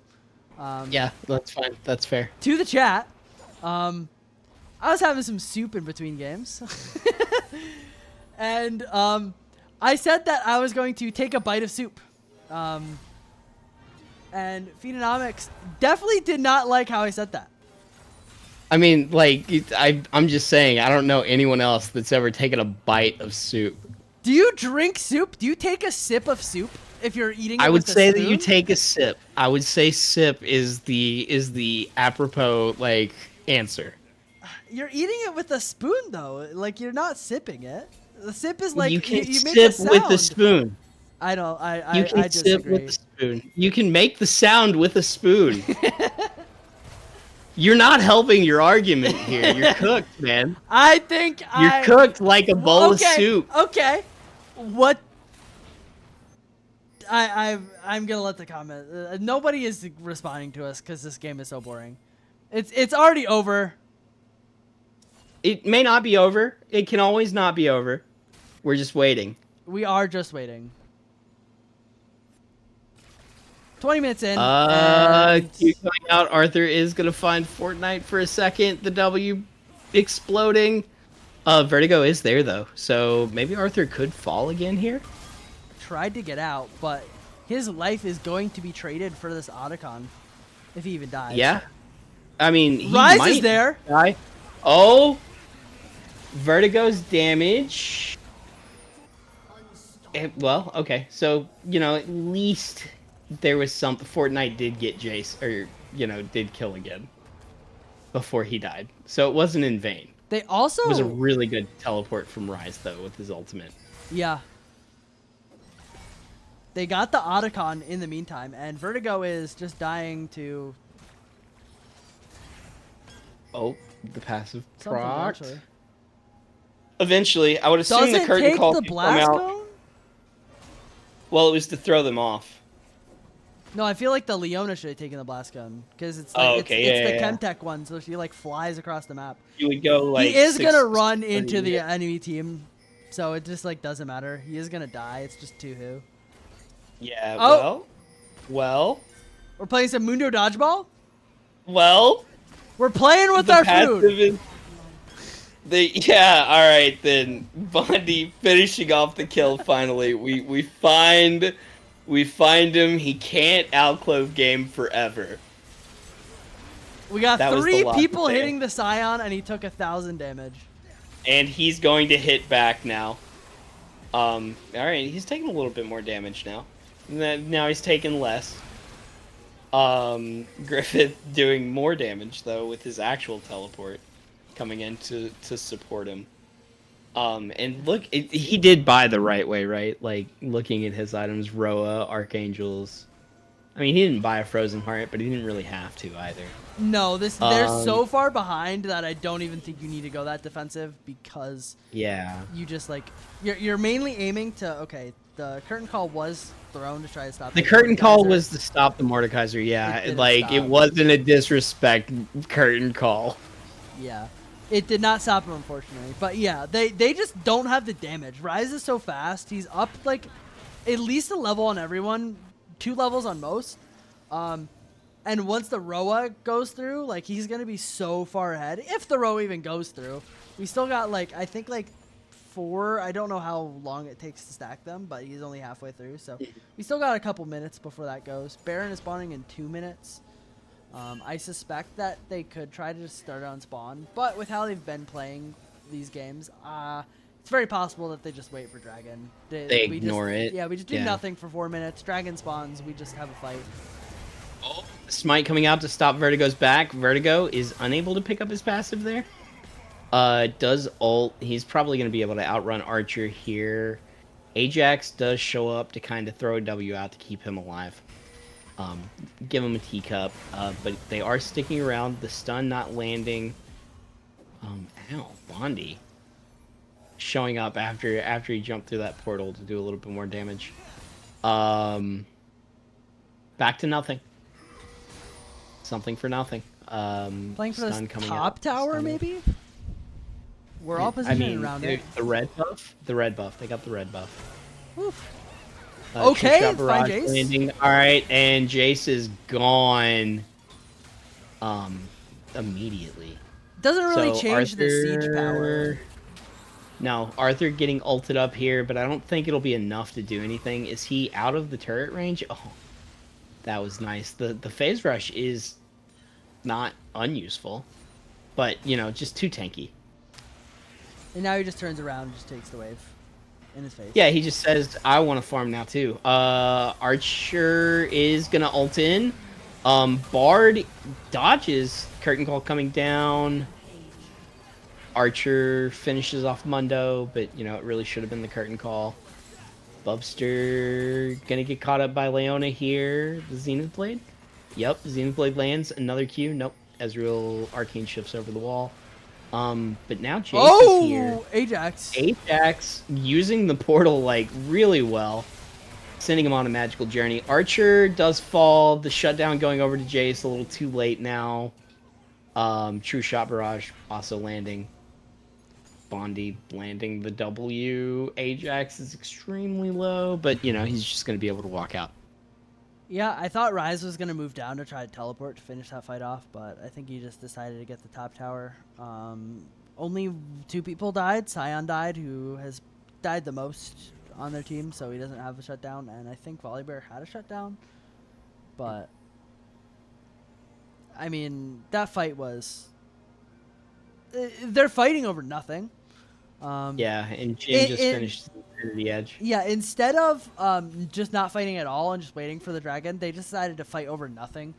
Yeah, that's fine. That's fair. To the chat. I was having some soup in between games. And I said that I was going to take a bite of soup. And Feedonomics definitely did not like how I said that. I mean, like, I'm just saying, I don't know anyone else that's ever taken a bite of soup. Do you drink soup? Do you take a sip of soup if you're eating it I would with a say that spoon? you take a sip. I would say sip is the apropos, like, answer. You're eating it with a spoon, though. Like, you're not sipping it. The sip is like you can you make a sip with a sound. spoon. I don't. I You can I sip disagree. with a spoon. You can make the sound with a spoon. You're not helping your argument here. You're cooked, man. I think You're cooked like a bowl of soup. Okay. What? I'm gonna let the comment. Nobody is responding to us because this game is so boring. It's already over. It may not be over. It can always not be over. We're just waiting. We are just waiting. 20 minutes in. Q coming out. Arthur is gonna find Fortnite for a second. The W exploding. Vertigo is there though, so maybe Arthur could fall again here. Tried to get out, but his life is going to be traded for this Otacon if he even dies. Yeah, I mean, he Rise might is there. die. Oh, Vertigo's damage. Well, okay, so at least there was something. Fortnite did get Jace, or did kill again before he died, so it wasn't in vain. They also It was a really good teleport from Rise though with his ultimate. Yeah. They got the Otacon in the meantime, and Vertigo is just dying to The passive something proc. eventually. Eventually, I would assume Does the it curtain take call the could come blast out. cone? Well, it was to throw them off. No, I feel like the Leona should have taken the blast gun because it's Oh, like, okay, it's yeah, the Chemtech one, so she like flies across the map. You would go like. He is 6 gonna run 30 into the minutes. enemy team, so it just like doesn't matter. He is gonna die. It's just 2-who. Yeah. Oh. Well. We're playing some Mundo Dodgeball. Well. We're playing with The our passive food. is. Yeah. All right then. Bondi finishing off the kill finally. We find him. He can't outclove game forever. We got That was the 3 lock people there. hitting the Scion, and he took 1,000 damage. And he's going to hit back now. All right, he's taking a little bit more damage now. Now he's taking less. Griffith doing more damage though with his actual teleport coming in to support him. And look, he did buy the right way, right? Like looking at his items, Roa, Archangels. I mean, he didn't buy a Frozen Heart, but he didn't really have to either. No, they're so far behind that I don't even think you need to go that defensive because Yeah. you just like you're mainly aiming to the curtain call was thrown to try to stop The the curtain call Mordekaiser. was to stop the Mordekaiser, yeah. It didn't Like, it stop. wasn't a disrespect curtain call. Yeah. It did not stop him, unfortunately. But yeah, they just don't have the damage. Rise is so fast. He's up like at least a level on everyone, 2 levels on most. And once the Roa goes through, like he's gonna be so far ahead. If the Roa even goes through, we still got like I think like 4. I don't know how long it takes to stack them, but he's only halfway through, so we still got a couple minutes before that goes. Baron is spawning in 2 minutes. I suspect that they could try to just start on spawn, but with how they've been playing these games, it's very possible that they just wait for Dragon. They we ignore just, it. Yeah, we just do Yeah. nothing for 4 minutes. Dragon spawns, we just have a fight. Oh, Smite coming out to stop Vertigo's back. Vertigo is unable to pick up his passive there. Does ult. He's probably going to be able to outrun Archer here. Ajax does show up to kind of throw a W out to keep him alive. Give him a teacup. But they are sticking around. The stun not landing. Ow, Bondi. Showing up after he jumped through that portal to do a little bit more damage. Back to nothing. Something for nothing. Playing for stun this coming top out. tower, Stun. maybe? We're all I positioned mean, around it. the red buff. The red buff. They got the red buff. Oof. Trick Okay, shot find barrage Jace. landing. All right, and Jace is gone. Immediately. Doesn't really So change the siege power. Arthur- No, Arthur getting ulted up here, but I don't think it'll be enough to do anything. Is he out of the turret range? Oh, that was nice. The phase rush is not unuseful, but just too tanky. And now he just turns around and just takes the wave in his face. Yeah, he just says, I want to farm now too. Archer is going to ult in. Bard dodges. Curtain call coming down. Archer finishes off Mundo, but, it really should have been the curtain call. Bubster going to get caught up by Leona here. The Zenith Blade? Yep, Zenith Blade lands. Another Q. Nope. Ezreal arcane shifts over the wall. But now Jace is here. Oh, Ajax. Ajax using the portal like really well, sending him on a magical journey. Archer does fall. The shutdown going over to Jace a little too late now. True Shot Barrage also landing. Bondi landing the W. Ajax is extremely low, but you know he's just going to be able to walk out. Yeah, I thought Ryze was going to move down to try to teleport to finish that fight off, but I think he just decided to get the top tower. Only 2 people died. Sion died, who has died the most on their team, so he doesn't have a shutdown, and I think Volibear had a shutdown. But, I mean, that fight was... They're fighting over nothing. Yeah, and Jin just finished the edge. Yeah, instead of just not fighting at all and just waiting for the dragon, they decided to fight over nothing.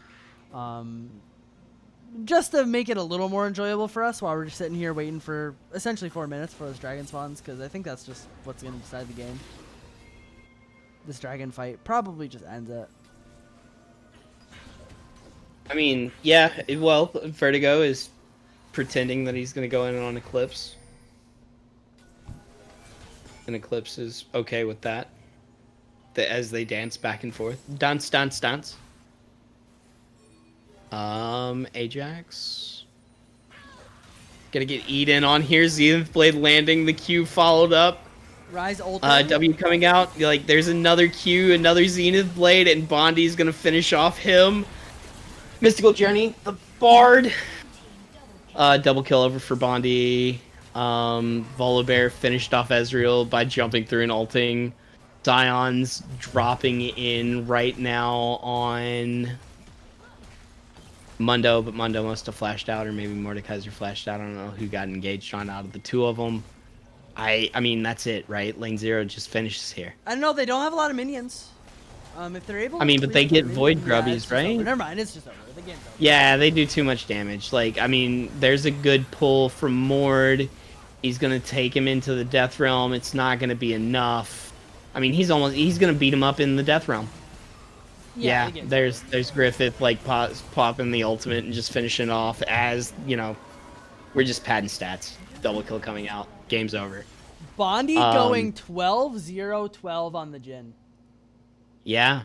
Just to make it a little more enjoyable for us while we're just sitting here waiting for essentially 4 minutes for those dragon spawns, because I think that's just what's going to decide the game. This dragon fight probably just ends it. I mean, yeah, well, Vertigo is pretending that he's going to go in on Eclipse. And Eclipse is okay with that. As they dance back and forth. Dance, dance, dance. Ajax. Gonna get Eden on here. Zenith Blade landing. The Q followed up. Ryze ult. W coming out. Like, there's another Q, another Zenith Blade, and Bondi's gonna finish off him. Mystical Journey, the Bard. Double kill over for Bondi. Volibear finished off Ezreal by jumping through and ulting. Sion's dropping in right now on Mundo, but Mundo must have flashed out, or maybe Mordekaiser flashed out. I don't know who got engaged on out of the 2 of them. I mean, that's it, right? Lane 0 just finishes here. I don't know. They don't have a lot of minions. If they're able. I mean, to but they clear get the Void minions- Grubbies, it's just right? over. Never mind. It's just over. The game's over. Yeah, they do too much damage. Like, I mean, there's a good pull from Mord. He's gonna take him into the Death Realm. It's not gonna be enough. I mean, he's gonna beat him up in the Death Realm. Yeah, the game's there's Griffith like popping the ultimate and just finishing off as, you know, we're just padding stats. Double kill coming out. Game's over. Bondi going 12-0-12 on the Jhin. Yeah.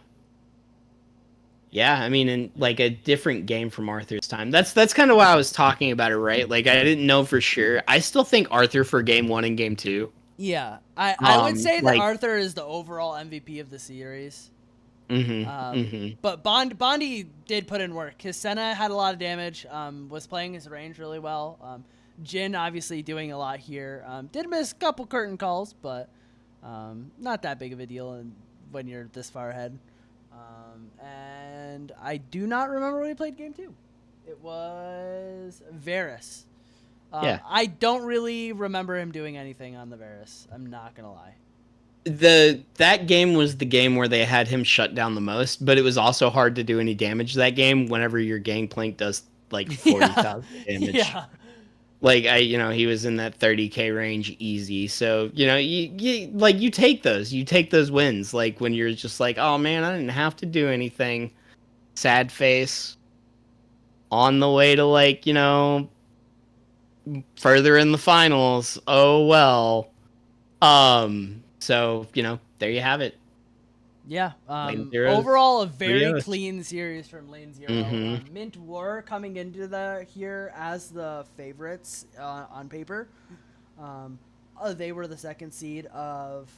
Yeah, I mean, in like a different game from Arthur's time. That's kind of why I was talking about it, right? Like, I didn't know for sure. I still think Arthur for game 1 and game 2. Yeah, I would say that like- Arthur is the overall MVP of the series. Mm-hmm. But Bondi did put in work. His Senna had a lot of damage, was playing his range really well. Jhin obviously doing a lot here. Did miss a couple curtain calls, but not that big of a deal when you're this far ahead. And I do not remember when he played game 2. It was Varus. Yeah. I don't really remember him doing anything on the Varus. I'm not going to lie. That game was the game where they had him shut down the most, but it was also hard to do any damage that game whenever your Gangplank does like 40,000 damage. Yeah. Like, he was in that 30k range easy. So, you take those. You take those wins. Like, when you're just like, oh man, I didn't have to do anything. Sad face. On the way to, like, further in the finals. Oh, well. So, there you have it. Yeah. Lane Zero's Overall, a very 3-0. clean series from Lane Zero. Mhm. Mint were coming into here as the favorites on paper. They were the second seed of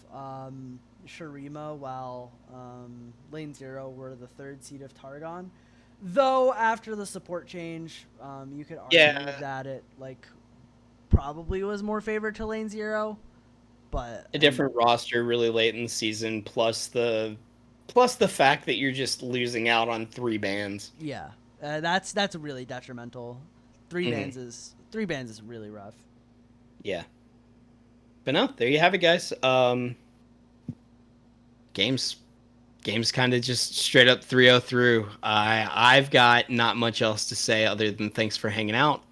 Shurima, while Lane Zero were the third seed of Targon. Though after the support change, you could argue that it probably was more favored to Lane Zero. But A different roster really late in the season, plus the fact that you're just losing out on 3 bans. yeah, that's really detrimental. Three bans is really rough. Yeah. But no, there you have it, guys. Games kind of just straight up 3-0 through. I've got not much else to say other than thanks for hanging out.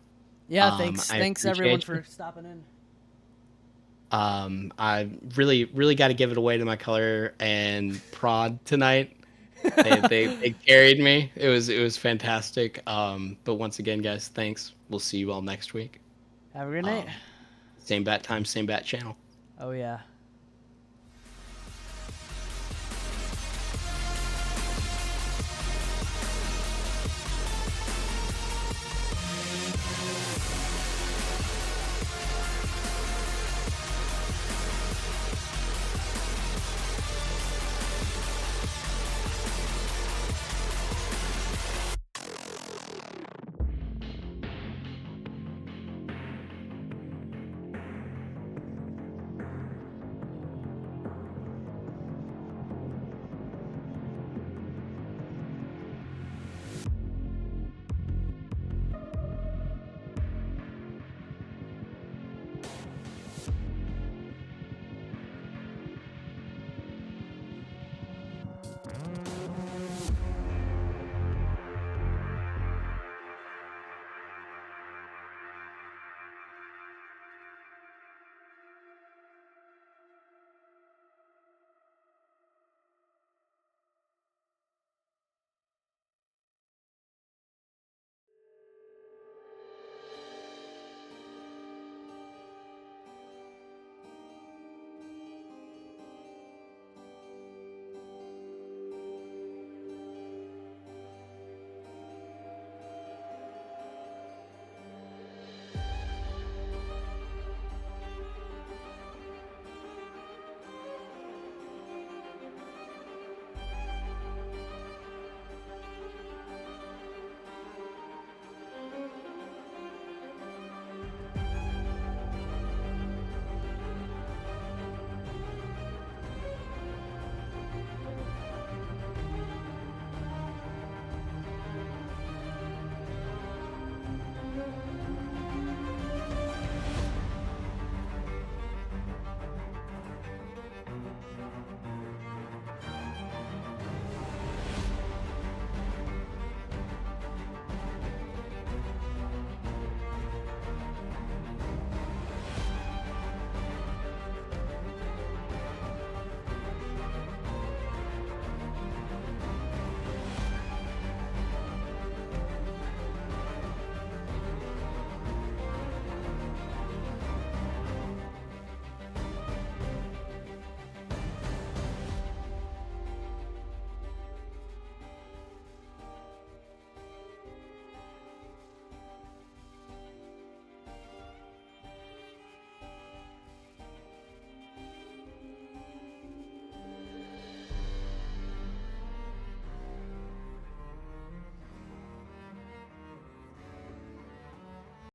Yeah, I thanks appreciate everyone you. for stopping in. I really got to give it away to my color and prod tonight. They carried me. It was fantastic. But once again, guys, thanks. We'll see you all next week. Have a good night. Same bat time, same bat channel. Oh yeah.